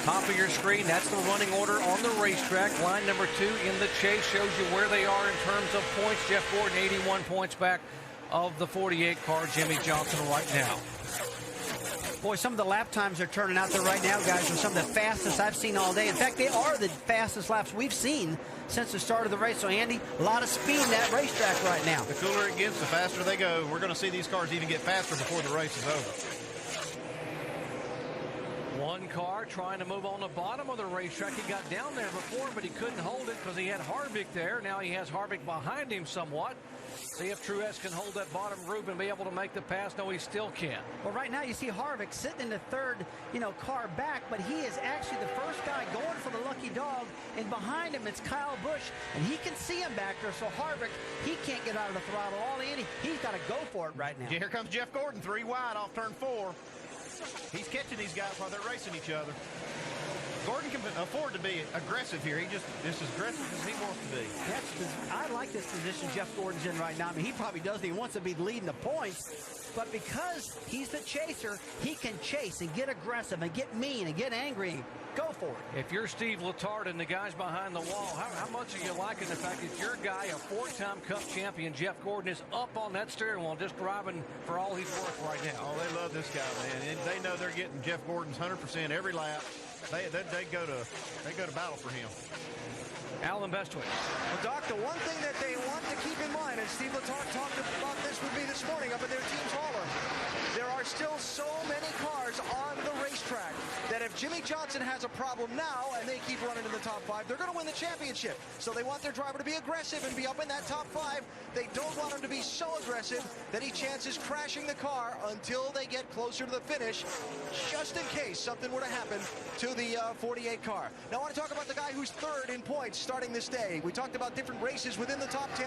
Speaker 6: Top of your screen, that's the running order on the racetrack. Line number 2 in the chase shows you where they are in terms of points. Jeff Gordon, 81 points back of the 48 car, Jimmie Johnson right now.
Speaker 3: Boy, some of the lap times are turning out there right now, guys, are some of the fastest I've seen all day. In fact, they are the fastest laps we've seen since the start of the race. So, Andy, a lot of speed in that racetrack right now.
Speaker 7: The cooler it gets, the faster they go. We're going to see these cars even get faster before the race is over.
Speaker 6: 1 car trying to move on the bottom of the racetrack. He got down there before, but he couldn't hold it because he had Harvick there. Now he has Harvick behind him somewhat. See if Truex can hold that bottom group and be able to make the pass. No, he still can't.
Speaker 3: Well, right now you see Harvick sitting in the 3rd, car back, but he is actually the first guy going for the lucky dog, and behind him it's Kyle Busch, and he can see him back there. So Harvick, he can't get out of the throttle all in. He's got to go for it right now.
Speaker 7: Yeah, here comes Jeff Gordon, 3 wide off turn 4. He's catching these guys while they're racing each other. Gordon can afford to be aggressive here. He just is as aggressive as he wants to be.
Speaker 3: I like this position Jeff Gordon's in right now. I mean, he probably doesn't. He wants to be leading the points. But because he's the chaser, he can chase and get aggressive and get mean and get angry and go for it.
Speaker 6: If you're Steve Letarte and the guys behind the wall, how much are you liking the fact that your guy, a 4-time Cup champion, Jeff Gordon, is up on that steering wheel just driving for all he's worth right now?
Speaker 7: Oh, they love this guy, man. And they know they're getting Jeff Gordon's 100% every lap. They go to battle for him.
Speaker 6: Alan Bestwick.
Speaker 17: Well, Doc, the one thing that they want to keep in mind, and Steve Letarte talked about this with me this morning up in their team's hauler, there are still so many cars on the racetrack that if Jimmie Johnson has a problem now and they keep running in the top 5, they're going to win the championship. So they want their driver to be aggressive and be up in that top 5. They don't want him to be so aggressive that he chances crashing the car until they get closer to the finish, just in case something were to happen to the 48 car. Now I want to talk about the guy who's 3rd in points starting this day. We talked about different races within the top 10.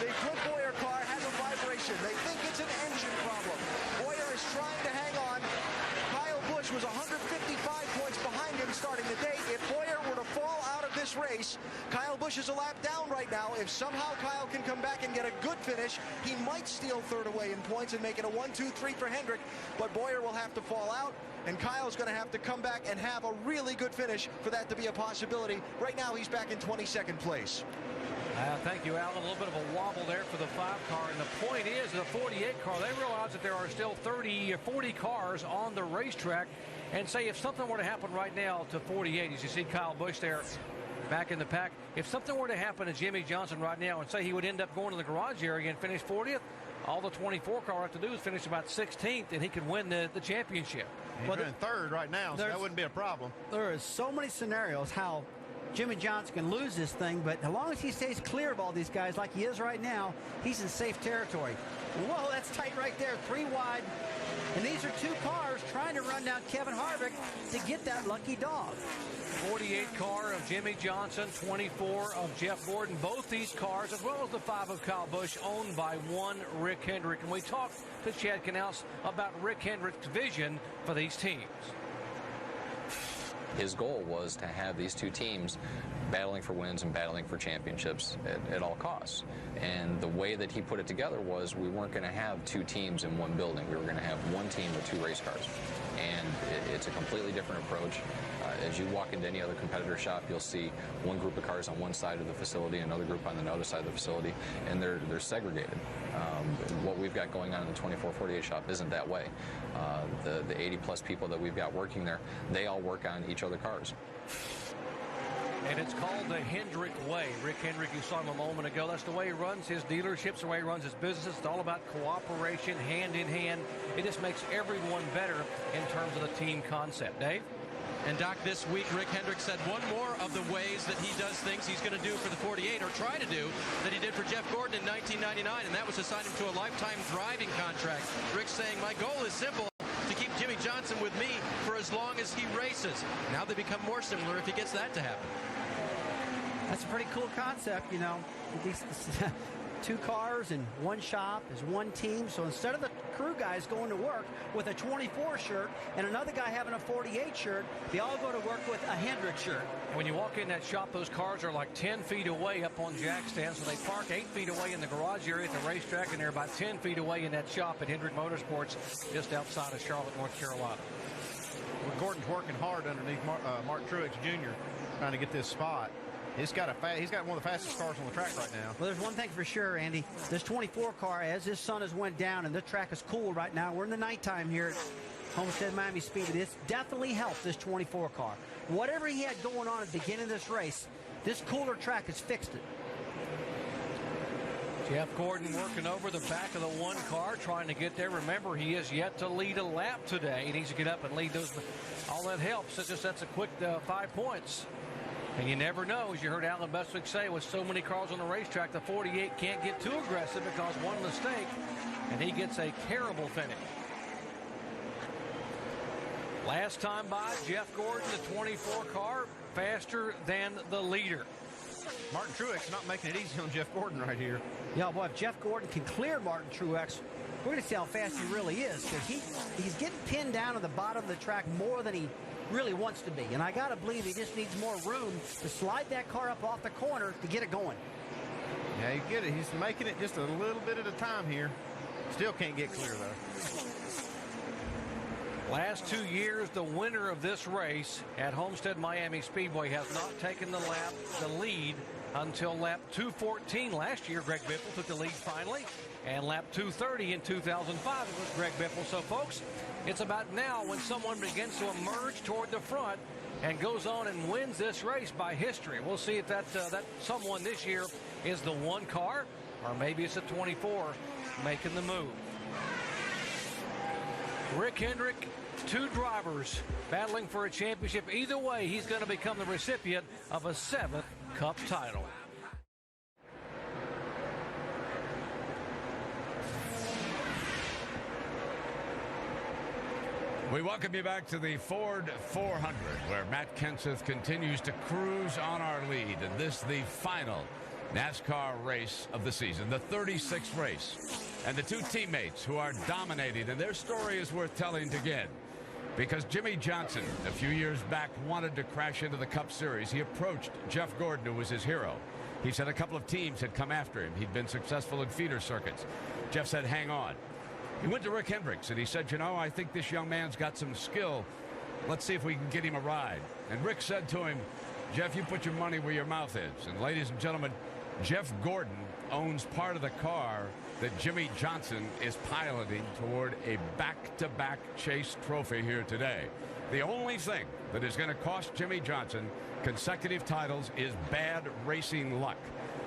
Speaker 17: The Clint Bowyer car has a vibration. They think it's an engine problem. Bowyer is trying to hang on. Kyle Busch was 155 points behind him starting the day. If Bowyer were to fall out of this this race. Kyle Busch is a lap down right now. If somehow Kyle can come back and get a good finish, he might steal third away in points and make it a 1-2-3 for Hendrick, but Bowyer will have to fall out, and Kyle's going to have to come back and have a really good finish for that to be a possibility. Right now, he's back in 22nd place.
Speaker 6: Thank you, Alan. A little bit of a wobble there for the 5 car. And the point is, the 48 car, they realize that there are still 30 or 40 cars on the racetrack. And say if something were to happen right now to 48, as you see Kyle Busch there back in the pack, if something were to happen to Jimmie Johnson right now and say he would end up going to the garage area and finish 40th, all the 24 car have to do is finish about 16th, and he could win the championship.
Speaker 7: He's in third right now, so that wouldn't be a problem.
Speaker 3: There is so many scenarios how Jimmie Johnson can lose this thing, but as long as he stays clear of all these guys like he is right now, he's in safe territory. Whoa, that's tight right there, 3 wide. And these are 2 cars trying to run down Kevin Harvick to get that lucky dog.
Speaker 6: 48 car of Jimmie Johnson, 24 of Jeff Gordon. Both these cars, as well as the 5 of Kyle Busch, owned by one Rick Hendrick. And we talked to Chad Knaus about Rick Hendrick's vision for these teams.
Speaker 18: His goal was to have these 2 teams battling for wins and battling for championships at all costs. And the way that he put it together was we weren't going to have 2 teams in one building. We were going to have one team with 2 race cars. And it's a completely different approach. As you walk into any other competitor shop, you'll see one group of cars on one side of the facility, another group on the other side of the facility, and they're segregated. What we've got going on in the 2448 shop isn't that way. The 80-plus people that we've got working there, they all work on each other's cars.
Speaker 6: And it's called the Hendrick way. Rick Hendrick, you saw him a moment ago. That's the way he runs his dealerships, the way he runs his business. It's all about cooperation, hand in hand. It just makes everyone better in terms of the team concept. Dave?
Speaker 12: And Doc, this week, Rick Hendrick said one more of the ways that he does things he's going to do for the 48, or try to do, that he did for Jeff Gordon in 1999, and that was to sign him to a lifetime driving contract. Rick's saying, my goal is simple, to keep Jimmie Johnson with me for as long as he races. Now they become more similar if he gets that to happen.
Speaker 3: That's a pretty cool concept, you know. These 2 cars in one shop is one team. So instead of the crew guys going to work with a 24 shirt and another guy having a 48 shirt, they all go to work with a Hendrick shirt.
Speaker 6: When you walk in that shop, those cars are like 10 feet away up on jack stands. So they park 8 feet away in the garage area at the racetrack, and they're about 10 feet away in that shop at Hendrick Motorsports just outside of Charlotte, North Carolina.
Speaker 7: Well, Gordon's working hard underneath Mark Truex Jr. trying to get this spot. He's got one of the fastest cars on the track right now.
Speaker 3: Well, there's one thing for sure, Andy. This 24 car, as this sun has went down and the track is cool right now, we're in the nighttime here at Homestead Miami Speedway. This definitely helped this 24 car. Whatever he had going on at the beginning of this race, this cooler track has fixed it.
Speaker 6: Jeff Gordon working over the back of the 1 car, trying to get there. Remember, he has yet to lead a lap today. He needs to get up and lead those. All that helps. That's a quick 5 points. And you never know, as you heard Alan Bestwick say, with so many cars on the racetrack, the 48 can't get too aggressive because one mistake, and he gets a terrible finish. Last time by, Jeff Gordon, the 24 car, faster than the leader.
Speaker 7: Martin Truex not making it easy on Jeff Gordon right here.
Speaker 3: Yeah, boy, if Jeff Gordon can clear Martin Truex, we're going to see how fast he really is, because he's getting pinned down on the bottom of the track more than he really wants to be. And I got to believe he just needs more room to slide that car up off the corner to get it going.
Speaker 7: Yeah, you get it. He's making it just a little bit at a time here. Still can't get clear, though.
Speaker 6: Last 2 years, the winner of this race at Homestead Miami Speedway has not taken the lead until lap 214 last year. Greg Biffle took the lead finally, and lap 230 in 2005 it was Greg Biffle. So, folks, it's about now when someone begins to emerge toward the front and goes on and wins this race by history. We'll see if that someone this year is the 1 car, or maybe it's a 24 making the move. Rick Hendrick, 2 drivers battling for a championship. Either way, he's going to become the recipient of a 7th Cup title.
Speaker 16: We welcome you back to the Ford 400, where Matt Kenseth continues to cruise on our lead. And this, the final NASCAR race of the season, the 36th race. And the 2 teammates who are dominating, and their story is worth telling again. Because Jimmie Johnson, a few years back, wanted to crash into the Cup Series. He approached Jeff Gordon, who was his hero. He said a couple of teams had come after him. He'd been successful in feeder circuits. Jeff said, hang on. He went to Rick Hendricks, and he said, you know, I think this young man's got some skill. Let's see if we can get him a ride. And Rick said to him, Jeff, you put your money where your mouth is. And ladies and gentlemen, Jeff Gordon owns part of the car that Jimmie Johnson is piloting toward a back-to-back Chase trophy here today. The only thing that is going to cost Jimmie Johnson consecutive titles is bad racing luck.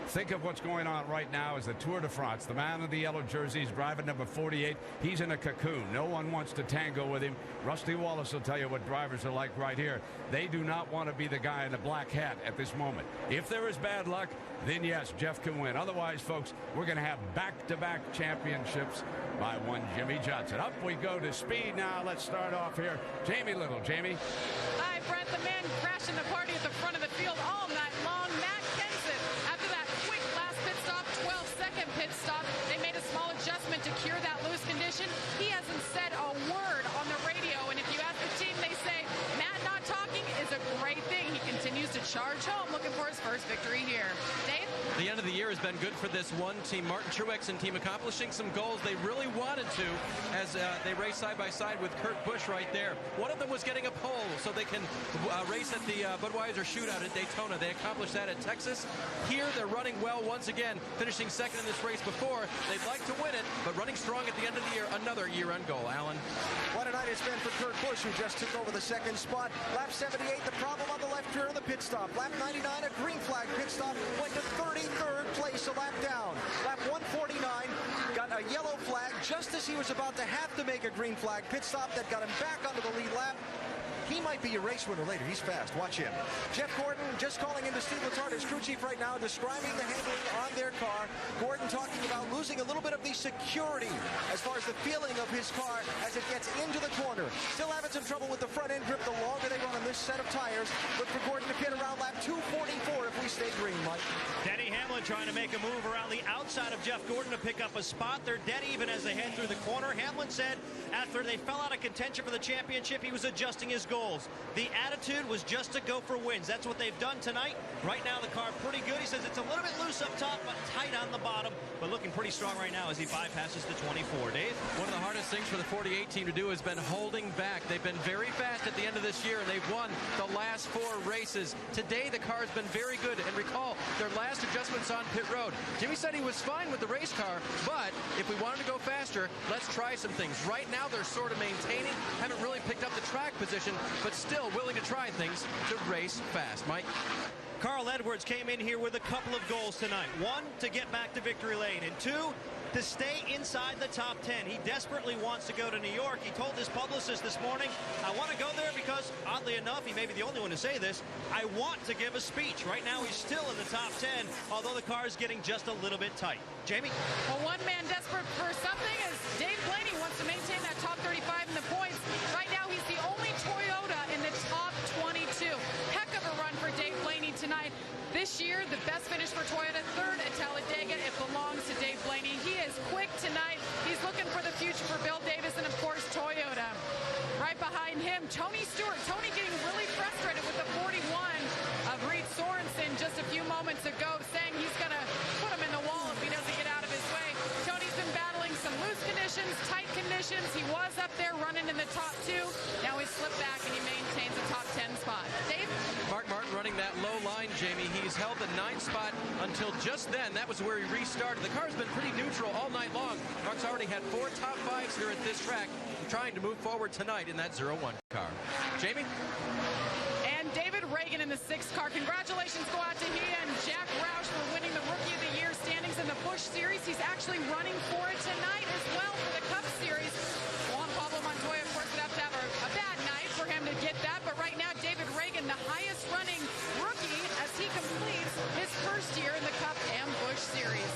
Speaker 16: Think of what's going on right now as the Tour de France. The man in the yellow jersey is driving number 48. He's in a cocoon. No one wants to tango with him. Rusty Wallace will tell you what drivers are like right here. They do not want to be the guy in the black hat at this moment. If there is bad luck, then yes, Jeff can win. Otherwise, folks, we're going to have back-to-back championships by one Jimmie Johnson. Up we go to speed now. Let's start off here. Jamie Little. Jamie.
Speaker 10: Hi, Brent. The man crashing the party at the front of the field all night long. Matt Kenseth, after that quick last pit stop, 12-second pit stop, they made a small adjustment to cure that loose condition. He hasn't said a word on the radio, and if you ask the team, they say Matt not talking is a great thing. He continues to charge home, looking for his first victory here. Dave?
Speaker 12: The end of the year has been good for this one team. Martin Truex and team accomplishing some goals they really wanted to as they race side by side with Kurt Busch right there. One of them was getting a pole so they can race at the Budweiser Shootout at Daytona. They accomplished that at Texas. Here they're running well once again, finishing second in this race before. They'd like to win it, but running strong at the end of the year. Another year-end goal. Alan.
Speaker 17: What a night it's been for Kurt Busch, who just took over the second spot. Lap 78, the problem on the left rear of the pit stop. Lap 99, a green flag pit stop, went to 33rd place a lap down. Lap 149 got a yellow flag just as he was about to have to make a green flag pit stop that got him back onto the lead lap. He might be your race winner later. He's fast. Watch him. Jeff Gordon just calling into Steve Letarte, his crew chief right now, describing the handling on their car. Gordon talking about losing a little bit of the security as far as the feeling of his car as it gets into the corner. Still having some trouble with the front end grip the longer they run on this set of tires. Look for Gordon to pit around lap 244 if we stay green, Mike.
Speaker 11: Denny Hamlin trying to make a move around the outside of Jeff Gordon to pick up a spot. They're dead even as they head through the corner. Hamlin said after they fell out of contention for the championship, he was adjusting his goals. The attitude was just to go for wins. That's what they've done tonight. Right now, the car pretty good. He says it's a little bit loose up top, but tight on the bottom, but looking pretty strong right now as he bypasses the 24. Dave?
Speaker 12: One of the hardest things for the 48 team to do has been holding back. They've been very fast at the end of this year, and they've won the last 4 races. Today, the car has been very good, and recall their last adjustments on pit road. Jimmy said he was fine with the race car, but if we wanted to go faster, let's try some things. Right now, they're sort of maintaining, haven't really picked up the track position, but still willing to try things to race fast. Mike?
Speaker 11: Carl Edwards came in here with a couple of goals tonight. 1, to get back to victory lane, and 2, to stay inside the top 10. He desperately wants to go to New York. He told his publicist this morning, I want to go there because, oddly enough, he may be the only one to say this, I want to give a speech. Right now, he's still in the top 10, although the car is getting just a little bit tight. Jamie?
Speaker 10: Well, one man desperate for something as Dave Blaney wants to maintain that top 35 in the points. Right now, he's the only Toyota in the top 22. Heck of a run for Dave Blaney tonight. This year, the best finish for Toyota, 3rd at Talladega. It belongs to Dave Blaney. He is quick tonight. He's looking for the future for Bill Davis and, of course, Toyota. Right behind him, Tony Stewart. Tony getting really frustrated with the 41 of Reed Sorensen just a few moments ago, saying he's going to put him in the wall if he doesn't get out of his way. Tony's been battling some loose conditions, tight conditions. He was up there running in the top 2. Now he's slipped back and he maintains a top 10 spot. Dave?
Speaker 12: Mark Martin running that low line, Jamie. He's held the 9th spot until just then. That was where he restarted. The car's been pretty neutral all night long. Mark's already had 4 top 5s here at this track, trying to move forward tonight in that 0-1 car. Jamie?
Speaker 10: And David Ragan in the 6th car. Congratulations go out to he and Jack Roush for winning the Rookie of the Year standings in the Busch Series. He's actually running for it tonight as well for the Cup Series. Juan Pablo Montoya, of course, would have to have a bad night for him to get that. But right now, David Ragan, the highest running rookie as he completes his first year in the Cup and Busch Series.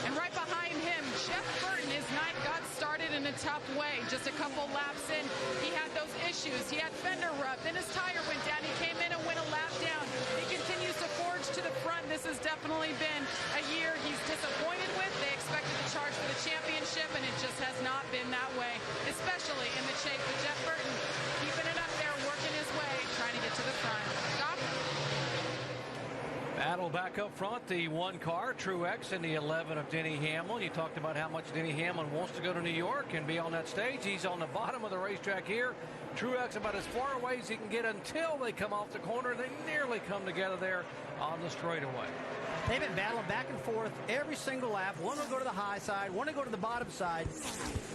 Speaker 10: And right behind him, Jeff Burton, his night got started in a tough way. Just a couple laps in, he had those issues. He had fender rub, then his tire went down. He came in and went a lap down. He continues to forge to the front. This has definitely been a year he's disappointed with. They expected to charge for the championship, and it just has not been that way, especially in the chase with Jeff Burton.
Speaker 6: Battle back up front, the 1 car, Truex, and the 11 of Denny Hamlin. You talked about how much Denny Hamlin wants to go to New York and be on that stage. He's on the bottom of the racetrack here. Truex about as far away as he can get until they come off the corner. They nearly come together there on the straightaway.
Speaker 3: They've been battling back and forth every single lap. One will go to the high side, one will go to the bottom side.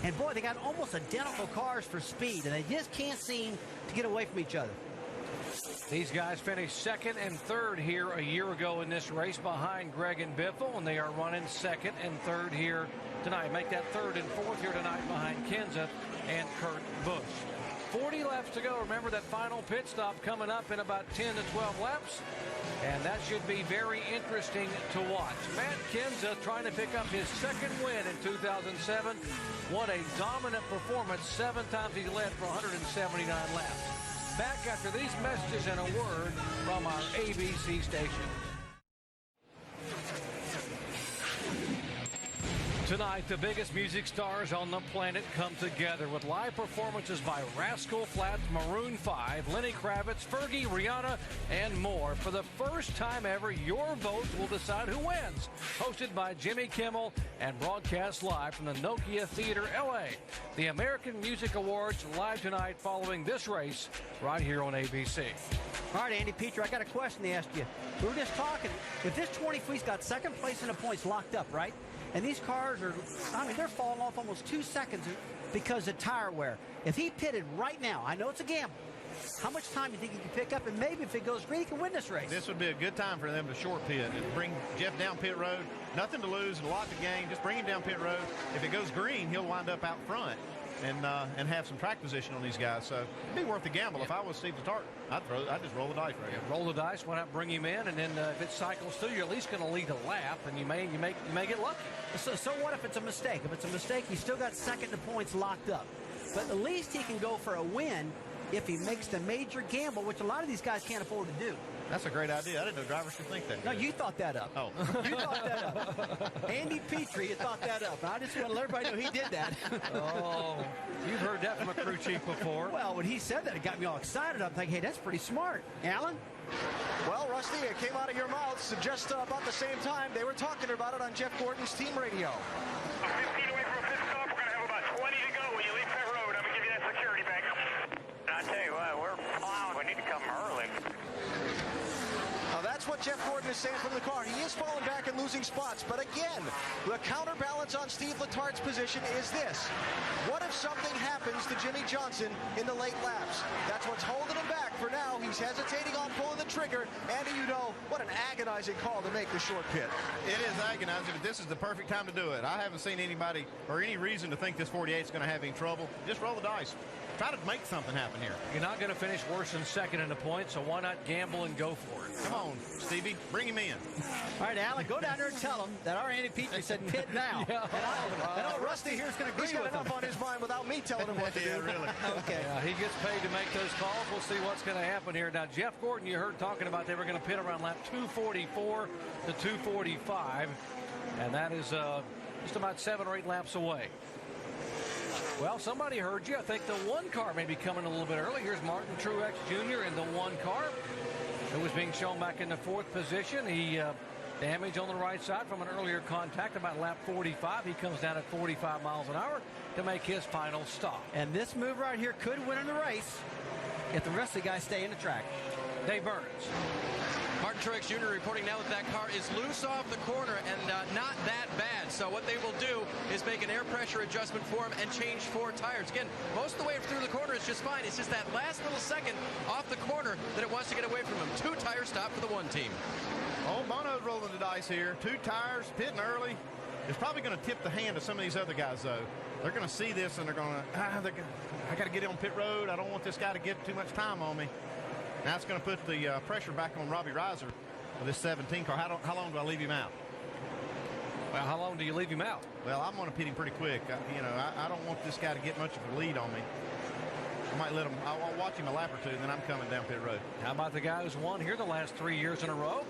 Speaker 3: And boy, they got almost identical cars for speed, and they just can't seem to get away from each other.
Speaker 6: These guys finished 2nd and 3rd here a year ago in this race behind Greg and Biffle, and they are running 2nd and 3rd here tonight. Make that 3rd and 4th here tonight behind Kenseth and Kurt Busch. 40 laps to go. Remember that final pit stop coming up in about 10 to 12 laps, and that should be very interesting to watch. Matt Kenseth trying to pick up his 2nd win in 2007. What a dominant performance. 7 times he led for 179 laps. Back after these messages and a word from our ABC station. Tonight, the biggest music stars on the planet come together with live performances by Rascal Flatts, Maroon 5, Lenny Kravitz, Fergie, Rihanna, and more. For the first time ever, your votes will decide who wins. Hosted by Jimmy Kimmel and broadcast live from the Nokia Theater, LA. The American Music Awards live tonight following this race right here on ABC.
Speaker 3: All right, Andy Petrie, I got a question to ask you. We were just talking. If this 20 fleet's got 2nd place in the points locked up, right? And these cars are, they're falling off almost 2 seconds because of tire wear. If he pitted right now, I know it's a gamble, how much time do you think he can pick up? And maybe if it goes green, he can win this race.
Speaker 7: This would be a good time for them to short pit and bring Jeff down pit road. Nothing to lose, a lot to gain. Just bring him down pit road. If it goes green, he'll wind up out front and have some track position on these guys. So it'd be worth the gamble. If I was Steve Letarte, I'd just roll the dice right here.
Speaker 6: Roll the dice, why not bring him in, and then if it cycles through, you're at least going to lead a lap, and you may get lucky.
Speaker 3: So what if it's a mistake? If it's a mistake, he's still got 2nd in the points locked up. But at least he can go for a win if he makes the major gamble, which a lot of these guys can't afford to do.
Speaker 7: That's a great idea. I didn't know drivers could think that.
Speaker 3: No, you thought that up.
Speaker 7: Oh.
Speaker 3: You thought that up. Andy Petrie, you thought that up. And I just want to let everybody know he did that.
Speaker 6: Oh, you've heard that from a crew chief before.
Speaker 3: Well, when he said that, it got me all excited. I'm thinking, hey, that's pretty smart. Alan?
Speaker 17: Well, Rusty, it came out of your mouths just about the same time. They were talking about it on Jeff Gordon's team radio.
Speaker 5: 15 away from a pit stop. We're going to have about 20 to go when you leave pit road. I'm going to give you that security bank. And I tell you what, we're plowing. We need to come early.
Speaker 17: Now that's what Jeff Gordon is saying from the car. He is falling back and losing spots. But again, the counterbalance on Steve Letarte's position is this. What if something happens to Jimmy Johnson in the late laps? That's what's holding him back for now. He's hesitating on pulling the trigger. Andy, you know, what an agonizing call to make the short pit.
Speaker 7: It is agonizing, but this is the perfect time to do it. I haven't seen anybody or any reason to think this 48 is going to have any trouble. Just roll the dice. Try to make something happen here.
Speaker 6: You're not going to finish worse than 2nd in the points, so why not gamble and go for it?
Speaker 7: Come on, Stevie, bring him in.
Speaker 3: All right, Alan, go down there and tell him that our Andy Petrie said pit now.
Speaker 6: Yeah.
Speaker 3: And I know Rusty here's going to agree
Speaker 17: He's got
Speaker 3: with him.
Speaker 17: enough on his mind without me telling him what to do.
Speaker 7: Yeah, really.
Speaker 3: Okay.
Speaker 6: He gets paid to make those calls. We'll see what's going to happen here. Now, Jeff Gordon, you heard talking about they were going to pit around lap 244 to 245, and that is just about 7 or 8 laps away. Well, somebody heard you. I think the 1 car may be coming a little bit early. Here's Martin Truex Jr. in the 1 car, who was being shown back in the 4th position. He damage on the right side from an earlier contact about lap 45. He comes down at 45 miles an hour to make his final stop.
Speaker 3: And this move right here could win in the race if the rest of the guys stay in the track.
Speaker 6: Dave Burns.
Speaker 12: Martin Truex Jr. reporting now that that car is loose off the corner and not that bad. So what they will do is make an air pressure adjustment for him and change 4 tires. Again, most of the way through the corner is just fine. It's just that last little second off the corner that it wants to get away from him. 2 tire stop for the 1 team.
Speaker 7: Oh, Bono's rolling the dice here. 2 tires, pitting early. It's probably going to tip the hand of some of these other guys, though. They're going to see this, and they're going to, I got to get on pit road. I don't want this guy to get too much time on me. Now it's going to put the pressure back on Robbie Reiser with this 17 car. How long do I leave him out?
Speaker 6: Well, how long do you leave him out?
Speaker 7: Well, I'm going to pit him pretty quick. I don't want this guy to get much of a lead on me. I might let him. I'll watch him a lap or 2, and then I'm coming down pit road.
Speaker 6: How about the guy who's won here the last 3 years in a row?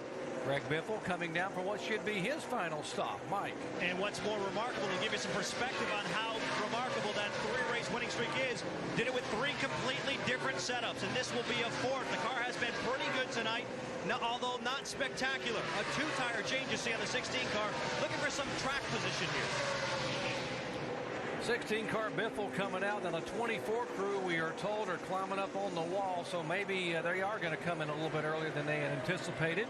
Speaker 6: Greg Biffle coming down for what should be his final stop. Mike.
Speaker 11: And what's more remarkable, to give you some perspective on how remarkable that 3-race winning streak is, did it with 3 completely different setups, and this will be a 4th. The car has been pretty good tonight, although not spectacular. A 2-tire change you see on the 16 car. Looking for some track position here.
Speaker 6: 16-car Biffle coming out, and the 24 crew, we are told, are climbing up on the wall, so maybe they are going to come in a little bit earlier than they had anticipated.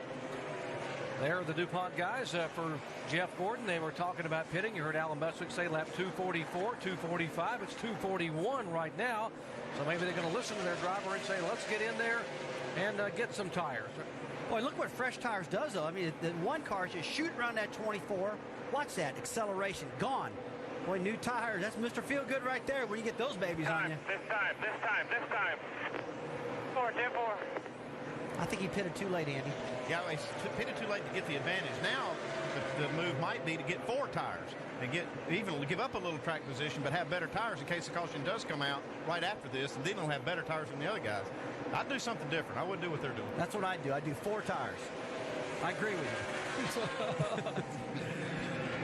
Speaker 6: There are the DuPont guys for Jeff Gordon. They were talking about pitting. You heard Alan Bestwick say lap 244, 245. It's 241 right now, so maybe they're going to listen to their driver and say, let's get in there and get some tires.
Speaker 3: Boy, look what fresh tires does, though. I mean, the one car is just shooting around that 24. Watch that acceleration, gone. Boy, new tires. That's Mr. Feelgood right there when you get those babies on you.
Speaker 4: This time. 4, 10, 4.
Speaker 3: I think he pitted too late, Andy.
Speaker 7: Yeah, he pitted too late to get the advantage. Now, the move might be to get 4 tires and give up a little track position, but have better tires in case the caution does come out right after this, and then he'll have better tires than the other guys. I'd do something different. I wouldn't do what they're doing.
Speaker 3: That's what I'd do. I'd do 4 tires. I agree with you.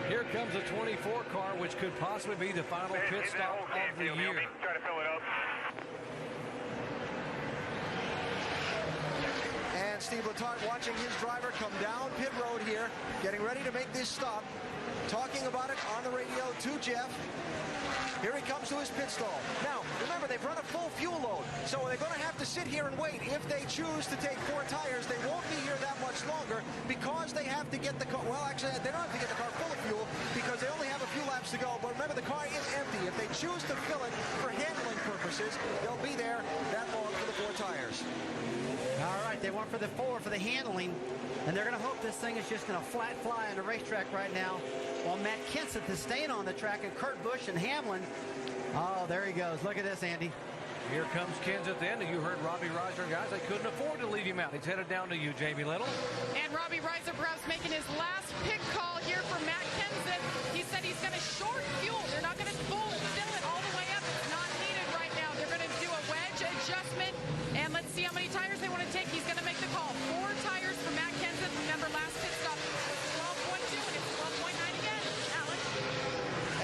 Speaker 6: Here comes a 24 car, which could possibly be the final pit stop of the year.
Speaker 4: Try to fill it up.
Speaker 17: And Steve Letarte watching his driver come down pit road here, getting ready to make this stop, talking about it on the radio to Jeff. Here he comes to his pit stall. Now, remember, they've run a full fuel load, so they're going to have to sit here and wait. If they choose to take 4 tires, they won't be here that much longer because they have to get the car. Well, actually, they don't have to get the car full of fuel because they only have a few laps to go. But remember, the car is empty. If they choose to fill it for handling purposes, they'll be there that long for the 4 tires.
Speaker 3: All right, they went for the 4 for the handling, and they're going to hope this thing is just going to flat fly on the racetrack right now. While Matt Kenseth is staying on the track, and Kurt Busch and Hamlin. Oh, there he goes. Look at this, Andy.
Speaker 6: Here comes Kenseth in. You heard Robbie Reiser, guys. They couldn't afford to leave him out. He's headed down to you, Jamie Little.
Speaker 10: And Robbie Reiser perhaps making his last pit call here for Matt Kenseth. He said he's going to short fuel. They're not going to fill it all the way up. It's not needed right now. They're going to do a wedge adjustment. And let's see how many tires they want to take. He's going to make the call. 4 tires for Matt Kenseth. Remember, last pit stop, 12.2, and it's 12.9 again. Alex.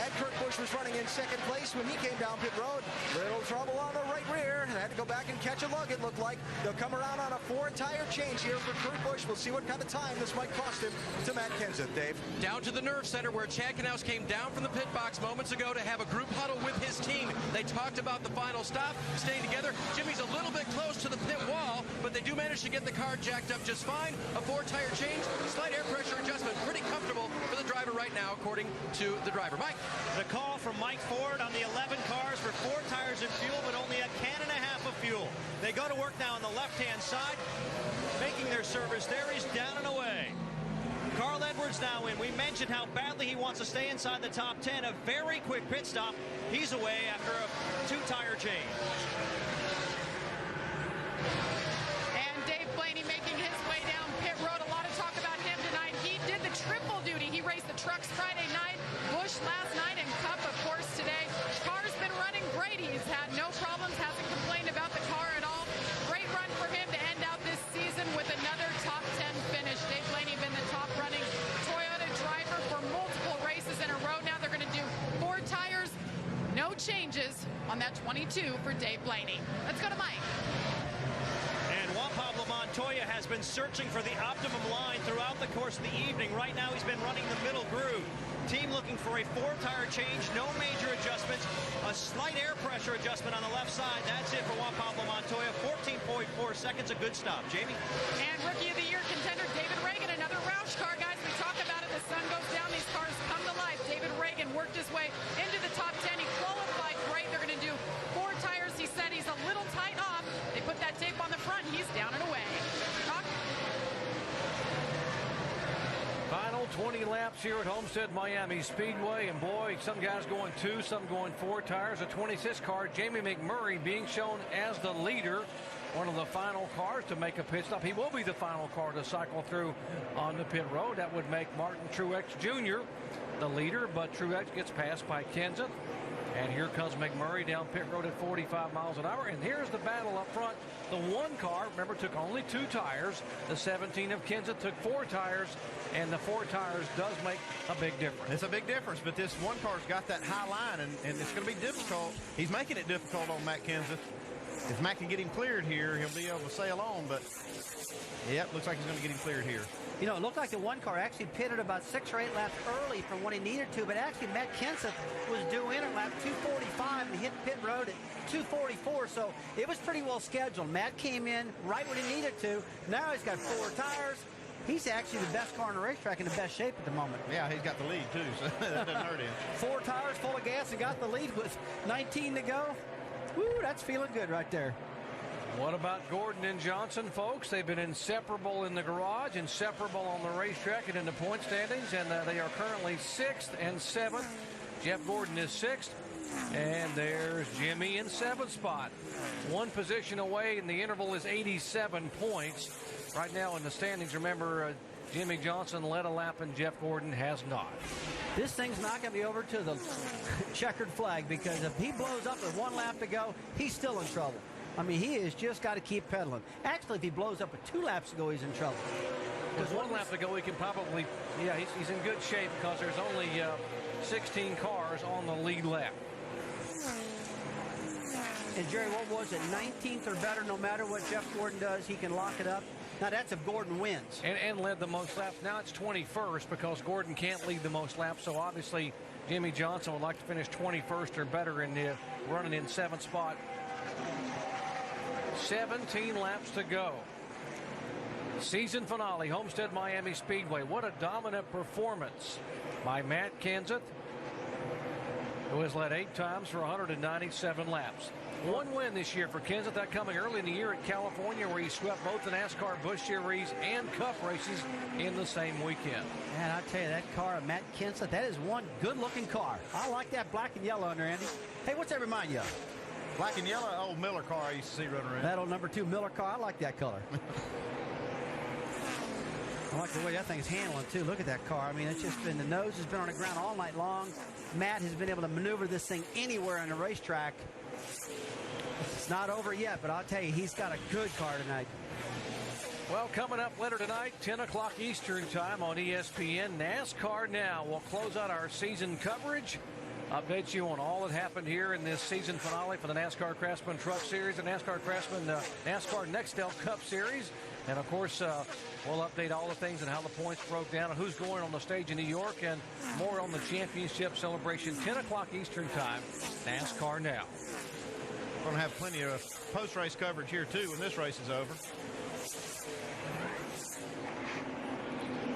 Speaker 17: And Kurt Busch was running in second place when he came down pit road. Little trouble on the right rear. Had to go back and catch a lug, it looked like. They'll come around on a 4-tire change here for Kurt Busch. We'll see what kind of time this might cost him to Matt Kenseth, Dave.
Speaker 12: Down to the Nerve Center where Chad Knaus came down from the pit box moments ago to have a group huddle with his team. They talked about the final stop, staying together. Jimmy's a little bit close to the pit wall, but they do manage to get the car jacked up just fine. A 4-tire change, slight air pressure adjustment. Pretty comfortable for the driver right now, according to the driver. Mike.
Speaker 11: The call from Mike Ford on the 11 cars for 4 tires and fuel, but only a can and a half of fuel. They go to work now on the left-hand side, making their service. There he's down and away. Carl Edwards now in. We mentioned how badly he wants to stay inside the top 10. A very quick pit stop. He's away after a 2-tire change.
Speaker 10: And Dave Blaney making his way down pit road. A lot of talk about him tonight. He did the triple duty. He raced the trucks Friday night, Busch last night, and Cup, of course, today. Car's been running great. He's had no problems, hasn't complained about the car at all. Great run for him to end out this season with another top 10 finish. Dave Blaney been the top running Toyota driver for multiple races in a row. Now they're going to do 4 tires, no changes on that 22 for Dave Blaney. Let's go to Mike.
Speaker 11: And Juan Pablo Montoya has been searching for the optimum line throughout the course of the evening. Right now he's been running the middle groove. Team looking for a 4-tire change, no major adjustments, a slight air pressure adjustment on the left side. That's it for Juan Pablo Montoya. 14.4 seconds, a good stop. Jamie?
Speaker 10: And Rookie of the Year contender David Reagan, another Roush car, guys. We talk about it. The sun goes down. These cars come to life. David Reagan worked his way into the top 10. He qualified great. They're going to do 4 tires. He said he's a little tight off. They put that tape on the front. He's down and away. Talk.
Speaker 6: Final 20 laps here at Homestead Miami Speedway, and boy, some guys going 2, some going 4 tires. A 26 car, Jamie McMurray, being shown as the leader, one of the final cars to make a pit stop. He will be the final car to cycle through on the pit road. That would make Martin Truex Jr. the leader, but Truex gets passed by Kenseth And here comes McMurray down pit road at 45 miles an hour. And here's the battle up front. The one car, remember, took only 2 tires. The 17 of Kenseth took 4 tires. And the 4 tires does make a big difference.
Speaker 7: It's a big difference, but this one car's got that high line, and it's going to be difficult. He's making it difficult on Matt Kenseth. If Matt can get him cleared here, he'll be able to sail on, but, yep, looks like he's going to get him cleared here.
Speaker 3: You know, it looked like the one car actually pitted about 6 or 8 laps early from what he needed to, but actually Matt Kenseth was due in at lap 245 and hit pit road at 244, so it was pretty well scheduled. Matt came in right when he needed to. Now he's got 4 tires. He's actually the best car on the racetrack in the best shape at the moment.
Speaker 7: Yeah, he's got the lead, too, so that doesn't hurt him.
Speaker 3: 4 tires full of gas and got the lead with 19 to go. Woo, that's feeling good right there.
Speaker 6: What about Gordon and Johnson, folks? They've been inseparable in the garage, inseparable on the racetrack and in the point standings, and they are currently 6th and 7th. Jeff Gordon is 6th, and there's Jimmy in 7th spot. 1 position away, and the interval is 87 points. Right now in the standings, remember, Jimmy Johnson led a lap, and Jeff Gordon has not.
Speaker 3: This thing's not going to be over to the checkered flag, because if he blows up with 1 lap to go, he's still in trouble. I mean, he has just got to keep pedaling. Actually, if he blows up with 2 laps to go, he's in trouble.
Speaker 6: With 1 lap to go, he can probably, yeah, he's in good shape because there's only 16 cars on the lead lap.
Speaker 3: And Jerry, what was it? 19th or better, no matter what Jeff Gordon does, he can lock it up. Now, that's if Gordon wins.
Speaker 6: And led the most laps. Now it's 21st because Gordon can't lead the most laps. So, obviously, Jimmy Johnson would like to finish 21st or better in the running in 7th spot. 17 laps to go. Season finale, Homestead Miami Speedway. What a dominant performance by Matt Kenseth, who has led 8 times for 197 laps. 1 win this year for Kenseth, that coming early in the year at California, where he swept both the NASCAR Busch Series and Cup races in the same weekend.
Speaker 3: Man, I tell you, that car of Matt Kenseth, that is one good-looking car. I like that black and yellow under, Andy. Hey, what's that remind you of?
Speaker 7: Black and yellow, old Miller car I used to see running around.
Speaker 3: That old number 2 Miller car, I like that color. I like the way that thing's handling, too. Look at that car. I mean, it's just been, the nose has been on the ground all night long. Matt has been able to maneuver this thing anywhere on the racetrack. It's not over yet, but I'll tell you, he's got a good car tonight.
Speaker 6: Well, coming up later tonight, 10 o'clock Eastern time on ESPN, NASCAR Now. We'll close out our season coverage. Update you on all that happened here in this season finale for the NASCAR Craftsman Truck Series, the NASCAR Craftsman NASCAR Nextel Cup Series. And, of course, we'll update all the things and how the points broke down and who's going on the stage in New York and more on the championship celebration, 10 o'clock Eastern time, NASCAR Now.
Speaker 7: We're going to have plenty of post-race coverage here, too, when this race is over.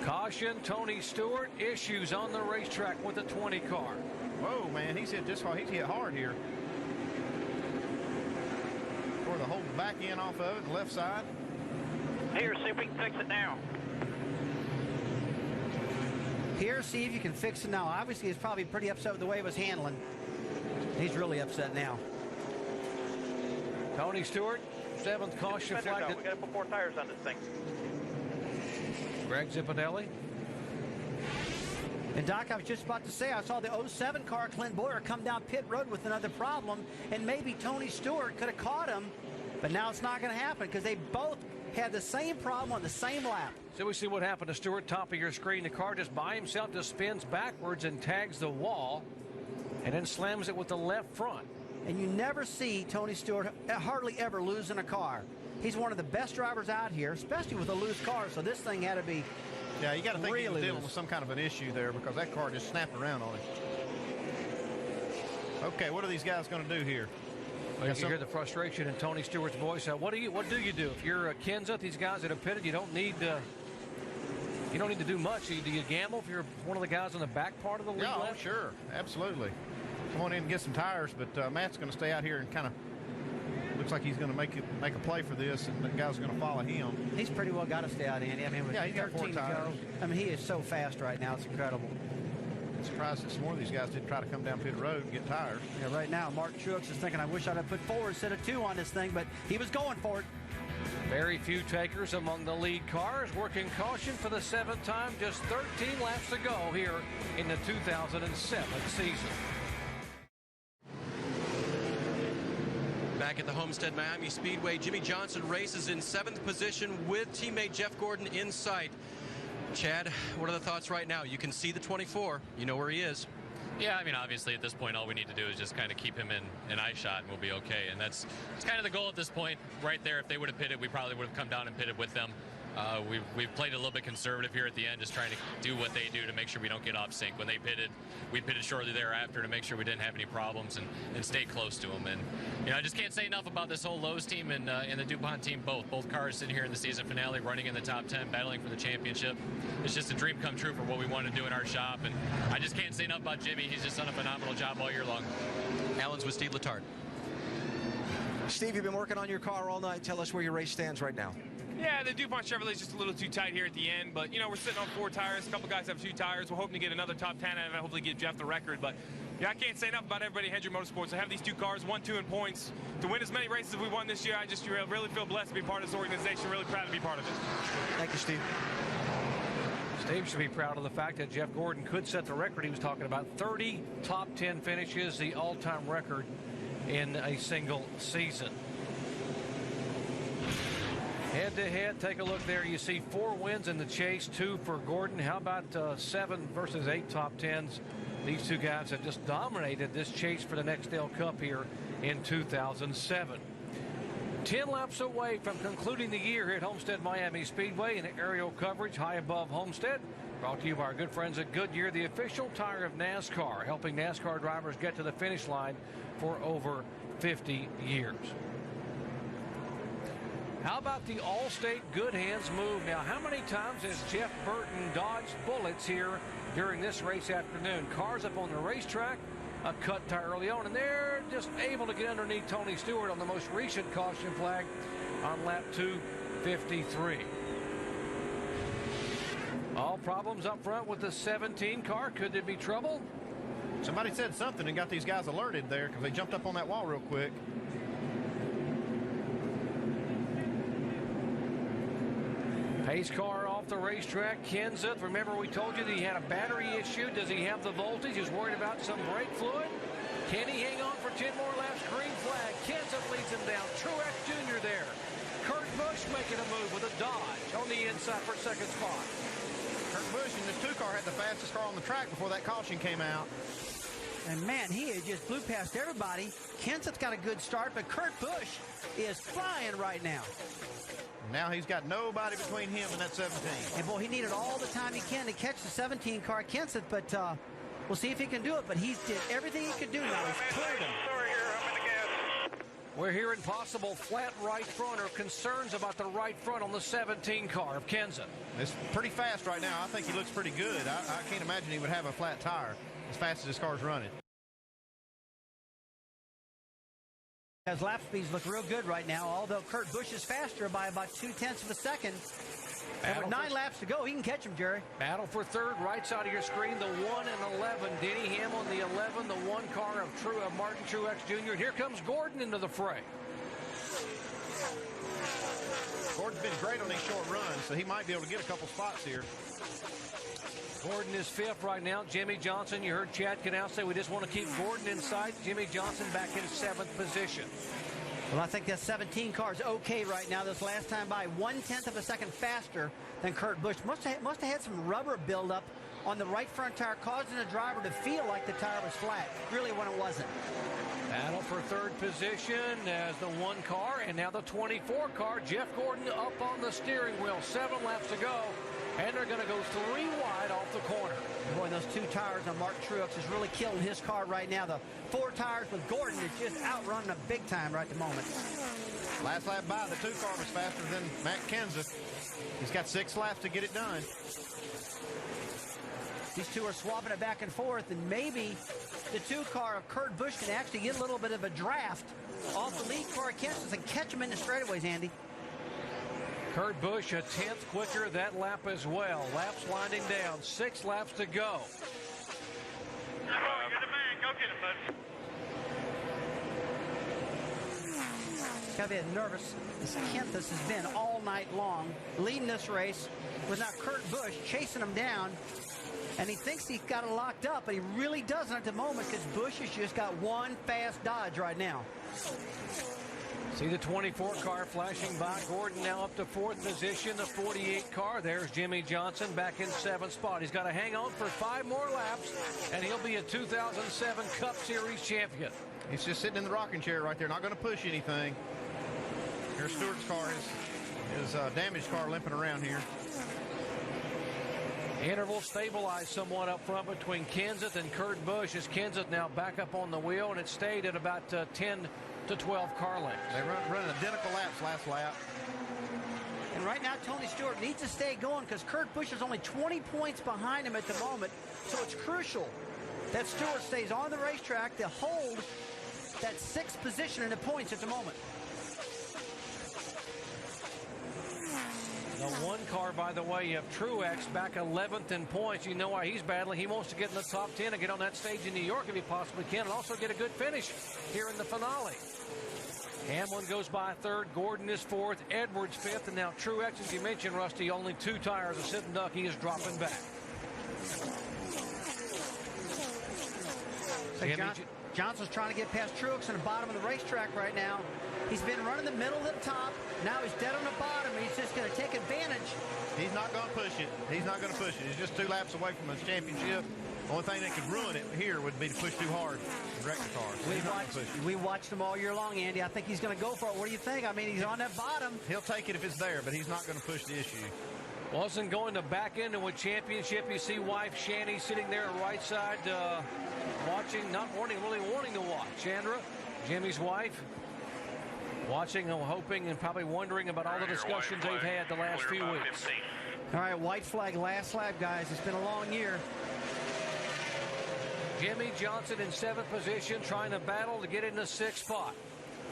Speaker 6: Caution, Tony Stewart, issues on the racetrack with the 20 car.
Speaker 7: Whoa, man, he's hit just hard. He's hit hard here. Tore the whole back end off of it, the left side.
Speaker 5: Here, see if we can fix it now.
Speaker 3: Here, see if you can fix it now. Obviously, he's probably pretty upset with the way he was handling. He's really upset now.
Speaker 6: Tony Stewart, 7th caution flag.
Speaker 5: We got to put 4 tires on this thing.
Speaker 6: Greg Zipadelli.
Speaker 3: And Doc, I was just about to say, I saw the 07 car, Clint Boyer, come down pit road with another problem, and maybe Tony Stewart could have caught him, but now it's not going to happen because they both had the same problem on the same lap.
Speaker 6: So we see what happened to Stewart, top of your screen. The car just by himself just spins backwards and tags the wall and then slams it with the left front.
Speaker 3: And you never see Tony Stewart hardly ever losing a car. He's one of the best drivers out here, especially with a loose car, so this thing had to be
Speaker 7: Yeah, you got to think
Speaker 3: really
Speaker 7: he was dealing
Speaker 3: loose
Speaker 7: with some kind of an issue there because that car just snapped around on him. Okay, what are these guys going to do here?
Speaker 6: Well, you can hear the frustration in Tony Stewart's voice. What do you do if you're a Kenseth? These guys that have pitted, you don't need to do much. Do you gamble if you're one of the guys on the back part of the lead?
Speaker 7: Yeah, sure, absolutely. Come on in and get some tires, but Matt's going to stay out here and kind of looks like he's going to make a play for this, and the guys are going to follow him.
Speaker 3: He's pretty well got to stay out, Andy. I mean, with
Speaker 7: he's got 4
Speaker 3: 13 to
Speaker 7: tires.
Speaker 3: go. I mean, he is so fast right now. It's incredible.
Speaker 7: I'm surprised that some more of these guys didn't try to come down pit road and get tires.
Speaker 3: Yeah, right now, Mark Truex is thinking, I wish I'd have put 4 instead of 2 on this thing, but he was going for it.
Speaker 6: Very few takers among the lead cars. Working caution for the 7th time. Just 13 laps to go here in the 2007 season.
Speaker 12: Back at the Homestead Miami Speedway, Jimmie Johnson races in 7th position with teammate Jeff Gordon in sight. Chad, what are the thoughts right now? You can see the 24. You know where he is.
Speaker 19: Yeah, I mean, obviously at this point, all we need to do is just kind of keep him in eye shot, and we'll be okay. And it's kind of the goal at this point. Right there, if they would have pitted, we probably would have come down and pitted with them. We've played a little bit conservative here at the end, just trying to do what they do to make sure we don't get off sync. When they pitted, we pitted shortly thereafter to make sure we didn't have any problems and stay close to them. And I just can't say enough about this whole Lowe's team and the DuPont team. Both cars sitting here in the season finale, running in the top 10, battling for the championship. It's just a dream come true for what we want to do in our shop. And I just can't say enough about Jimmy. He's just done a phenomenal job all year long.
Speaker 12: Alan's with Steve Letarte.
Speaker 17: Steve, you've been working on your car all night. Tell us where your race stands right now.
Speaker 20: Yeah, the DuPont Chevrolet is just a little too tight here at the end, but, we're sitting on 4 tires. A couple guys have 2 tires. We're hoping to get another top 10 out of it, hopefully give Jeff the record. But, yeah, I can't say enough about everybody at Hendrick Motorsports. I have these 2 cars, 1, 2 in points. To win as many races as we won this year, I just really feel blessed to be part of this organization, really proud to be part of it.
Speaker 17: Thank you, Steve.
Speaker 6: Steve should be proud of the fact that Jeff Gordon could set the record he was talking about. 30 top 10 finishes, the all-time record in a single season. Head-to-head, take a look there. You see 4 wins in the chase, 2 for Gordon. How about 7 versus 8 top 10s? These 2 guys have just dominated this chase for the Nextel Cup here in 2007. 10 laps away from concluding the year here at Homestead Miami Speedway in aerial coverage high above Homestead. Brought to you by our good friends at Goodyear, the official tire of NASCAR, helping NASCAR drivers get to the finish line for over 50 years. How about the Allstate Good Hands move? Now, how many times has Jeff Burton dodged bullets here during this race afternoon? Cars up on the racetrack, a cut tire early on, and they're just able to get underneath Tony Stewart on the most recent caution flag on lap 253. All problems up front with the 17 car. Could there be trouble?
Speaker 7: Somebody said something and got these guys alerted there because they jumped up on that wall real quick.
Speaker 6: Pace car off the racetrack. Kenseth, remember we told you that he had a battery issue. Does he have the voltage? He's worried about some brake fluid. Can he hang on for 10 more laps? Green flag. Kenseth leads him down. Truex Jr. there. Kurt Busch making a move with a Dodge on the inside for second spot.
Speaker 7: Kurt Busch in this 2 car had the fastest car on the track before that caution came out.
Speaker 3: And, man, he had just flew past everybody. Kenseth's got a good start, but Kurt Busch is flying right now.
Speaker 7: Now he's got nobody between him and that 17.
Speaker 3: And, boy, he needed all the time he can to catch the 17 car Kenseth, but we'll see if he can do it. But he did everything he could do now. He's cleared him.
Speaker 6: We're hearing possible flat right front or concerns about the right front on the 17 car of Kenseth.
Speaker 7: It's pretty fast right now. I think he looks pretty good. I can't imagine he would have a flat tire as fast as his car's running.
Speaker 3: His lap speeds look real good right now, although Kurt Busch is faster by about 0.2 of a second. And with 9 laps to go, he can catch him, Jerry.
Speaker 6: Battle for third, right side of your screen, the 1 and 11. Denny Hamlin, the 11, the 1 car of Martin Truex Jr. And here comes Gordon into the fray.
Speaker 7: Gordon's been great on these short runs, so he might be able to get a couple spots here.
Speaker 6: Gordon is 5th right now. Jimmie Johnson, you heard Chad Canal say we just want to keep Gordon in sight. Jimmie Johnson back in 7th position.
Speaker 3: Well, I think that 17 car is okay right now. This last time by 1/10 of a second faster than Kurt Busch. Must have had some rubber buildup on the right front tire, causing the driver to feel like the tire was flat, really when it wasn't.
Speaker 6: Battle for third position as the 1 car, and now the 24 car. Jeff Gordon up on the steering wheel. 7 laps to go, and they're going to go 3 wide off the corner.
Speaker 3: Boy, those 2 tires on Mark Truex is really killing his car right now. The 4 tires with Gordon is just outrunning them big time right at the moment.
Speaker 7: Last lap by, the 2 car was faster than Matt Kenseth. He's got 6 laps to get it done.
Speaker 3: These 2 are swapping it back and forth, and maybe the 2 car of Kurt Busch can actually get a little bit of a draft off the lead car of Kenseth and catch him in the straightaways, Andy.
Speaker 6: Kurt Busch a 10th quicker that lap as well. Laps winding down. 6 laps to go.
Speaker 5: You're the man. Go get him, bud.
Speaker 3: Got to be nervous as Kenseth has been all night long, leading this race with now Kurt Busch chasing him down. And he thinks he's got it locked up, but he really doesn't at the moment because Busch has just got 1 fast Dodge right now.
Speaker 6: See the 24 car flashing by. Gordon now up to 4th position. The 48 car. There's Jimmie Johnson back in 7th spot. He's got to hang on for 5 more laps, and he'll be a 2007 Cup Series champion.
Speaker 7: He's just sitting in the rocking chair right there, not going to push anything. Here's Stewart's car, his damaged car limping around here.
Speaker 6: Interval stabilized somewhat up front between Kenseth and Kurt Busch as Kenseth now back up on the wheel, and it stayed at about 10 to 12 car lengths.
Speaker 7: They run identical laps last lap.
Speaker 3: And right now, Tony Stewart needs to stay going because Kurt Busch is only 20 points behind him at the moment. So it's crucial that Stewart stays on the racetrack to hold that 6th position in the points at the moment.
Speaker 6: The 1 car, by the way, you have Truex back 11th in points. You know why he's battling. He wants to get in the top 10 and get on that stage in New York if he possibly can, and also get a good finish here in the finale. Hamlin goes by 3rd. Gordon is 4th. Edwards 5th. And now Truex, as you mentioned, Rusty, only 2 tires. A sitting duck. He is dropping back.
Speaker 3: Johnson's trying to get past Truex in the bottom of the racetrack right now. He's been running the middle to the top. Now he's dead on the bottom. He's just going to take advantage.
Speaker 7: He's not going to push it. He's not going to push it. He's just 2 laps away from his championship. The only thing that could ruin it here would be to push too hard and wreck the car. So
Speaker 3: we watched him all year long, Andy. I think he's going to go for it. What do you think? I mean, he's on that bottom.
Speaker 7: He'll take it if it's there, but he's not going to push the issue.
Speaker 6: Wasn't going to back into a championship. You see wife Shanny sitting there right side watching, not really wanting to watch. Chandra, Jimmy's wife, watching and hoping and probably wondering about all the discussions they've had the last few weeks.
Speaker 3: All right, white flag, last lap, guys. It's been a long year.
Speaker 6: Jimmie Johnson in 7th position, trying to battle to get in the 6th spot.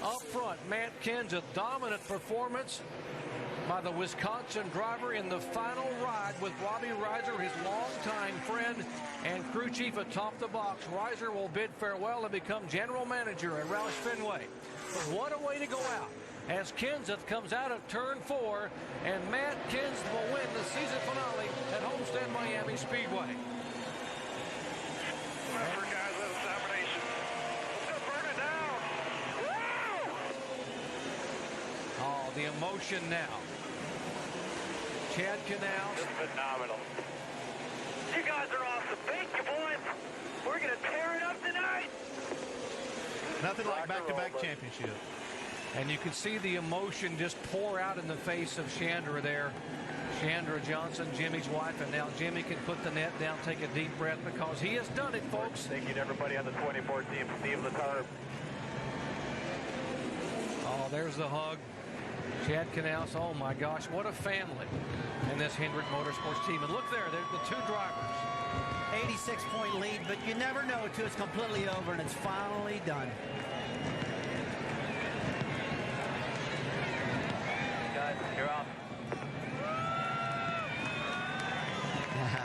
Speaker 6: Up front, Matt Kenseth, dominant performance by the Wisconsin driver in the final ride with Robbie Reiser, his longtime friend and crew chief atop the box. Reiser will bid farewell and become general manager at Roush Fenway. But what a way to go out as Kenseth comes out of turn 4, and Matt Kenseth will win the season finale at Homestead Miami Speedway.
Speaker 4: Remember, guys, that was domination. Just burn it down. Woo!
Speaker 6: Oh, the emotion now. Chad Knaus.
Speaker 4: Just phenomenal. You guys are awesome. Thank you, boys. We're going to tear it up tonight.
Speaker 7: Nothing like back-to-back championship.
Speaker 6: And you can see the emotion just pour out in the face of Chandra there. Chandra Johnson, Jimmy's wife, and now Jimmy can put the net down, take a deep breath, because he has done it, folks.
Speaker 4: Thank you to everybody on the 24 team, Steve Letarte.
Speaker 6: Oh, there's the hug. Chad Knaus, oh my gosh, what a family in this Hendrick Motorsports team. And look there, they're the 2 drivers.
Speaker 3: 86-point lead, but you never know until it's completely over, and it's finally done.
Speaker 4: Guys, you're off.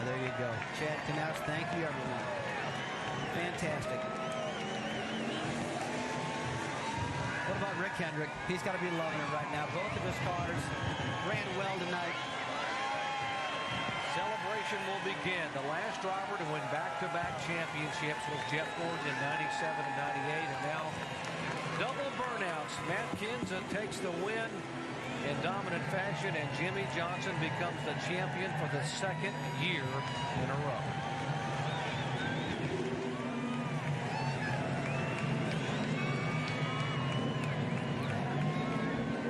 Speaker 3: There you go. Chad Knaus, thank you, everyone. Fantastic. What about Rick Hendrick? He's got to be loving it right now. Both of his cars ran well tonight.
Speaker 6: Celebration will begin. The last driver to win back-to-back championships was Jeff Gordon in 97 and 98, and now double burnouts. Matt Kenseth takes the win in dominant fashion, and Jimmie Johnson becomes the champion for the 2nd year in a row.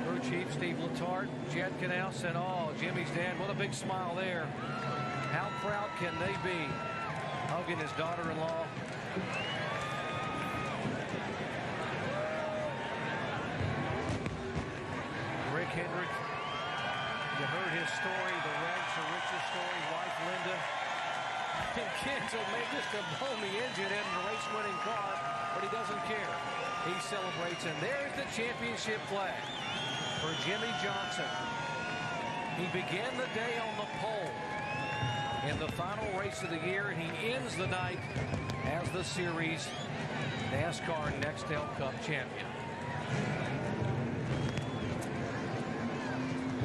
Speaker 6: Crew chief Steve Letarte, Chad Knaus, and all. Jimmy's dad, what a big smile there. How proud can they be hugging his daughter-in-law? Rick Hendrick, you heard his story, the rags to riches story, wife Linda. And Kenseth made just a bony engine in the race-winning car, but he doesn't care. He celebrates, and there's the championship flag for Jimmie Johnson. He began the day on the pole in the final race of the year, and he ends the night as the Series NASCAR Nextel Cup champion.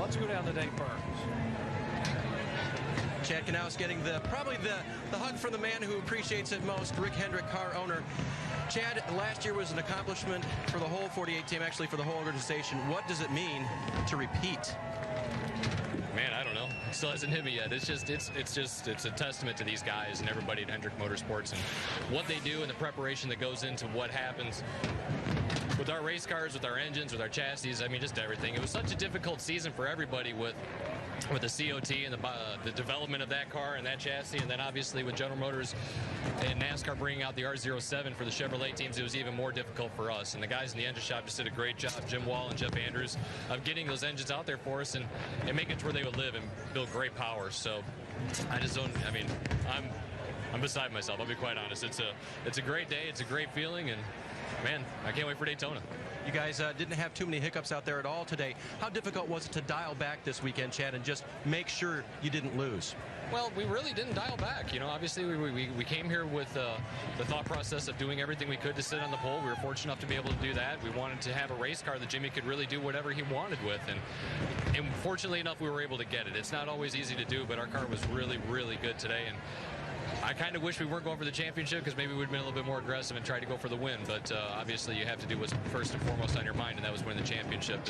Speaker 6: Let's go down to Dave Burns.
Speaker 12: Chad Knaus getting probably the hug from the man who appreciates it most, Rick Hendrick, car owner. Chad, last year was an accomplishment for the whole 48 team, actually for the whole organization. What does it mean to repeat?
Speaker 19: Man, I don't know. It still hasn't hit me yet. It's a testament to these guys and everybody at Hendrick Motorsports and what they do and the preparation that goes into what happens with our race cars, with our engines, with our chassis. I mean, just everything. It was such a difficult season for everybody with the COT and the development of that car and that chassis, and then obviously with General Motors and NASCAR bringing out the R07 for the Chevrolet teams, it was even more difficult for us. And the guys in the engine shop just did a great job, Jim Wall and Jeff Andrews, of getting those engines out there for us and making it to where they would live and build great power. So I just don't, I mean, I'm beside myself. I'll be quite honest. It's a great day. It's a great feeling, and man, I can't wait for Daytona.
Speaker 12: You guys didn't have too many hiccups out there at all today. How difficult was it to dial back this weekend, Chad, and just make sure you didn't lose?
Speaker 19: Well, we really didn't dial back. You know, obviously we came here with the thought process of doing everything we could to sit on the pole. We were fortunate enough to be able to do that. We wanted to have a race car that Jimmy could really do whatever he wanted with, and fortunately enough, we were able to get it. It's not always easy to do, but our car was really, really good today, and I kind of wish we weren't going for the championship because maybe we'd been a little bit more aggressive and tried to go for the win. But obviously, you have to do what's first and foremost on your mind, and that was win the championship.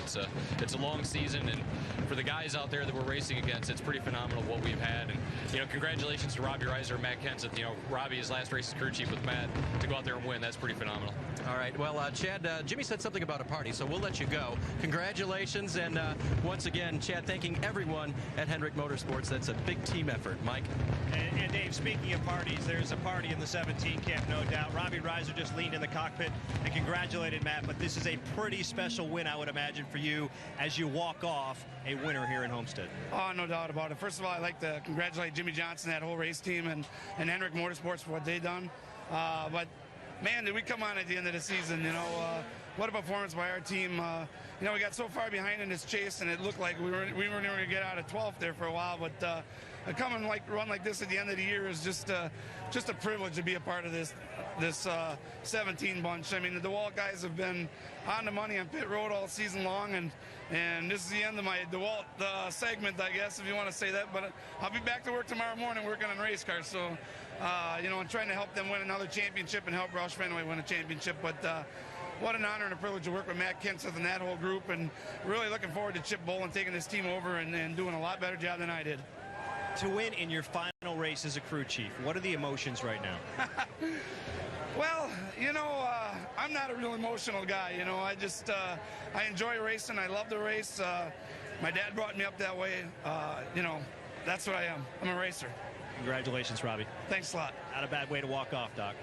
Speaker 19: It's a long season, and for the guys out there that we're racing against, it's pretty phenomenal what we've had. And you know, congratulations to Robbie Reiser and Matt Kenseth. You know, Robbie, his last race as crew chief with Matt, to go out there and win. That's pretty phenomenal.
Speaker 12: All right. Well, Chad, Jimmy said something about a party, so we'll let you go. Congratulations, and once again, Chad, thanking everyone at Hendrick Motorsports. That's a big team effort. Mike.
Speaker 11: And Dave, speaking of parties, there's a party in the 17 camp, no doubt. Robbie Reiser just leaned in the cockpit and congratulated Matt, but this is a pretty special win, I would imagine, for you as you walk off a winner here in Homestead.
Speaker 21: Oh, no doubt about it. First of all, I'd like to congratulate Jimmy Johnson, that whole race team, and Hendrick Motorsports for what they've done. But, man, did we come on at the end of the season, you know. What a performance by our team. You know, we got so far behind in this chase, and it looked like we weren't going to get out of 12th there for a while, but coming run like this at the end of the year is just a privilege to be a part of this 17 bunch. I mean, the DeWalt guys have been on the money on pit road all season long, and this is the end of my DeWalt segment, I guess, if you want to say that. But I'll be back to work tomorrow morning working on race cars. So, you know, I'm trying to help them win another championship and help Roush Fenway win a championship. But what an honor and a privilege to work with Matt Kenseth and that whole group, and really looking forward to Chip Bolin taking this team over and doing a lot better job than I did.
Speaker 11: To win in your final race as a crew chief, what are the emotions right now?
Speaker 21: Well, you know, I'm not a real emotional guy. You know, I just I enjoy racing. I love to race. My dad brought me up that way. You know, that's what I am. I'm a racer.
Speaker 11: Congratulations, Robbie.
Speaker 21: Thanks a lot.
Speaker 11: Not a bad way to walk off, Doc.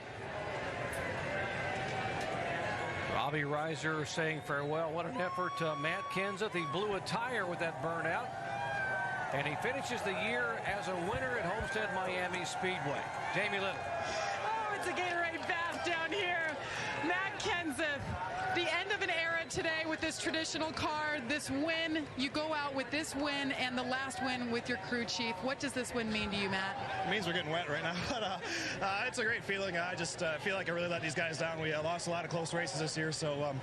Speaker 6: Robbie Reiser saying farewell. What an effort. Matt Kenseth, he blew a tire with that burnout. And he finishes the year as a winner at Homestead Miami Speedway. Jamie Little.
Speaker 10: Oh, it's a Gatorade bath down here. Matt Kenseth, the end of an era today with this traditional car. This win, you go out with this win and the last win with your crew chief. What does this win mean to you, Matt?
Speaker 22: It means we're getting wet right now, but it's a great feeling. I just feel like I really let these guys down. We lost a lot of close races this year, so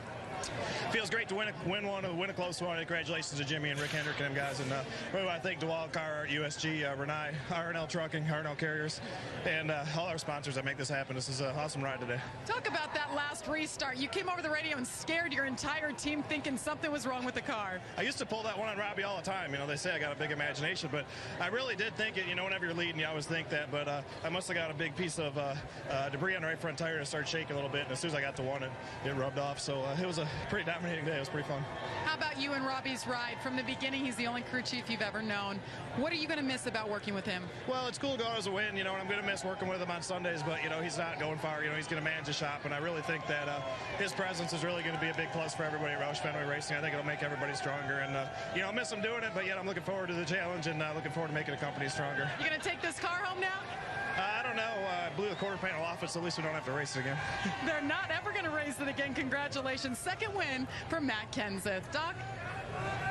Speaker 22: feels great to win a close one. Congratulations to Jimmy and Rick Hendrick and them guys. And really want to thank DeWalt, Carhartt, USG, Renai, R&L Trucking, R&L Carriers, and all our sponsors that make this happen. This is an awesome ride today.
Speaker 10: Talk about that last restart. You came over the radio and scared your entire team thinking something was wrong with the car.
Speaker 22: I used to pull that one on Robbie all the time. You know, they say I got a big imagination, but I really did think it. You know, whenever you're leading, you always think that. But I must have got a big piece of debris on the right front tire and started shaking a little bit. And as soon as I got to one, it rubbed off. So it was a pretty dominating day. It was pretty fun.
Speaker 10: How about you and Robbie's ride? From the beginning, he's the only crew chief you've ever known. What are you going to miss about working with him?
Speaker 22: Well, it's cool to go as a win, you know, and I'm going to miss working with him on Sundays, but, you know, he's not going far. You know, he's going to manage the shop, and I really think that his presence is really going to be a big plus for everybody at Roush Fenway Racing. I think it'll make everybody stronger, and, you know, I'll miss him doing it, but yet I'm looking forward to the challenge and looking forward to making the company stronger.
Speaker 10: You going to take this car home now?
Speaker 22: I don't know. I blew the quarter panel off it, so at least we don't have to race it again.
Speaker 10: They're not ever going to race it again. Congratulations. Second win for Matt Kenseth. Doc?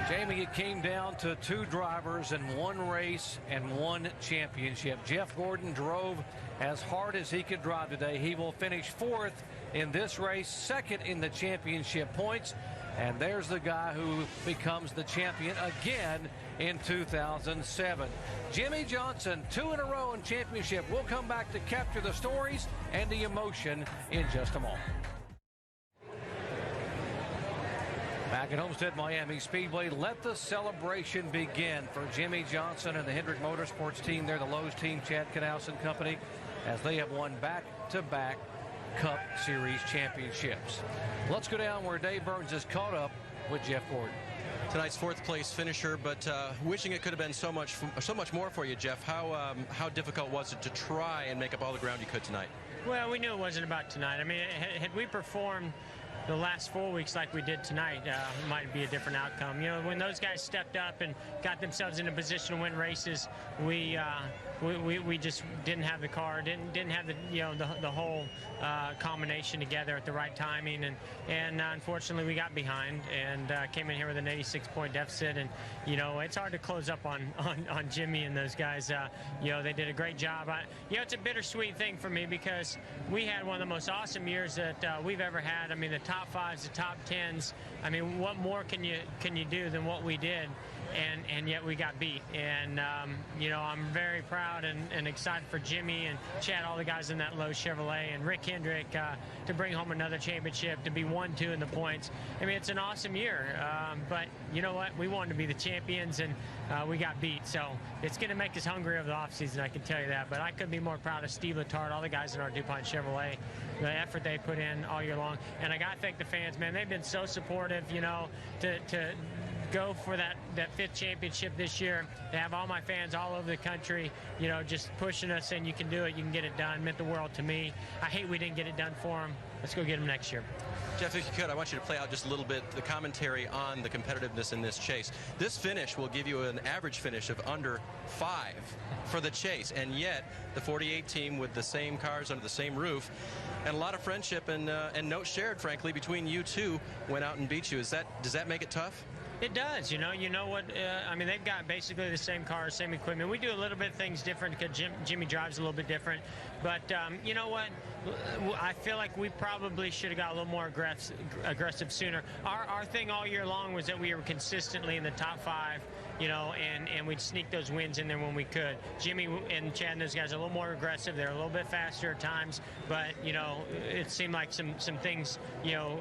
Speaker 6: Jamie, it came down to two drivers in one race and one championship. Jeff Gordon drove as hard as he could drive today. He will finish fourth in this race, second in the championship points. And there's the guy who becomes the champion again in 2007. Jimmie Johnson, 2 in a row in championship. We'll come back to capture the stories and the emotion in just a moment. Back at Homestead Miami Speedway, let the celebration begin for Jimmie Johnson and the Hendrick Motorsports team. They're the Lowe's team, Chad Knaus and company, as they have won back-to-back Cup Series championships. Let's go down where Dave Burns is caught up with Jeff Gordon.
Speaker 12: Tonight's 4th place finisher, but wishing it could have been so much more for you, Jeff. How difficult was it to try and make up all the ground you could tonight?
Speaker 2: Well, we knew it wasn't about tonight. I mean, had we performed the last 4 weeks like we did tonight, might be a different outcome. You know, when those guys stepped up and got themselves in a position to win races, we just didn't have the car, didn't have the whole combination together at the right timing, and unfortunately we got behind and came in here with an 86-point deficit, and you know it's hard to close up on Jimmy and those guys. You know, they did a great job. You know, it's a bittersweet thing for me because we had one of the most awesome years that we've ever had. I mean, the top 5s, the top 10s. I mean, what more can you do than what we did? And yet we got beat. And, you know, I'm very proud and excited for Jimmy and Chad, all the guys in that Lowe's Chevrolet, and Rick Hendrick to bring home another championship, to be 1-2 in the points. I mean, it's an awesome year. But you know what? We wanted to be the champions, and we got beat. So it's going to make us hungry over the offseason, I can tell you that. But I couldn't be more proud of Steve Letarte, all the guys in our DuPont Chevrolet, the effort they put in all year long. And I got to thank the fans, man. They've been so supportive, you know, to go for that 5th championship this year, to have all my fans all over the country, you know, just pushing us, saying you can do it, you can get it done, meant the world to me. I hate we didn't get it done for them. Let's go get them next year.
Speaker 12: Jeff, if you could, I want you to play out just a little bit the commentary on the competitiveness in this chase. This finish will give you an average finish of under 5 for the chase, and yet the 48 team with the same cars under the same roof and a lot of friendship and notes shared, frankly, between you two went out and beat you. Does that make it tough?
Speaker 2: It does. You know what? I mean, they've got basically the same cars, same equipment. We do a little bit of things different because Jimmy drives a little bit different. But you know what? I feel like we probably should have got a little more aggressive sooner. Our thing all year long was that we were consistently in the top 5, you know, and we'd sneak those wins in there when we could. Jimmy and Chad and those guys are a little more aggressive. They're a little bit faster at times, but, you know, it seemed like some things, you know,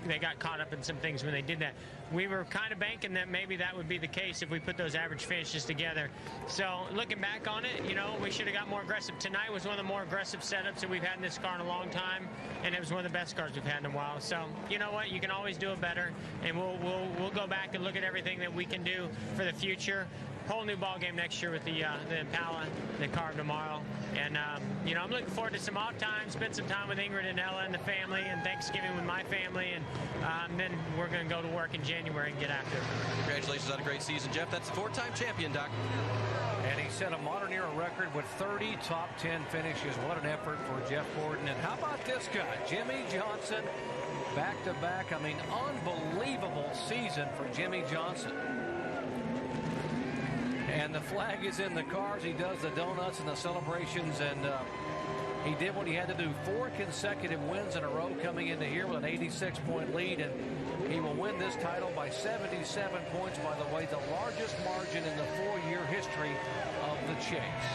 Speaker 2: they got caught up in some things when they did that. We were kind of banking that maybe that would be the case if we put those average finishes together. So looking back on it, you know, we should have got more aggressive. Tonight was one of the more aggressive setups that we've had in this car in a long time, and it was one of the best cars we've had in a while. So you know what, you can always do it better, and we'll go back and look at everything that we can do for the future. Whole new ball game next year with the Impala, the car tomorrow, and you know, I'm looking forward to some off time, spend some time with Ingrid and Ella and the family, and Thanksgiving with my family, and then we're going to go to work in January and get after it.
Speaker 12: Congratulations on a great season, Jeff. That's the 4-time champion, Doc.
Speaker 6: And he set a modern era record with 30 top 10 finishes. What an effort for Jeff Gordon. And how about this guy, Jimmie Johnson, back-to-back. I mean, unbelievable season for Jimmie Johnson. And the flag is in the cars. He does the donuts and the celebrations, and he did what he had to do. 4 consecutive wins in a row coming into here with an 86-point lead, and he will win this title by 77 points, by the way, the largest margin in the 4-year history of the chase.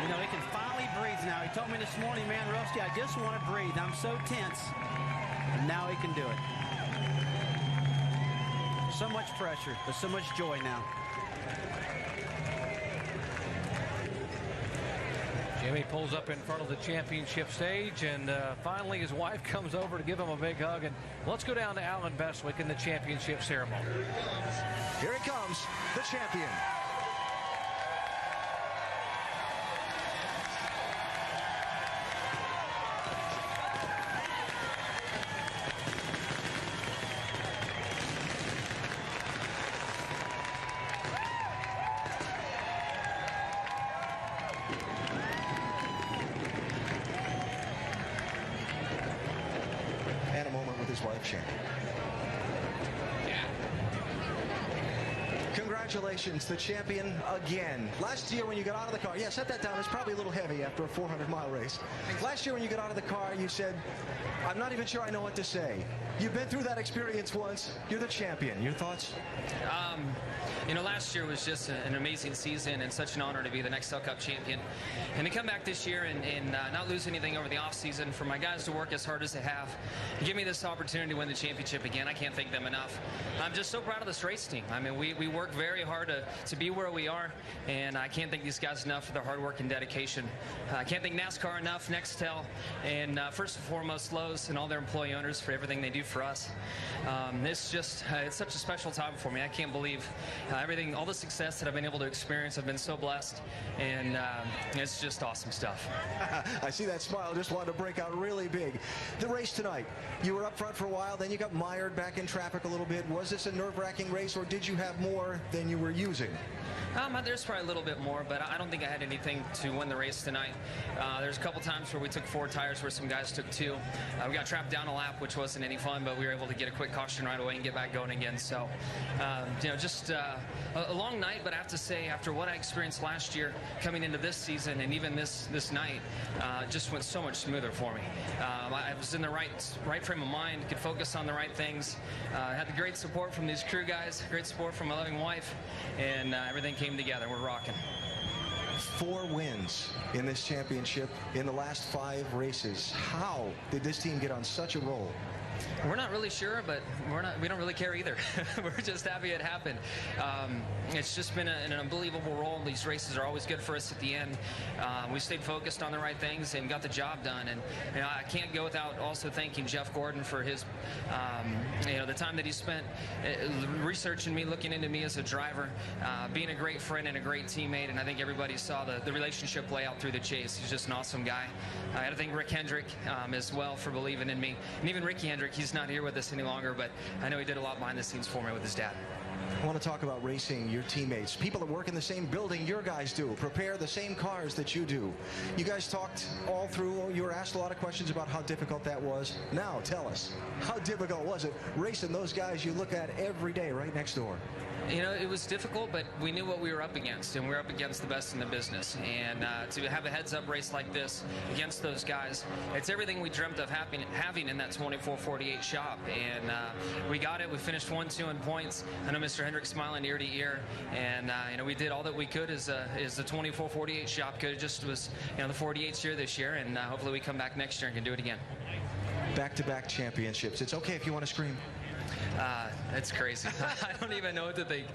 Speaker 3: You know, he can finally breathe now. He told me this morning, man, Rusty, I just want to breathe. I'm so tense. And now he can do it. So much pressure, but so much joy now.
Speaker 6: Jimmy pulls up in front of the championship stage, and finally his wife comes over to give him a big hug. And let's go down to Alan Bestwick in the championship ceremony.
Speaker 17: Here he comes, the champion.
Speaker 1: congratulations, the champion again. Last year when you got out of the car, yeah, set that down. It's probably a little heavy after a 400-mile race. Last year when you got out of the car, you said, I'm not even sure I know what to say. You've been through that experience once. You're the champion. Your thoughts?
Speaker 8: You know, last year was just an amazing season and such an honor to be the Nextel Cup champion. And to come back this year and not lose anything over the offseason, for my guys to work as hard as they have, and give me this opportunity to win the championship again, I can't thank them enough. I'm just so proud of this race team. I mean, we work very hard to be where we are, and I can't thank these guys enough for their hard work and dedication. I can't thank NASCAR enough, Nextel, and first and foremost, Lowe's and all their employee owners for everything they do for us. It's such a special time for me. I can't believe everything, all the success that I've been able to experience. I've been so blessed, and it's just awesome stuff.
Speaker 1: I see that smile. Just wanted to break out really big. The race tonight, you were up front for a while, then you got mired back in traffic a little bit. Was this a nerve-wracking race, or did you have more than you were using?
Speaker 8: There's probably a little bit more, but I don't think I had anything to win the race tonight. There's a couple times where we took 4 tires where some guys took 2. We got trapped down a lap, which wasn't any fun, but we were able to get a quick caution right away and get back going again. So, just a long night, but I have to say, after what I experienced last year, coming into this season and even this night, just went so much smoother for me. I was in the right frame of mind, could focus on the right things. Had the great support from these crew guys, great support from my loving wife, and everything came together. We're rocking.
Speaker 1: 4 wins in this championship in the last 5 races. How did this team get on such a roll?
Speaker 8: We're not really sure, but we don't really care either. We're just happy it happened. It's just been an unbelievable roll. These races are always good for us at the end. We stayed focused on the right things and got the job done. And I can't go without also thanking Jeff Gordon for his, the time that he spent researching me, looking into me as a driver, being a great friend and a great teammate. And I think everybody saw the relationship play out through the chase. He's just an awesome guy. I got to thank Rick Hendrick as well for believing in me. And even Ricky Hendrick, he's not here with us any longer, but I know he did a lot behind the scenes for me with his dad.
Speaker 1: I want to talk about racing, your teammates, people that work in the same building your guys do, prepare the same cars that you do. You guys talked all through, you were asked a lot of questions about how difficult that was. Now tell us, how difficult was it racing those guys you look at every day right next door?
Speaker 8: You know, it was difficult, but we knew what we were up against, and we were up against the best in the business. And to have a heads-up race like this against those guys, it's everything we dreamt of having in that 24-48 shop. And we got it. We finished 1-2 in points. I know Mr. Hendrick smiling ear to ear. And, we did all that we could as the 24-48 shop could. It just was, the 48's here this year, and hopefully we come back next year and can do it again.
Speaker 1: Back-to-back championships. It's okay if you want to scream.
Speaker 8: It's crazy. I don't even know what to think.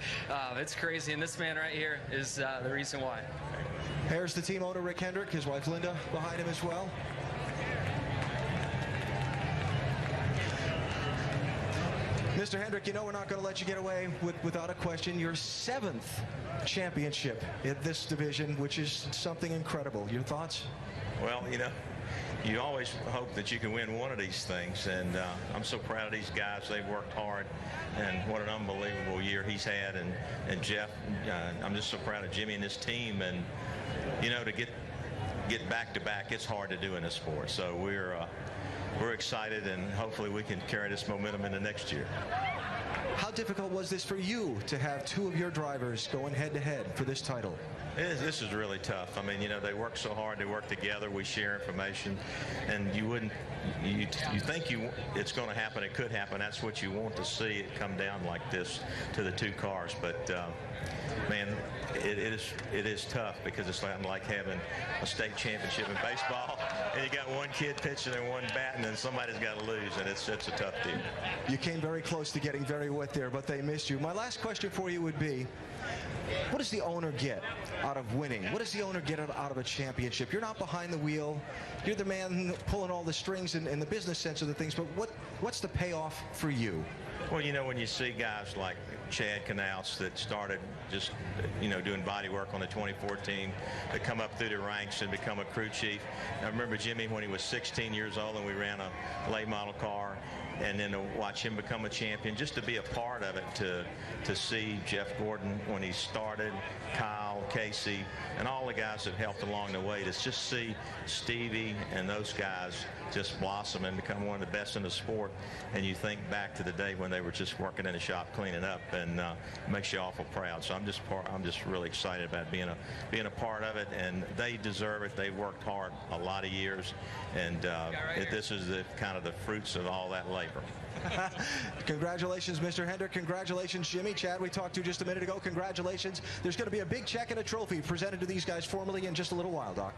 Speaker 8: It's crazy, and this man right here is the reason why.
Speaker 1: Here's the team owner, Rick Hendrick, his wife Linda behind him as well. Mr. Hendrick, we're not going to let you get away without a question. Your 7th championship in this division, which is something incredible. Your thoughts?
Speaker 9: Well, you always hope that you can win one of these things, and I'm so proud of these guys. They've worked hard, and what an unbelievable year he's had. And Jeff, I'm just so proud of Jimmy and his team. And to get back to back, it's hard to do in this sport. So we're excited, and hopefully we can carry this momentum into next year.
Speaker 1: How difficult was this for you to have 2 of your drivers going head-to-head for this title?
Speaker 9: This is really tough. I mean, they work so hard. They work together. We share information, and you think it's going to happen. It could happen. That's what you want to see, it come down like this to the 2 cars. But man, it is tough, because it's like having a state championship in baseball, and you got 1 kid pitching and 1 batting, and somebody's got to lose, and it's a tough deal.
Speaker 1: You came very close to getting very wet there, but they missed you. My last question for you would be, what does the owner get out of winning? What does the owner get out of a championship? You're not behind the wheel. You're the man pulling all the strings in the business sense of the things, but what's the payoff for you?
Speaker 9: Well, when you see guys like Chad Knaus that started just, doing body work on the 2014, to come up through the ranks and become a crew chief. I remember Jimmy when he was 16 years old and we ran a late model car, and then to watch him become a champion, just to be a part of it, to see Jeff Gordon when he started, Kyle, Casey, and all the guys that helped along the way, to just see Stevie and those guys just blossom and become one of the best in the sport. And you think back to the day when when they were just working in the shop cleaning up, and makes you awful proud. So I'm just really excited about being a part of it, and they deserve it. They've worked hard a lot of years, and this is the kind of the fruits of all that labor.
Speaker 1: Congratulations, Mr. Hendrick. Congratulations, Jimmy. Chad, we talked to just a minute ago. Congratulations. There's going to be a big check and a trophy presented to these guys formally in just a little while, Doc.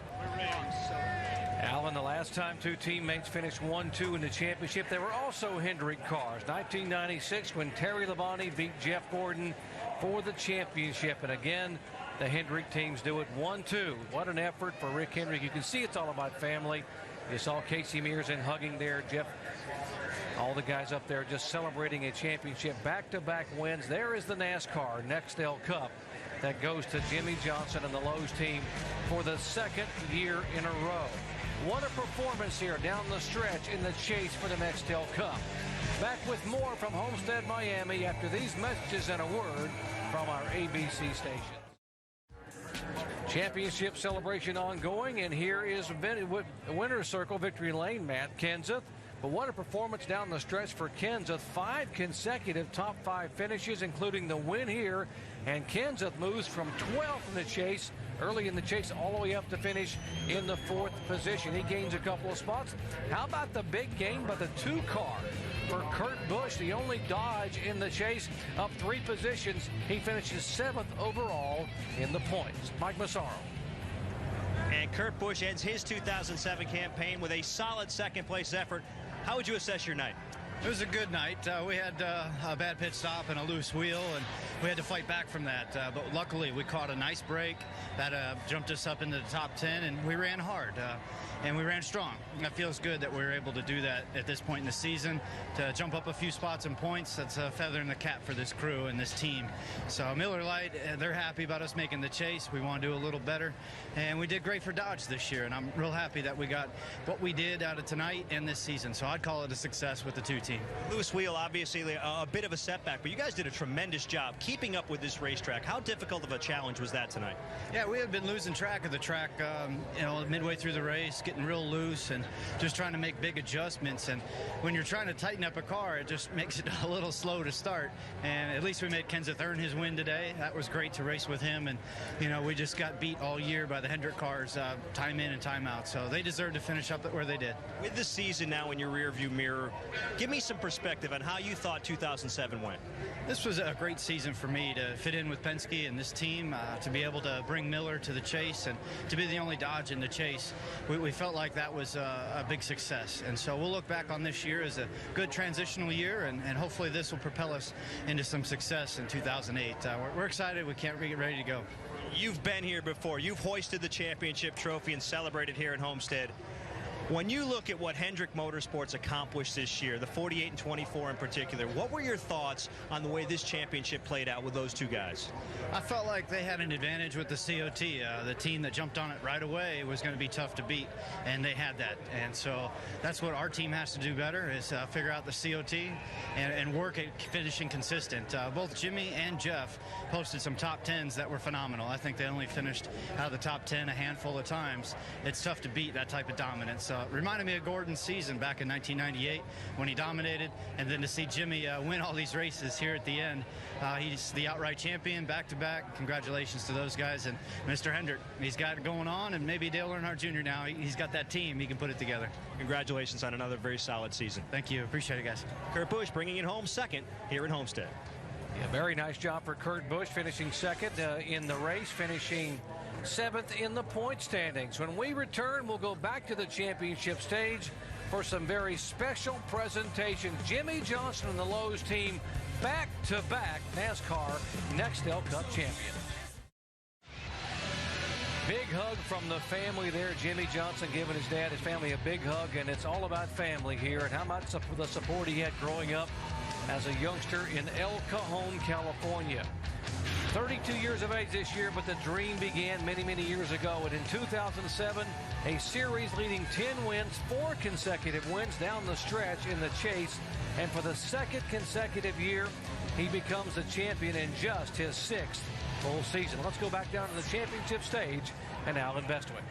Speaker 6: Alan, the last time two teammates finished 1-2 in the championship, they were also Hendrick cars. 1996, when Terry Labonte beat Jeff Gordon for the championship. And again, the Hendrick teams do it 1-2. What an effort for Rick Hendrick. You can see it's all about family. You saw Casey Mears in hugging there. Jeff, all the guys up there just celebrating a championship. Back-to-back wins. There is the NASCAR Nextel Cup that goes to Jimmie Johnson and the Lowe's team for the second year in a row. What a performance here down the stretch in the chase for the Nextel Cup. Back with more from Homestead, Miami after these messages and a word from our ABC station. Championship celebration ongoing, and here is winner's circle, victory lane, Matt Kenseth. But what a performance down the stretch for Kenseth. 5 consecutive top 5 finishes, including the win here. And Kenseth moves from 12th in the chase, early in the chase, all the way up to finish in the 4th position. He gains a couple of spots. How about the big gain by the 2 car for Kurt Busch, the only Dodge in the chase, up 3 positions. He finishes 7th overall in the points. Mike Massaro.
Speaker 11: And Kurt Busch ends his 2007 campaign with a solid second-place effort. How would you assess your night?
Speaker 14: It was a good night. We had a bad pit stop and a loose wheel, and we had to fight back from that. But luckily, we caught a nice break that jumped us up into the top 10, and we ran hard. And we ran strong. It feels good that we were able to do that at this point in the season, to jump up a few spots and points. That's a feather in the cap for this crew and this team. So Miller Lite, they're happy about us making the chase. We want to do a little better. And we did great for Dodge this year, and I'm real happy that we got what we did out of tonight and this season. So I'd call it a success with the 2 team.
Speaker 11: Loose wheel, obviously a bit of a setback, but you guys did a tremendous job keeping up with this racetrack. How difficult of a challenge was that tonight?
Speaker 14: Yeah, we had been losing track of the track, midway through the race, getting real loose and just trying to make big adjustments. And when you're trying to tighten up a car, it just makes it a little slow to start. And at least we made Kenseth earn his win today. That was great to race with him. And, we just got beat all year by the Hendrick cars, time in and time out. So they deserve to finish up where they did.
Speaker 11: With the season now in your rearview mirror, give me some perspective on how you thought 2007 went.
Speaker 14: This was a great season for me to fit in with Penske and this team, to be able to bring Miller to the chase and to be the only Dodge in the chase. We felt like that was a big success. And so we'll look back on this year as a good transitional year, and hopefully this will propel us into some success in 2008. We're excited. We can't get ready to go.
Speaker 11: You've been here before. You've hoisted the championship trophy and celebrated here in Homestead. When you look at what Hendrick Motorsports accomplished this year, the 48 and 24 in particular, what were your thoughts on the way this championship played out with those 2 guys?
Speaker 14: I felt like they had an advantage with the COT. The team that jumped on it right away was going to be tough to beat, and they had that. And so that's what our team has to do better, is figure out the COT and work at finishing consistent. Both Jimmy and Jeff posted some top 10s that were phenomenal. I think they only finished out of the top 10 a handful of times. It's tough to beat that type of dominance. It reminded me of Gordon's season back in 1998 when he dominated, and then to see Jimmy win all these races here at the end. He's the outright champion back-to-back. Congratulations to those guys. And Mr. Hendrick, he's got it going on, and maybe Dale Earnhardt Jr. now. He's got that team. He can put it together.
Speaker 11: Congratulations on another very solid season.
Speaker 14: Thank you. Appreciate it, guys.
Speaker 11: Kurt Busch bringing it home second here in Homestead.
Speaker 6: Yeah, very nice job for Kurt Busch, finishing second in the race, finishing 7th in the point standings. When we return, we'll go back to the championship stage for some very special presentations. Jimmie Johnson and the Lowe's team, back-to-back NASCAR Nextel Cup champions. Big hug from the family there. Jimmie Johnson giving his dad, his family, a big hug, and it's all about family here and how much the support he had growing up as a youngster in El Cajon, California. 32 years of age this year, but the dream began many, many years ago. And in 2007, a series leading 10 wins, 4 consecutive wins down the stretch in the chase. And for the 2nd consecutive year, he becomes the champion in just his 6th full season. Let's go back down to the championship stage and Alan Bestwick.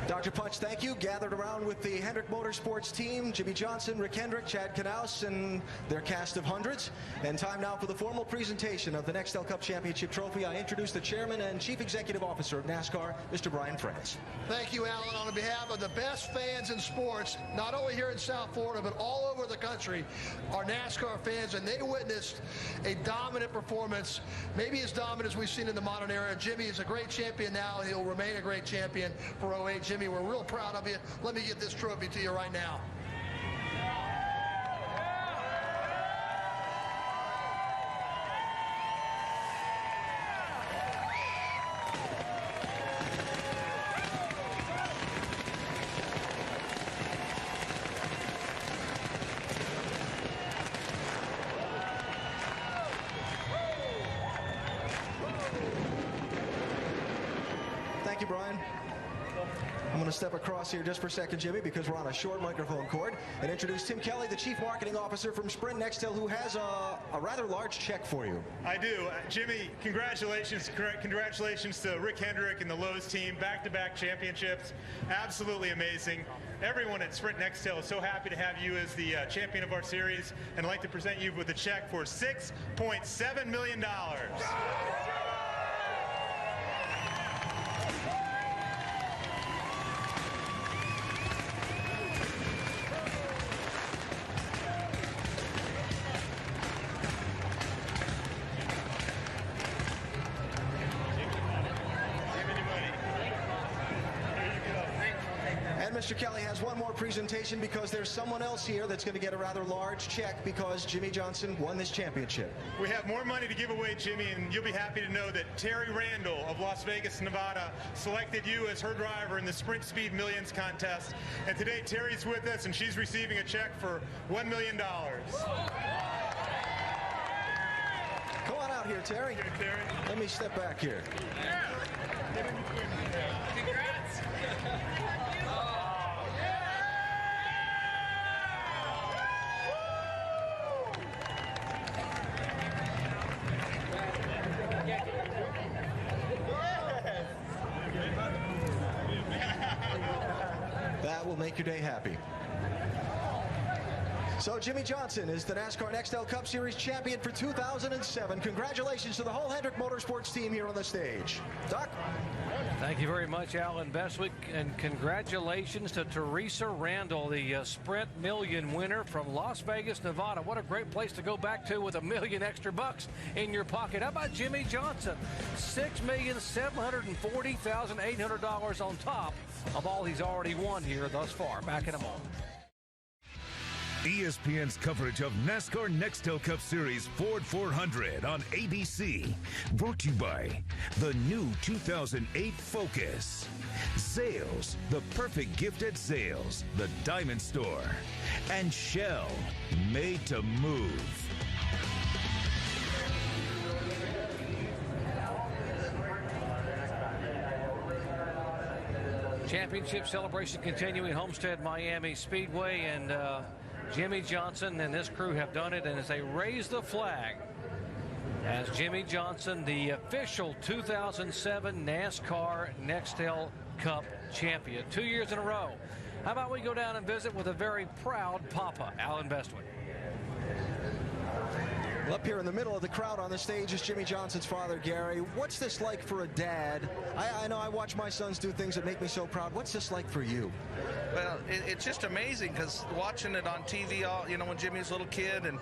Speaker 1: Dr. Punch, thank you. Gathered around with the Hendrick Motorsports team, Jimmie Johnson, Rick Hendrick, Chad Knaus, and their cast of hundreds. And time now for the formal presentation of the Nextel Cup Championship Trophy. I introduce the Chairman and Chief Executive Officer of NASCAR, Mr. Brian France.
Speaker 13: Thank you, Alan. On behalf of the best fans in sports, not only here in South Florida, but all over the country, are NASCAR fans, and they witnessed a dominant performance, maybe as dominant as we've seen in the modern era. Jimmy is a great champion now. He'll remain a great champion for 08. Jimmy, we're real proud of you. Let me get this trophy to you right now.
Speaker 1: Thank you, Brian. I'm going to step across here just for a second, Jimmy, because we're on a short microphone cord, and introduce Tim Kelly, the Chief Marketing Officer from Sprint Nextel, who has a rather large check for you.
Speaker 15: I do. Jimmy, congratulations. Congratulations to Rick Hendrick and the Lowe's team. Back-to-back championships. Absolutely amazing. Everyone at Sprint Nextel is so happy to have you as the champion of our series, and I'd like to present you with a check for $6.7 million.
Speaker 1: And Mr. Kelly has one more presentation because there's someone else here that's going to get a rather large check because Jimmie Johnson won this championship.
Speaker 15: We have more money to give away, Jimmy, and you'll be happy to know that Terry Randall of Las Vegas, Nevada, selected you as her driver in the Sprint Speed Millions contest. And today, Terry's with us, and she's receiving a check for $1 million.
Speaker 1: Come on out here, Terry.
Speaker 15: Here, Terry.
Speaker 1: Let me step back here.
Speaker 15: Congrats.
Speaker 1: That will make your day happy. So Jimmie Johnson is the NASCAR Nextel Cup Series champion for 2007. Congratulations to the whole Hendrick Motorsports team here on the stage. Doc?
Speaker 6: Thank you very much, Alan Bestwick, and congratulations to Teresa Randall, the Sprint Million winner from Las Vegas, Nevada. What a great place to go back to with $1 million extra bucks in your pocket. How about Jimmie Johnson? $6,740,800 on top of all he's already won here thus far. Back in a moment.
Speaker 23: ESPN's coverage of NASCAR Nextel Cup Series Ford 400 on ABC. Brought to you by the new 2008 Focus. Zales, the perfect gift at Zales, the Diamond Store. And Shell, made to move.
Speaker 6: Championship celebration continuing, Homestead Miami Speedway, and Jimmie Johnson and this crew have done it, and as they raise the flag as Jimmie Johnson, the official 2007 NASCAR Nextel Cup champion, 2 years in a row. How about we go down and visit with a very proud Papa, Alan Bestwick.
Speaker 1: Well, up here in the middle of the crowd on the stage is Jimmie Johnson's father, Gary. What's this like for a dad? I know I watch my sons do things that make me so proud. What's this like for you?
Speaker 24: Well, it's just amazing because watching it on TV, when Jimmy was a little kid, and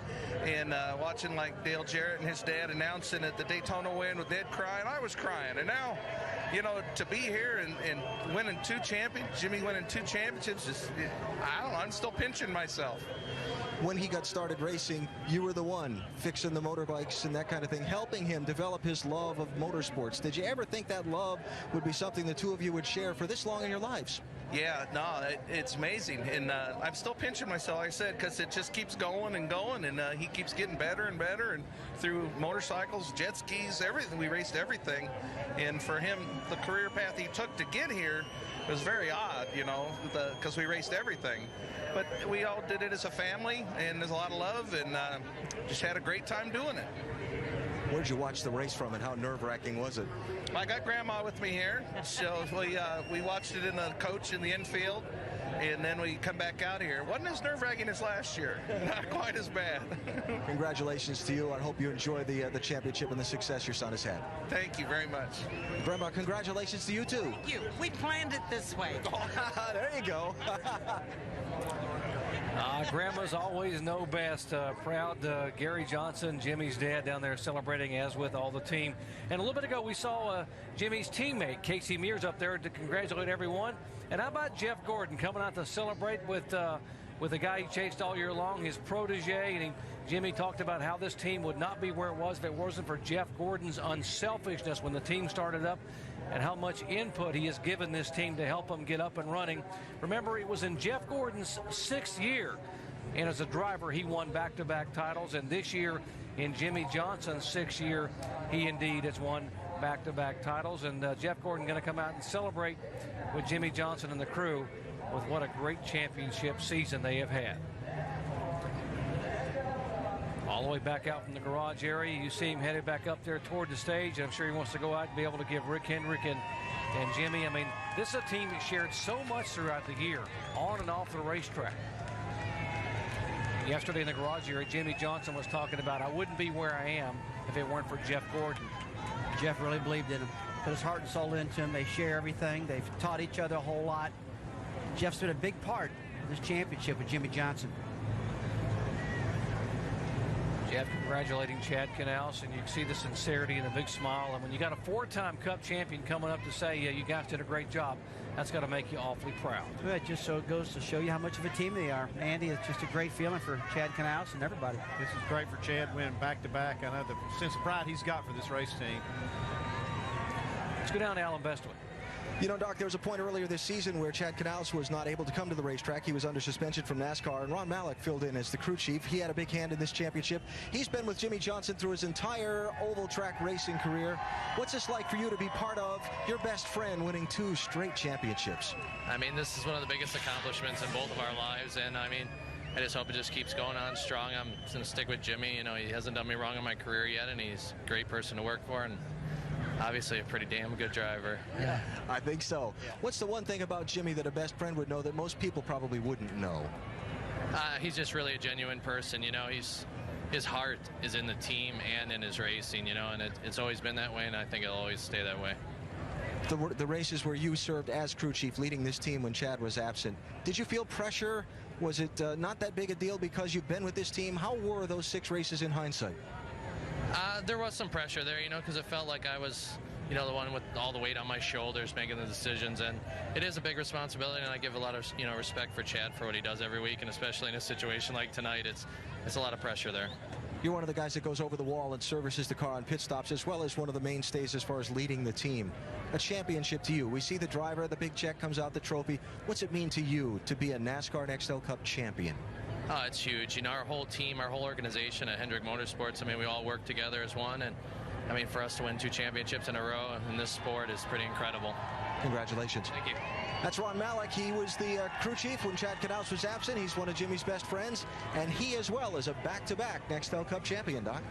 Speaker 24: watching like Dale Jarrett and his dad announcing at the Daytona win with Ned crying, I was crying. And now, to be here and winning Jimmy winning 2 championships, I don't know, I'm still pinching myself.
Speaker 1: When he got started racing, you were the one fixing the motorbikes and that kind of thing, helping him develop his love of motorsports. Did you ever think that love would be something the two of you would share for this long in your lives?
Speaker 24: Yeah, no, it's amazing. And I'm still pinching myself, like I said, because it just keeps going and going, and he keeps getting better and better, and through motorcycles, jet skis, everything. We raced everything. And for him, the career path he took to get here was very odd, because we raced everything. But we all did it as a family, and there's a lot of love, and just had a great time doing it.
Speaker 1: Where'd you watch the race from, and how nerve-wracking was it?
Speaker 24: I got Grandma with me here, so we watched it in the coach in the infield, and then we come back out here. Wasn't as nerve-wracking as last year. Not quite as bad.
Speaker 1: Congratulations to you. I hope you enjoy the championship and the success your son has had.
Speaker 24: Thank you very much.
Speaker 1: Grandma, congratulations to you, too.
Speaker 5: Thank you. We planned it this way.
Speaker 1: There you go.
Speaker 6: Grandmas always know best. Proud Gary Johnson, Jimmy's dad, down there celebrating, as with all the team. And a little bit ago, we saw Jimmy's teammate, Casey Mears, up there to congratulate everyone. And how about Jeff Gordon coming out to celebrate with the guy he chased all year long, his protege? And Jimmy talked about how this team would not be where it was if it wasn't for Jeff Gordon's unselfishness when the team started up, and how much input he has given this team to help them get up and running. Remember, it was in Jeff Gordon's 6th year, and as a driver, he won back-to-back titles. And this year, in Jimmy Johnson's 6th year, he indeed has won back-to-back titles. And Jeff Gordon going to come out and celebrate with Jimmy Johnson and the crew with what a great championship season they have had. All the way back out from the garage area, you see him headed back up there toward the stage. I'm sure he wants to go out and be able to give Rick Hendrick and Jimmy. I mean, this is a team that shared so much throughout the year, on and off the racetrack. Yesterday in the garage area, Jimmy Johnson was talking about, I wouldn't be where I am if it weren't for Jeff Gordon.
Speaker 3: Jeff really believed in him, put his heart and soul into him. They share everything. They've taught each other a whole lot. Jeff's been a big part of this championship with Jimmy Johnson.
Speaker 6: Jeff congratulating Chad Knaus, and you can see the sincerity and the big smile. And when you got a 4-time Cup champion coming up to say, yeah, you guys did a great job, that's got to make you awfully proud.
Speaker 3: Well, it just goes to show you how much of a team they are. Andy, it's just a great feeling for Chad Knaus and everybody.
Speaker 7: This is great for Chad winning back-to-back. I know the sense of pride he's got for this race team.
Speaker 6: Let's go down to Alan Bestwood.
Speaker 1: You know, Doc, there was a point earlier this season where Chad Knaus was not able to come to the racetrack. He was under suspension from NASCAR, and Ron Malik filled in as the crew chief. He had a big hand in this championship. He's been with Jimmy Johnson through his entire oval track racing career. What's this like for you to be part of your best friend winning 2 straight championships?
Speaker 16: I mean, this is one of the biggest accomplishments in both of our lives, and I mean, I just hope it just keeps going on strong. I'm just going to stick with Jimmy. You know, he hasn't done me wrong in my career yet, and he's a great person to work for, and obviously a pretty damn good driver.
Speaker 1: Yeah, I think so. Yeah. What's the one thing about Jimmy that a best friend would know that most people probably wouldn't know?
Speaker 16: He's just really a genuine person. You know, his heart is in the team and in his racing, you know, and it's always been that way, and I think it'll always stay that way.
Speaker 1: The races where you served as crew chief, leading this team when Chad was absent, did you feel pressure? Was it not that big a deal because you've been with this team? How were those 6 races in hindsight?
Speaker 16: There was some pressure there, you know, because it felt like I was, you know, the one with all the weight on my shoulders making the decisions, and it is a big responsibility, and I give a lot of, you know, respect for Chad for what he does every week, and especially in a situation like tonight, it's a lot of pressure there.
Speaker 1: You're one of the guys that goes over the wall and services the car on pit stops, as well as one of the mainstays as far as leading the team. A championship to you. We see the driver, the big check comes out, the trophy. What's it mean to you to be a NASCAR Nextel Cup champion?
Speaker 16: It's huge. You know, our whole team, our whole organization at Hendrick Motorsports, I mean, we all work together as one, and I mean, for us to win 2 championships in a row in this sport is pretty incredible.
Speaker 1: Congratulations.
Speaker 16: Thank you.
Speaker 1: That's Ron Malik. He was the crew chief when Chad Knaus was absent. He's one of Jimmy's best friends, and he as well is a back-to-back Nextel Cup champion, Doc.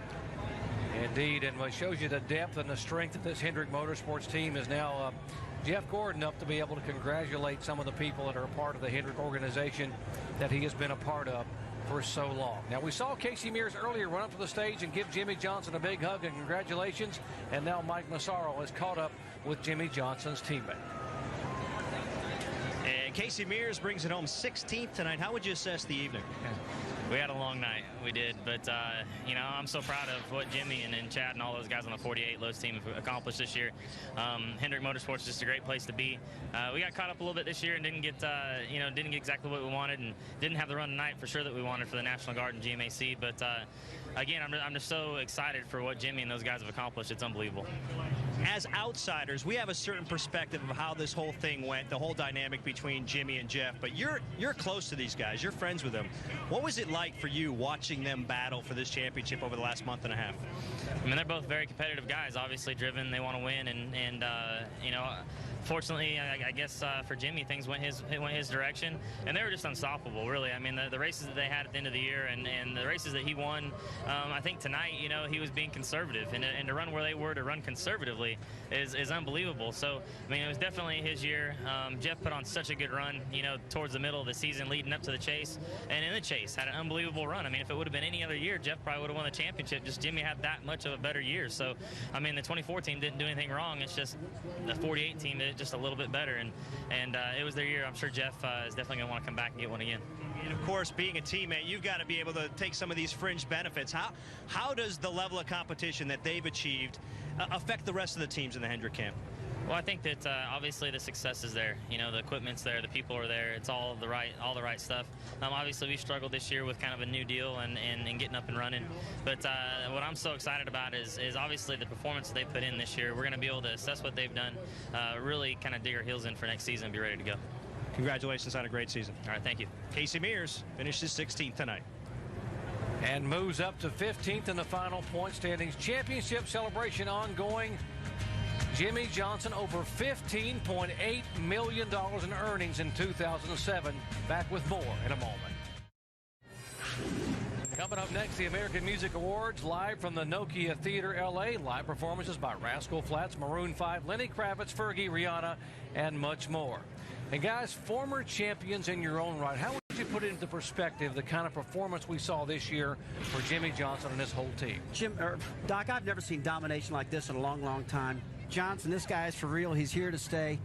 Speaker 6: Indeed, and it shows you the depth and the strength of this Hendrick Motorsports team. Is now Jeff Gordon up to be able to congratulate some of the people that are a part of the Hendrick organization that he has been a part of for so long. Now, we saw Casey Mears earlier run up to the stage and give Jimmy Johnson a big hug and congratulations, and now Mike Massaro has caught up with Jimmy Johnson's teammate.
Speaker 11: And Casey Mears brings it home 16th tonight. How would you assess the evening?
Speaker 18: We had a long night, we did, but you know, I'm so proud of what Jimmy and Chad and all those guys on the 48 Lowe's team have accomplished this year. Hendrick Motorsports is just a great place to be. We got caught up a little bit this year and didn't get exactly what we wanted, and didn't have the run tonight for sure that we wanted for the National Guard and GMAC. But again, I'm just so excited for what Jimmy and those guys have accomplished. It's unbelievable.
Speaker 11: As outsiders, we have a certain perspective of how this whole thing went, the whole dynamic between Jimmy and Jeff, but you're close to these guys, you're friends with them. What was it like for you watching them battle for this championship over the last month and a half?
Speaker 18: I mean, they're both very competitive guys, obviously driven, they want to win, and you know, fortunately, I guess for Jimmy, things went his direction, and they were just unstoppable, really. I mean, the races that they had at the end of the year and the races that he won, I think tonight, you know, he was being conservative, and to run where they were, to run conservatively is unbelievable. So, I mean, it was definitely his year. Jeff put on such a good run, you know, towards the middle of the season leading up to the chase, and in the chase had an unbelievable run. I mean, if it would have been any other year, Jeff probably would have won the championship. Just Jimmy had that much of a better year. So, I mean, the 24 team didn't do anything wrong. It's just the 48 team did just a little bit better, and it was their year. I'm sure Jeff is definitely going to want to come back and get one again.
Speaker 11: And of course, being a teammate, you've got to be able to take some of these fringe benefits. How does the level of competition that they've achieved affect the rest of the teams in the Hendrick camp?
Speaker 18: Well, I think that obviously the success is there. You know, the equipment's there, the people are there. It's all the right stuff. Obviously, we struggled this year with kind of a new deal and getting up and running. But what I'm so excited about is obviously the performance they put in this year. We're going to be able to assess what they've done, really kind of dig our heels in for next season and be ready to go.
Speaker 11: Congratulations on a great season.
Speaker 18: All right, thank you.
Speaker 11: Casey Mears finishes 16th tonight.
Speaker 6: And moves up to 15th in the final point standings. Championship celebration ongoing. Jimmie Johnson over $15.8 million in earnings in 2007. Back with more in a moment. Coming up next, the American Music Awards live from the Nokia Theater LA. Live performances by Rascal Flatts, Maroon 5, Lenny Kravitz, Fergie, Rihanna, and much more. And guys, former champions in your own right, how would you put it into perspective the kind of performance we saw this year for Jimmie Johnson and his whole team?
Speaker 3: Doc, I've never seen domination like this in a long, long time. Johnson, this guy is for real. He's here to stay,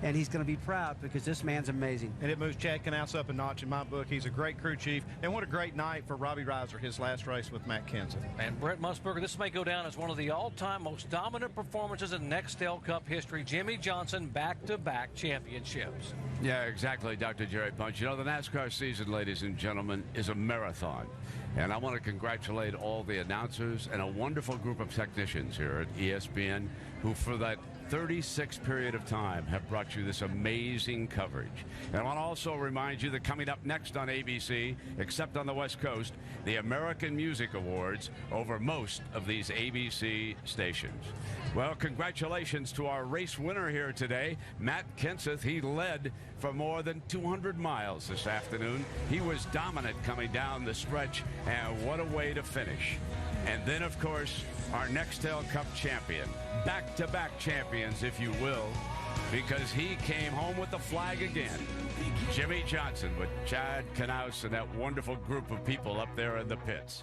Speaker 3: and he's going to be proud because this man's amazing.
Speaker 7: And it moves Chad Knaus up a notch in my book. He's a great crew chief, and what a great night for Robbie Reiser, his last race with Matt Kenseth.
Speaker 6: And Brett Musburger, this may go down as one of the all-time most dominant performances in Nextel Cup history. Jimmie Johnson back-to-back championships.
Speaker 4: Yeah, exactly, Dr. Jerry Punch. You know, the NASCAR season, ladies and gentlemen, is a marathon. And I want to congratulate all the announcers and a wonderful group of technicians here at ESPN who, for that 36 period of time, have brought you this amazing coverage. And I want to also remind you that coming up next on ABC, except on the West Coast, the American Music Awards over most of these ABC stations. Well, congratulations to our race winner here today, Matt Kenseth. He led for more than 200 miles this afternoon. He was dominant coming down the stretch, and what a way to finish. And then, of course, our Nextel Cup champion, back-to-back champions, if you will, because he came home with the flag again. Jimmie Johnson with Chad Knaus and that wonderful group of people up there in the pits.